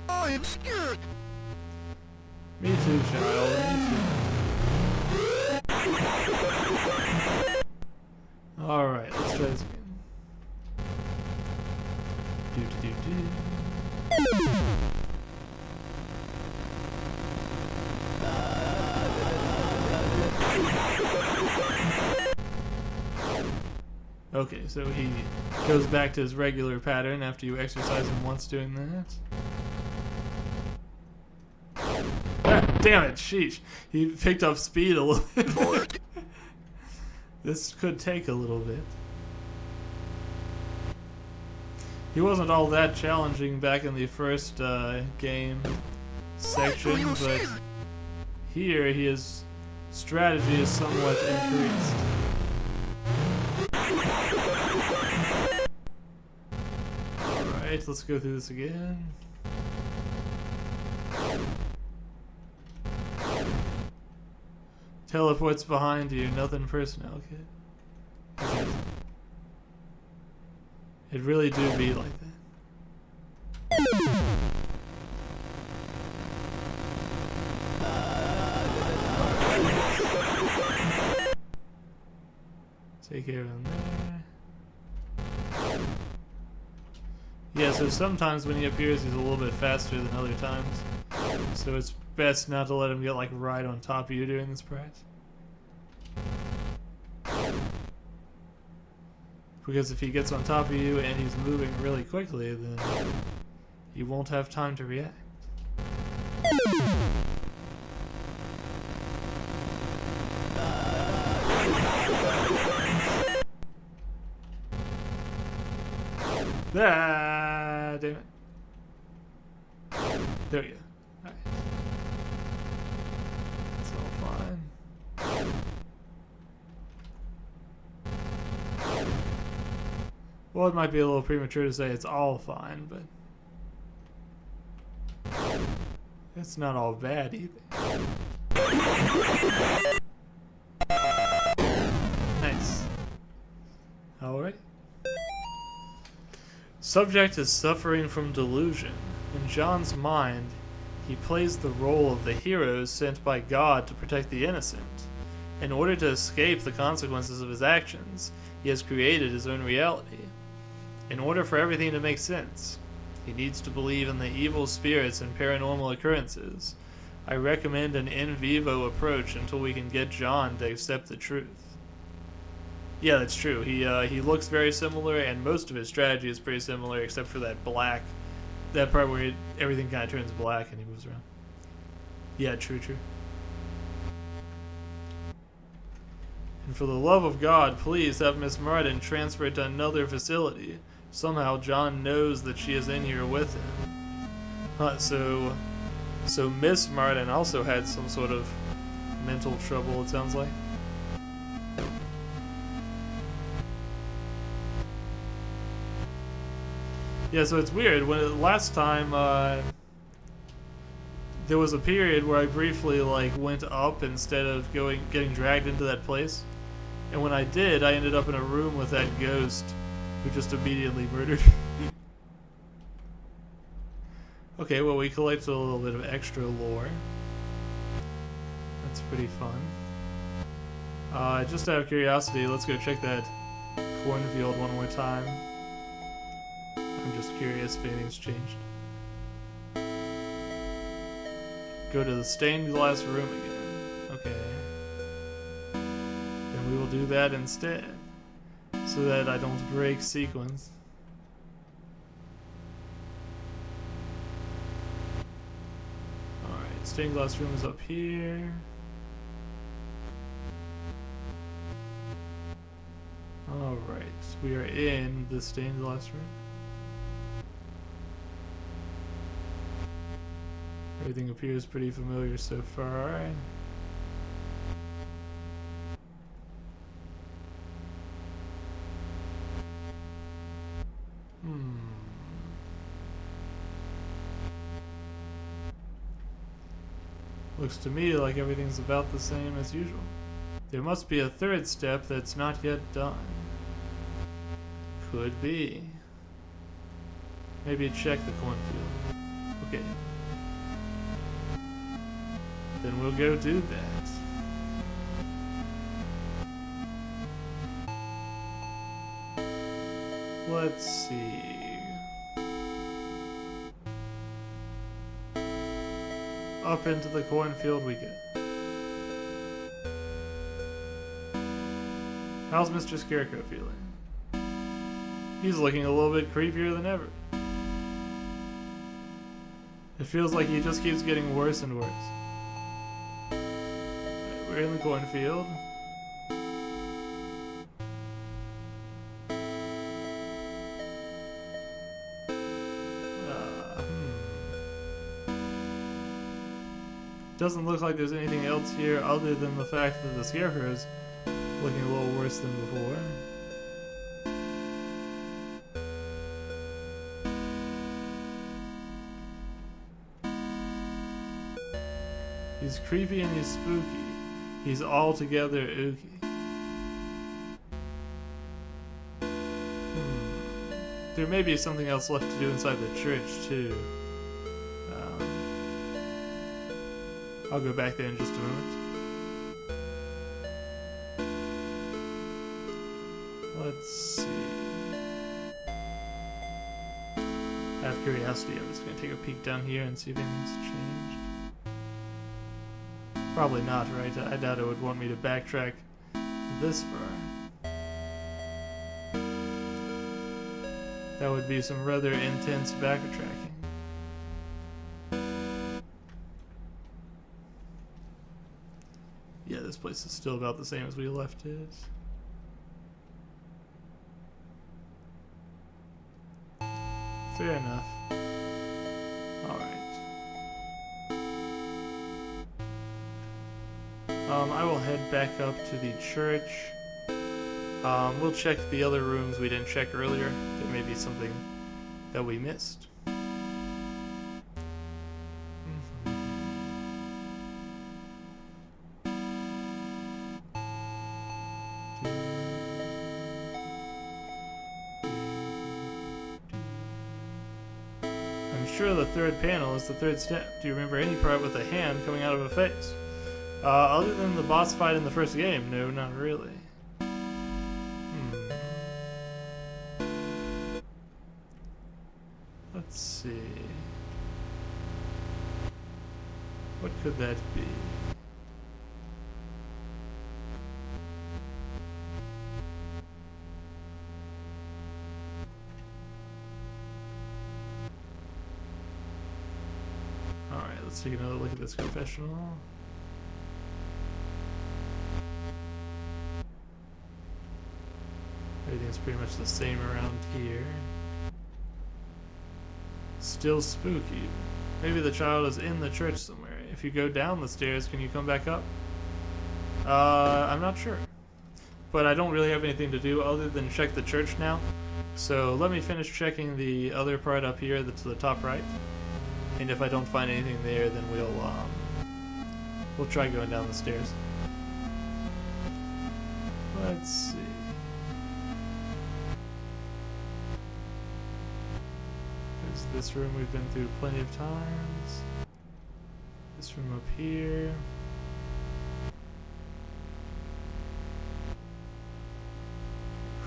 I'm scared. Me too, child. Me too. Alright, let's try this again. Do. Okay, so he goes back to his regular pattern after you exercise him once doing that. Ah, damn it, sheesh. He picked up speed a little bit. This could take a little bit. He wasn't all that challenging back in the first game section, but here his strategy is somewhat increased. Alright, let's go through this again. Teleports behind you, nothing personal, okay. It really do be like that. Take care of him there. Yeah, so sometimes when he appears he's a little bit faster than other times. So it's best not to let him get like right on top of you during this practice. Because if he gets on top of you and he's moving really quickly, then you won't have time to react. Ah, damn it. There we go. Alright. It's all fine. Well, it might be a little premature to say it's all fine, but it's not all bad either. Nice. Alright. Subject is suffering from delusion. In John's mind, he plays the role of the hero sent by God to protect the innocent. In order to escape the consequences of his actions, he has created his own reality. In order for everything to make sense, he needs to believe in the evil spirits and paranormal occurrences. I recommend an in vivo approach until we can get John to accept the truth. Yeah, that's true. He looks very similar, and most of his strategy is pretty similar, except for that black, that part where everything kind of turns black and he moves around. Yeah, true. And for the love of God, please have Miss Martin transferred to another facility. Somehow John knows that she is in here with him. So Miss Martin also had some sort of mental trouble, it sounds like. Yeah, so it's weird. When last time There was a period where I briefly like went up instead of getting dragged into that place. And when I did, I ended up in a room with that ghost who just immediately murdered me. Okay, well, we collected a little bit of extra lore. That's pretty fun. Just out of curiosity, let's go check that cornfield one more time. I'm just curious if anything's changed. Go to the stained glass room again. Okay. Then we will do that instead, so that I don't break sequence. Alright, stained glass room is up here. Alright, we are in the stained glass room. Everything appears pretty familiar so far. Looks to me like everything's about the same as usual. There must be a third step that's not yet done. Could be. Maybe check the cornfield. Okay. Then we'll go do that. Let's see. Up into the cornfield we go. How's Mr. Scarecrow feeling? He's looking a little bit creepier than ever. It feels like he just keeps getting worse and worse. Right, we're in the cornfield. Doesn't look like there's anything else here other than the fact that the Scarecrow is looking a little worse than before. He's creepy and he's spooky. He's altogether ooky. There may be something else left to do inside the church, too. I'll go back there in just a moment. Let's see. Out of curiosity, I'm just going to take a peek down here and see if anything's changed. Probably not, right? I doubt it would want me to backtrack this far. That would be some rather intense backtracking. Yeah, this place is still about the same as we left it. Fair enough. Alright. I will head back up to the church. We'll check the other rooms we didn't check earlier. There may be something that we missed. I'm sure the third panel is the third step. Do you remember any part with a hand coming out of a face? Other than the boss fight in the first game, no, not really. Let's see. What could that be? Alright, let's take another look at this confessional. Everything's pretty much the same around here. Still spooky. Maybe the child is in the church somewhere. If you go down the stairs, can you come back up? I'm not sure. But I don't really have anything to do other than check the church now. So let me finish checking the other part up here that's to the top right. And if I don't find anything there, then we'll try going down the stairs. Let's see. There's this room we've been through plenty of times. This room up here.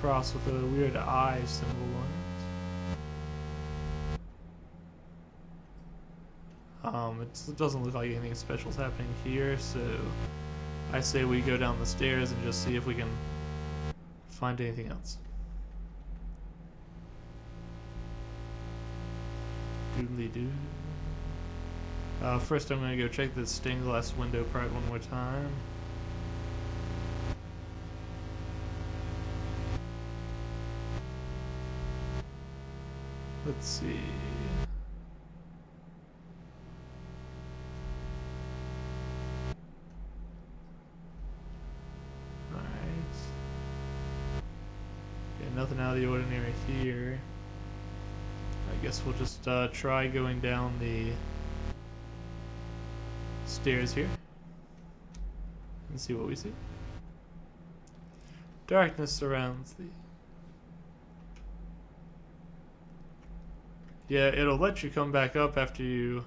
Cross with a weird eye symbol on it. It doesn't look like anything special is happening here, so I say we go down the stairs and just see if we can find anything else. Doodly doo. First I'm going to go check this stained glass window part one more time. Let's see. Alright. Yeah, nothing out of the ordinary here. I guess we'll just try going down the stairs here and see what we see. Darkness surrounds thee. Yeah, it'll let you come back up after you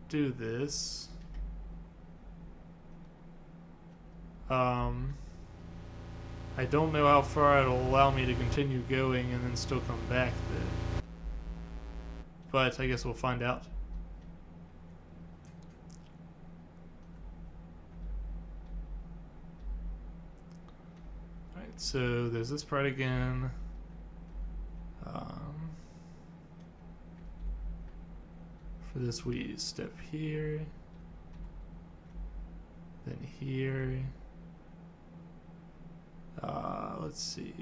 do this. I don't know how far it'll allow me to continue going and then still come back there. But I guess we'll find out. Alright, so there's this part again. For this we step here, then here. Let's see,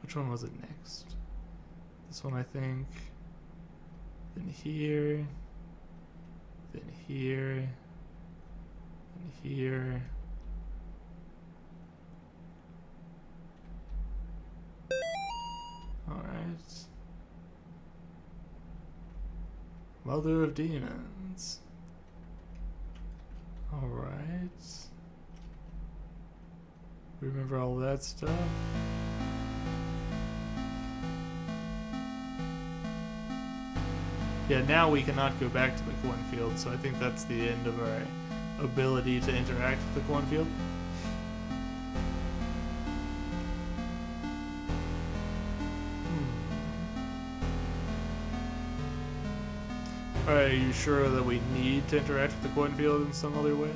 which one was it next? This one, I think. Then here, then here, then here. Alright. Mother of Demons. Alright. Remember all that stuff? Yeah, now we cannot go back to the cornfield, so I think that's the end of our ability to interact with the cornfield. Are you sure that we need to interact with the cornfield in some other way?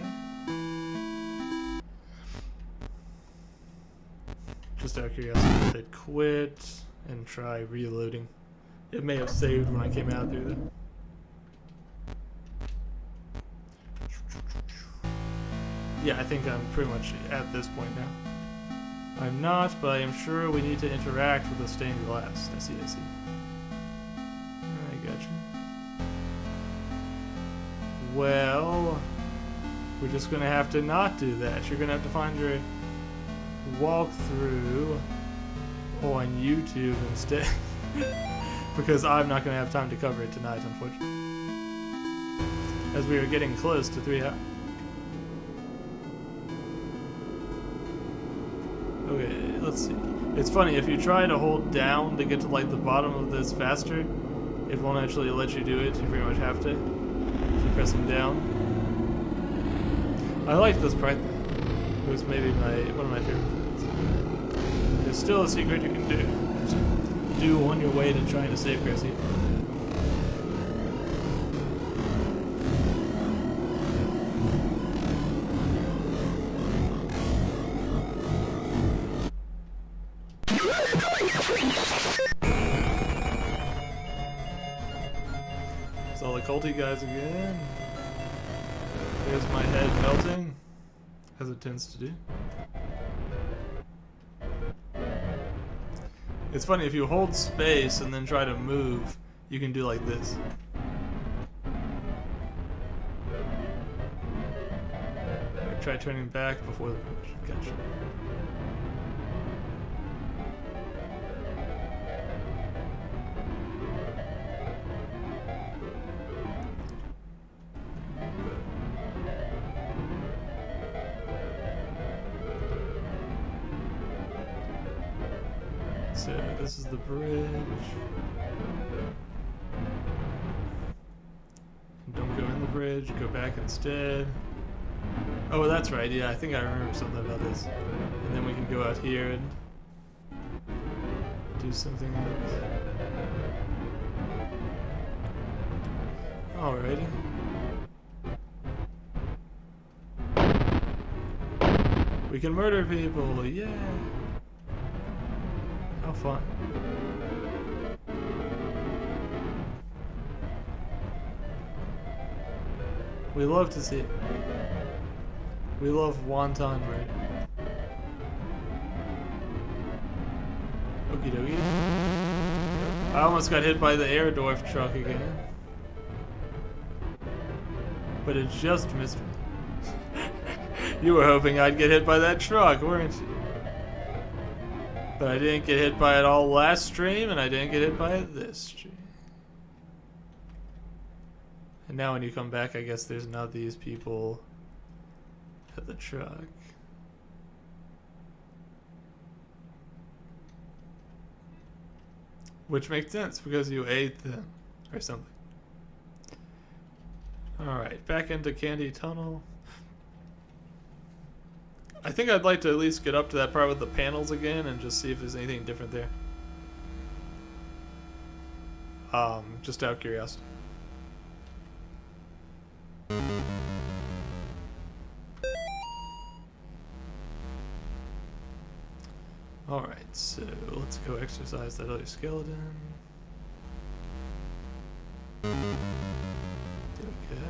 Just out of curiosity, they'd quit and try reloading. It may have saved when I came out through there. Yeah, I think I'm pretty much at this point now. I'm not, but I am sure we need to interact with the stained glass. I see. I gotcha. Well, we're just gonna have to not do that. You're gonna have to find your walkthrough on YouTube instead. Because I'm not gonna have time to cover it tonight, unfortunately. As we are getting close to 3 hours. Okay, let's see. It's funny, if you try to hold down to get to like the bottom of this faster, it won't actually let you do it. You pretty much have to. Keep pressing down. I like this part. It was maybe one of my favorite things. There's still a secret you can do on your way to trying to save Gracie. It's all the culty guys again. There's my head melting, as it tends to do. It's funny, if you hold space and then try to move, you can do like this. Try turning back before the push. Gotcha. so this is the bridge. Don't go in the bridge, go back instead. Oh, that's right, yeah, I think I remember something about this. And then we can go out here and do something else. Alrighty. We can murder people, yeah! How fun. We love to see it. We love wonton murder. Okie dokie. I almost got hit by the Airdorf truck again. But it just missed me. You were hoping I'd get hit by that truck, weren't you? But I didn't get hit by it all last stream, and I didn't get hit by it this stream. And now when you come back, I guess there's not these people at the truck. Which makes sense, because you ate them, or something. Alright, back into Candy Tunnel. I think I'd like to at least get up to that part with the panels again and just see if there's anything different there. Just out of curiosity. Alright, so let's go exercise that other skeleton. There we go.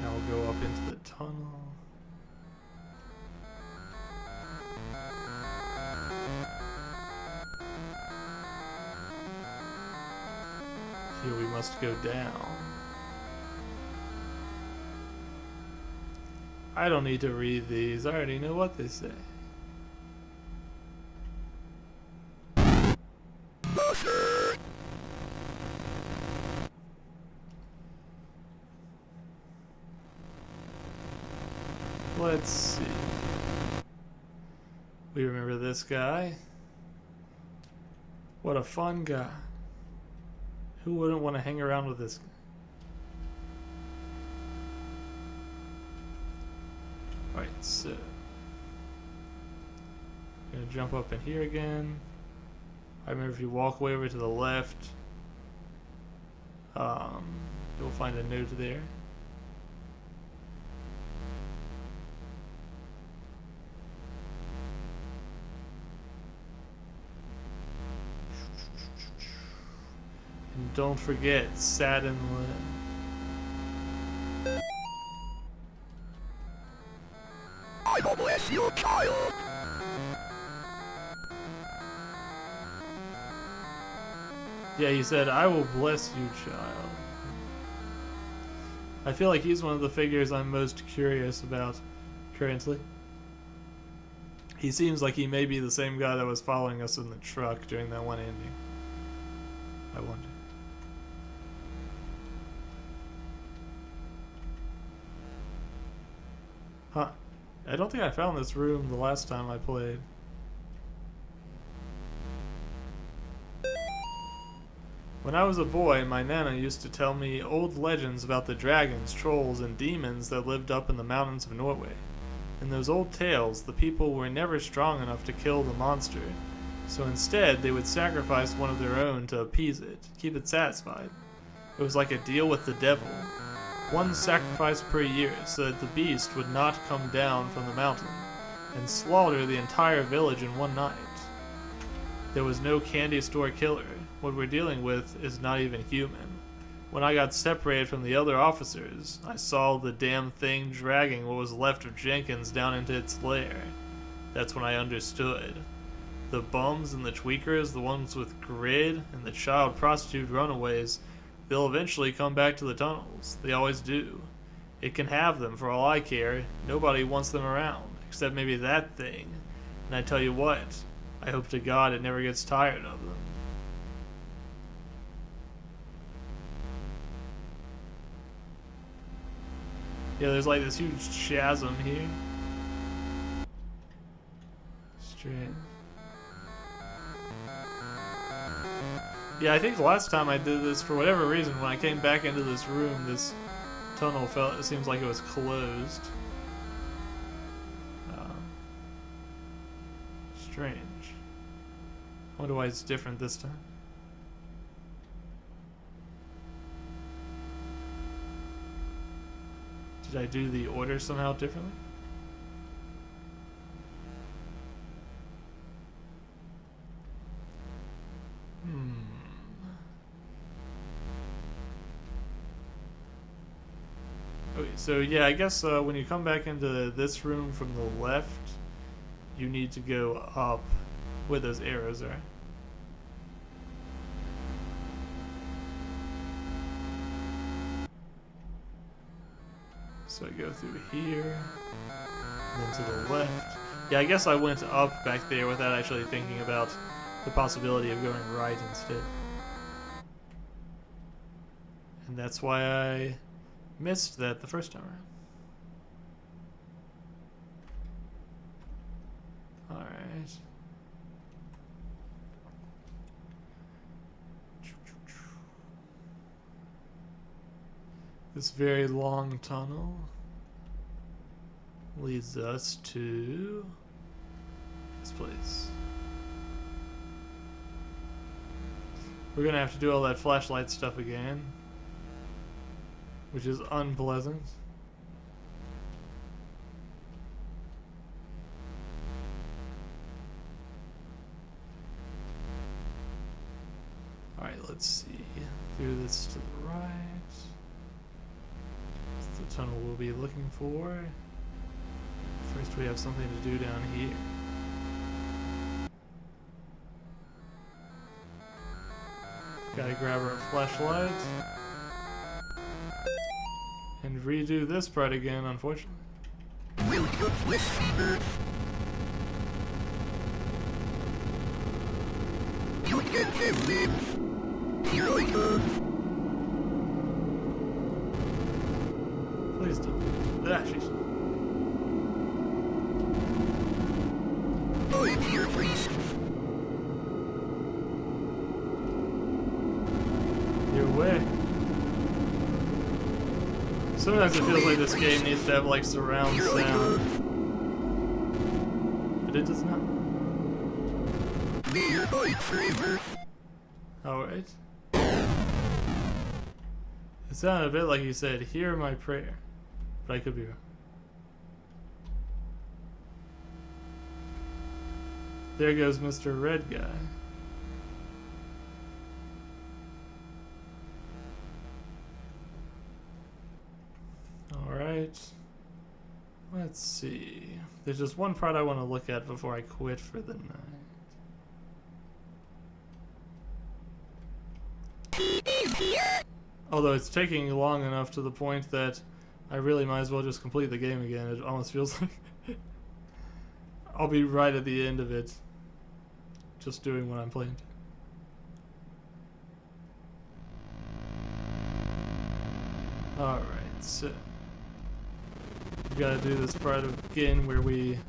Now we'll go up into the tunnel. Here we must go down. I don't need to read these, I already know what they say. Let's see. We remember this guy. What a fun guy. Who wouldn't want to hang around with this guy? Alright, so gonna jump up in here again. I remember if you walk way over to the left, you'll find a note there. And don't forget Satin Lynn. I will bless you, child. Yeah, he said, I will bless you, child. I feel like he's one of the figures I'm most curious about currently. He seems like he may be the same guy that was following us in the truck during that one ending. I wonder. Huh. I don't think I found this room the last time I played. When I was a boy, my nana used to tell me old legends about the dragons, trolls, and demons that lived up in the mountains of Norway. In those old tales, the people were never strong enough to kill the monster, so instead they would sacrifice one of their own to appease it, keep it satisfied. It was like a deal with the devil. One sacrifice per year so that the beast would not come down from the mountain and slaughter the entire village in one night. There was no candy store killer. What we're dealing with is not even human. When I got separated from the other officers, I saw the damn thing dragging what was left of Jenkins down into its lair. That's when I understood. The bums and the tweakers, the ones with grid, and the child prostitute runaways, they'll eventually come back to the tunnels. They always do. It can have them, for all I care. Nobody wants them around, except maybe that thing. And I tell you what, I hope to God it never gets tired of them. Yeah, there's like this huge chasm here. Strange. Yeah, I think the last time I did this, for whatever reason, when I came back into this room, this tunnel felt, it seems like it was closed. Strange. I wonder why it's different this time. Did I do the order somehow differently? Okay, so yeah, I guess when you come back into this room from the left, you need to go up where those arrows are. So I go through here, and then to the left. Yeah, I guess I went up back there without actually thinking about the possibility of going right instead. And that's why I missed that the first time around. Alright. This very long tunnel leads us to this place. We're gonna have to do all that flashlight stuff again, which is unpleasant. Alright, let's see. Through this to the right. That's the tunnel we'll be looking for. First we have something to do down here. Gotta grab our flashlight. And redo this part again, unfortunately. Will you listen? You can have this. Here I go. Please don't. Ah, jeez. I'm here, please. Your way. Sometimes it feels like this game needs to have like surround sound. But it does not. Alright. It sounded a bit like you said, "Hear my prayer." But I could be wrong. There goes Mr. Red Guy. Alright. Let's see. There's just one part I want to look at before I quit for the night. Although it's taking long enough to the point that I really might as well just complete the game again. It almost feels like I'll be right at the end of it, just doing what I'm playing. Alright, so we gotta do this part again where we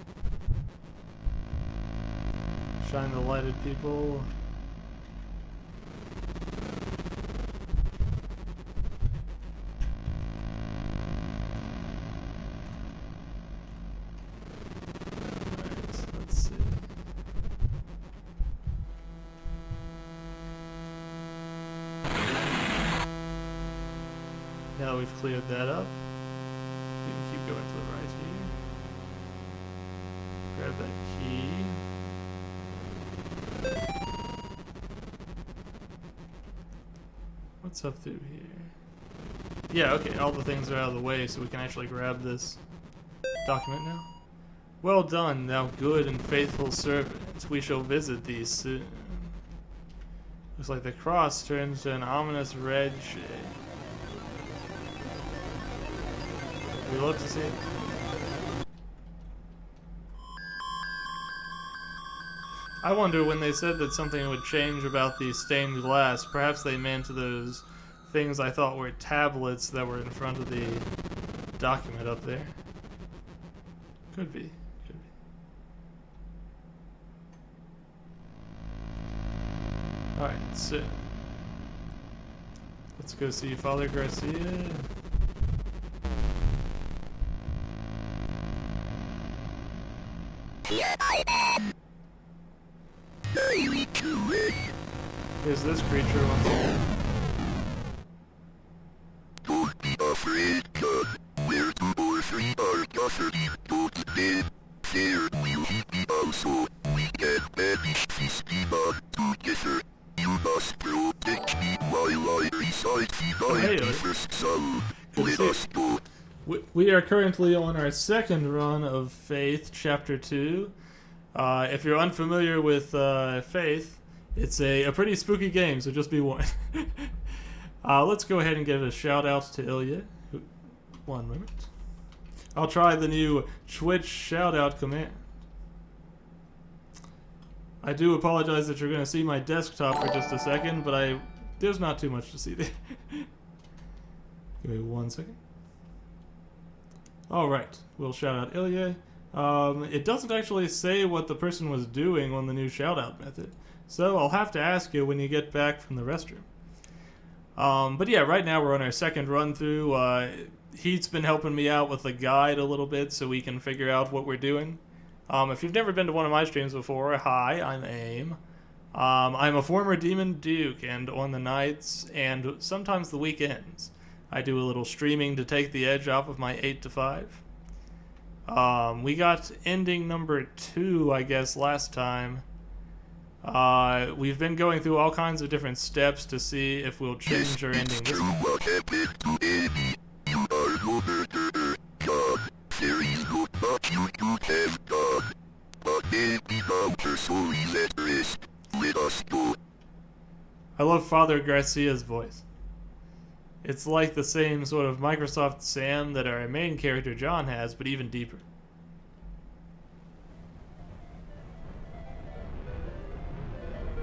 shine the light at people. Now we've cleared that up, we can keep going to the right here. Grab that key. What's up through here? Yeah, okay, all the things are out of the way, so we can actually grab this document now. Well done, thou good and faithful servant. We shall visit thee soon. Looks like the cross turns to an ominous red shade. We love to see it. I wonder when they said that something would change about the stained glass, perhaps they meant those things I thought were tablets that were in front of the document up there. Could be. Could be. Alright, so let's go see Father Garcia. Here I am. Daily Turing. Here's this creature once again. Don't be afraid, God. Where two or three are gathered, don't then. There will he be also. We can banish this demon together. You must protect me while I recite the 91st Psalm. Let us go. We are currently on our second run of Faith, Chapter 2. If you're unfamiliar with Faith, it's a pretty spooky game, so just be warned. Let's go ahead and give a shout out to Ilya. One moment. I'll try the new Twitch shout out command. I do apologize that you're going to see my desktop for just a second, but there's not too much to see there. Give me 1 second. Alright, we'll shout out Ilya. It doesn't actually say what the person was doing on the new shout out method, so I'll have to ask you when you get back from the restroom. But yeah, right now we're on our second run through. He's been helping me out with the guide a little bit so we can figure out what we're doing. If you've never been to one of my streams before, hi, I'm AIM. I'm a former Demon Duke, and on the nights and sometimes the weekends, I do a little streaming to take the edge off of my 8 to 5. We got ending number 2, I guess, last time. We've been going through all kinds of different steps to see if we'll change our ending this time. What happened to Amy? You are no murderer, God. There is not much you could have done. But maybe now her soul is at rest. Let us go. I love Father Garcia's voice. It's like the same sort of Microsoft Sam that our main character John has, but even deeper.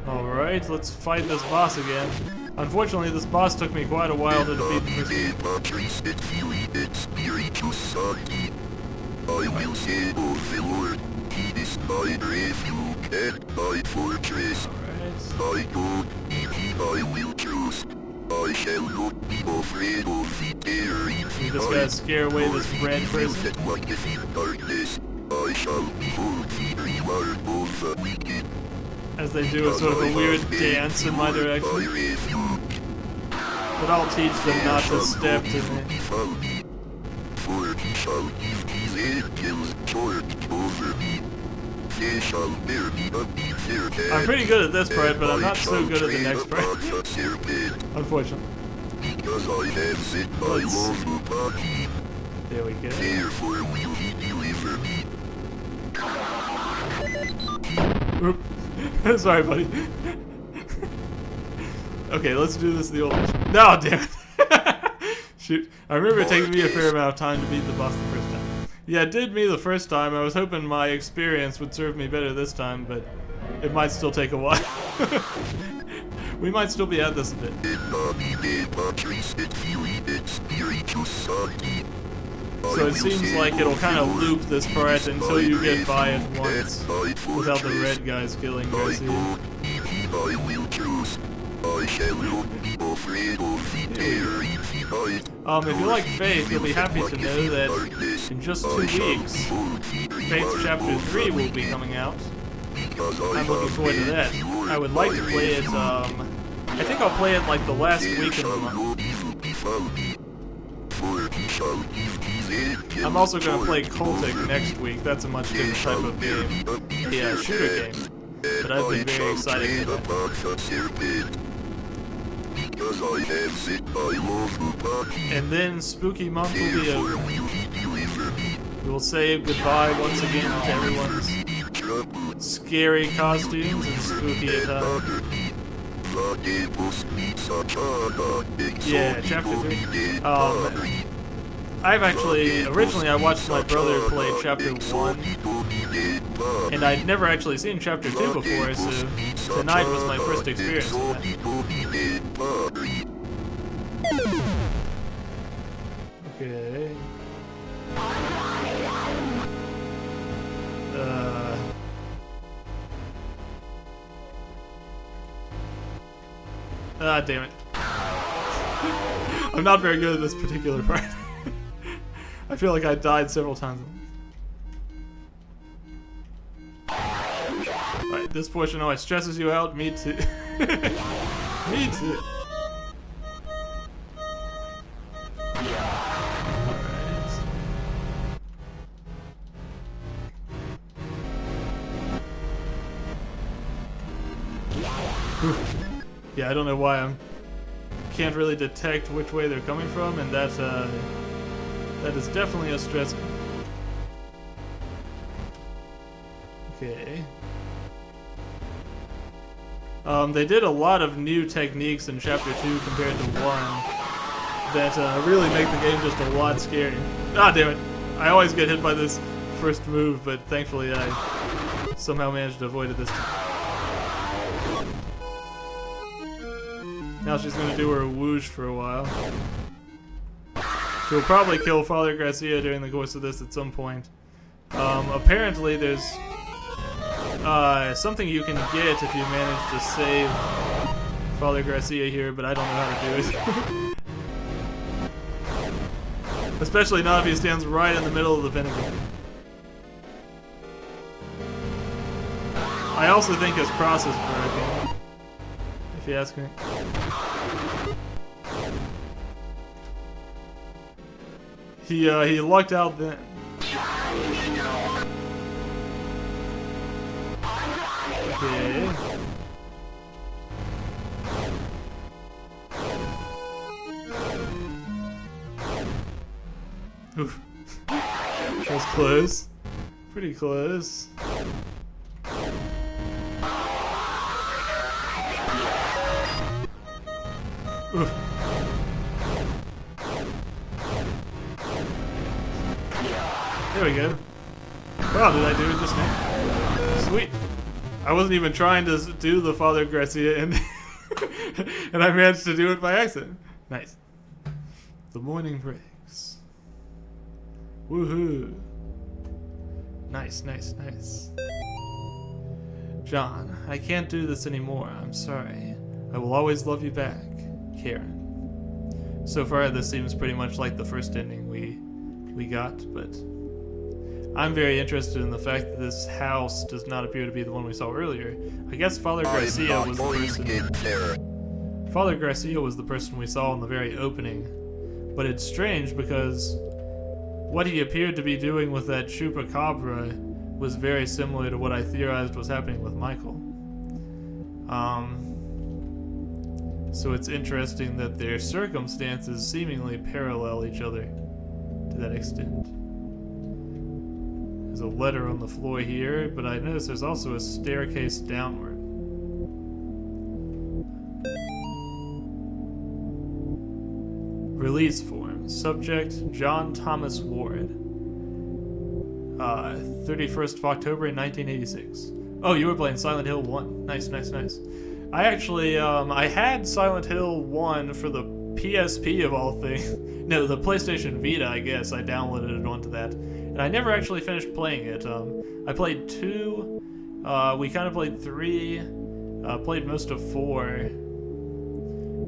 Alright, let's fight this boss again. Unfortunately, this boss took me quite a while to defeat the first I will say of the Lord, he is my refuge and my fortress. My God, in him I will trust. I shall not be afraid of the terror in the You just gotta scare away this red person. that walketh in darkness. I shall behold the reward of the wicked. As they do a sort of a weird dance in my direction. My refuge. But I'll teach them not to step to me. For he shall give his angels charge over me. They shall bear me up in their hands. I'm pretty good at this part, but I'm not so good at the next part. Unfortunately. Because I have set my love upon him. There we go. Therefore will he deliver me. Oop. Sorry, buddy. Okay, let's do this the old fashioned. No, damn it. Shoot. I remember it taking me a fair amount of time to beat the boss the first time. Yeah, it did me the first time. I was hoping my experience would serve me better this time, but it might still take a while. We might still be at this a bit. So it seems like it'll kind of loop this part until you get by it once without the red guys killing Garcia. If you like Faith, you'll be happy to know that in just 2 weeks, Faith Chapter 3 will be coming out. I'm looking forward to that. I would like to play it, I think I'll play it like the last week in the month. I'm also going to play Cultic next week. That's a much different type of game. Yeah, shooter game. But I've been very excited for that. And then Spooky Month will be over. We will say goodbye once again to everyone's scary costumes and spooky attire. Yeah, Chapter 3. Originally I watched my brother play Chapter 1, and I'd never actually seen Chapter 2 before, so tonight was my first experience with that. Okay. Ah, damn it. I'm not very good at this particular part. I feel like I died several times. Alright, this portion always stresses you out. Me too. Me too. Yeah, I don't know why I can't really detect which way they're coming from, and that is definitely a stress. Okay. They did a lot of new techniques in Chapter 2 compared to 1 that really make the game just a lot scarier. Ah, damn it. I always get hit by this first move, but thankfully I somehow managed to avoid it this time. Now she's gonna do her whoosh for a while. She'll probably kill Father Garcia during the course of this at some point. Apparently there's something you can get if you manage to save Father Garcia here, but I don't know how to do it. Especially not if he stands right in the middle of the pinnacle. I also think his cross is broken, if you ask me. He lucked out then. Okay. Oof. That was close. Pretty close. Oof. There we go. Wow, did I do it just now? Sweet. I wasn't even trying to do the Father Garcia and and I managed to do it by accident. Nice. The morning breaks. Woohoo. Nice, nice, nice. John, I can't do this anymore. I'm sorry. I will always love you back. Karen. So far, this seems pretty much like the first ending we got, but I'm very interested in the fact that this house does not appear to be the one we saw earlier. I guess Father Garcia was the person. Father Garcia was the person we saw in the very opening, but it's strange because what he appeared to be doing with that chupacabra was very similar to what I theorized was happening with Michael. So it's interesting that their circumstances seemingly parallel each other to that extent. There's a letter on the floor here, but I notice there's also a staircase downward. Release form. Subject, John Thomas Ward. 31st of October 1986. Oh, you were playing Silent Hill 1. Nice, nice, nice. I actually, I had Silent Hill 1 for the PSP of all things. No, the PlayStation Vita, I guess. I downloaded it onto that. And I never actually finished playing it. I played 2, we kind of played 3, played most of 4,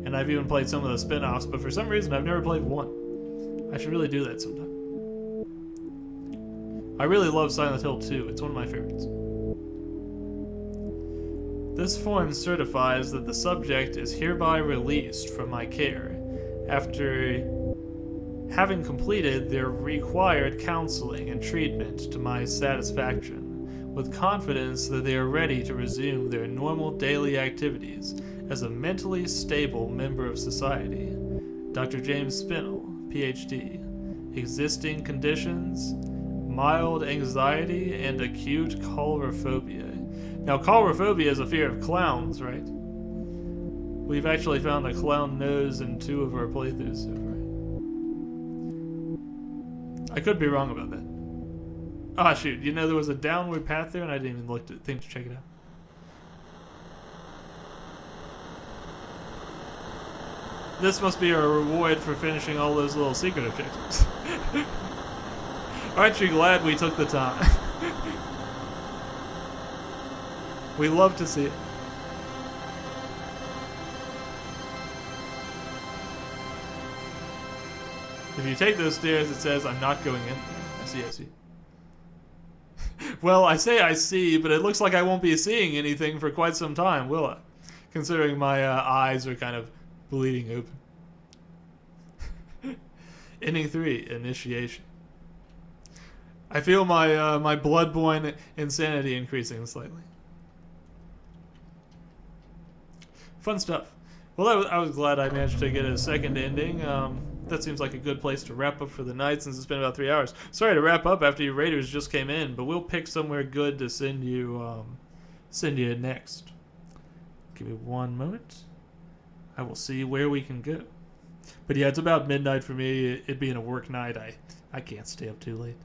and I've even played some of the spin-offs, but for some reason I've never played 1. I should really do that sometime. I really love Silent Hill 2, it's one of my favorites. This form certifies that the subject is hereby released from my care after having completed their required counseling and treatment to my satisfaction, with confidence that they are ready to resume their normal daily activities as a mentally stable member of society. Dr. James Spinell, PhD. Existing conditions: mild anxiety and acute coulrophobia. Now, coulrophobia is a fear of clowns, right? We've actually found a clown nose in 2 of our playthroughs so far. I could be wrong about that. Ah, shoot. You know, there was a downward path there, and I didn't even think to check it out. This must be a reward for finishing all those little secret objectives. Aren't you glad we took the time? We love to see it. If you take those stairs, it says I'm not going in. I see, I see. Well, I say I see, but it looks like I won't be seeing anything for quite some time, will I? Considering my eyes are kind of bleeding open. Ending 3, initiation. I feel my bloodborne insanity increasing slightly. Fun stuff. Well, I was glad I managed to get a second ending. That seems like a good place to wrap up for the night since it's been about 3 hours. Sorry to wrap up after your raiders just came in, but we'll pick somewhere good to send you next. Give me one moment. I will see where we can go. But yeah, it's about midnight for me. It being a work night, I can't stay up too late.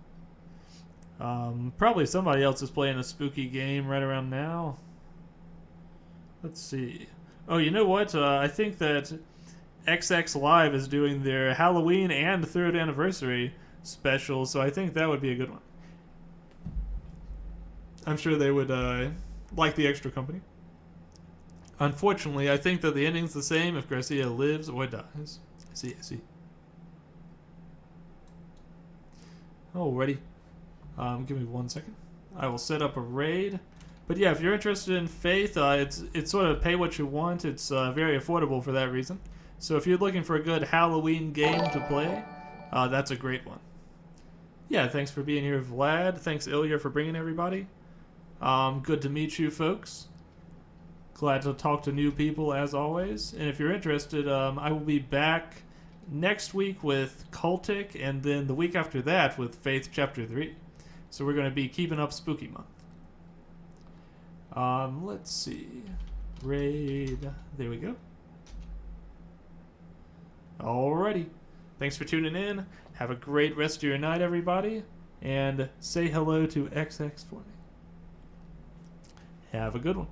Probably somebody else is playing a spooky game right around now. Let's see. Oh, you know what? I think that XX Live is doing their Halloween and 3rd anniversary special, so I think that would be a good one. I'm sure they would like the extra company. Unfortunately, I think that the ending's the same if Garcia lives or dies. I see. Alrighty. Give me 1 second. I will set up a raid. But yeah, if you're interested in Faith, it's sort of pay what you want. It's very affordable for that reason. So if you're looking for a good Halloween game to play, that's a great one. Yeah, thanks for being here, Vlad. Thanks, Ilya, for bringing everybody. Good to meet you, folks. Glad to talk to new people, as always. And if you're interested, I will be back next week with Cultic, and then the week after that with Faith Chapter 3. So we're going to be keeping up Spooky Month. Let's see. Raid. There we go. Alrighty. Thanks for tuning in. Have a great rest of your night, everybody. And say hello to XX for me. Have a good one.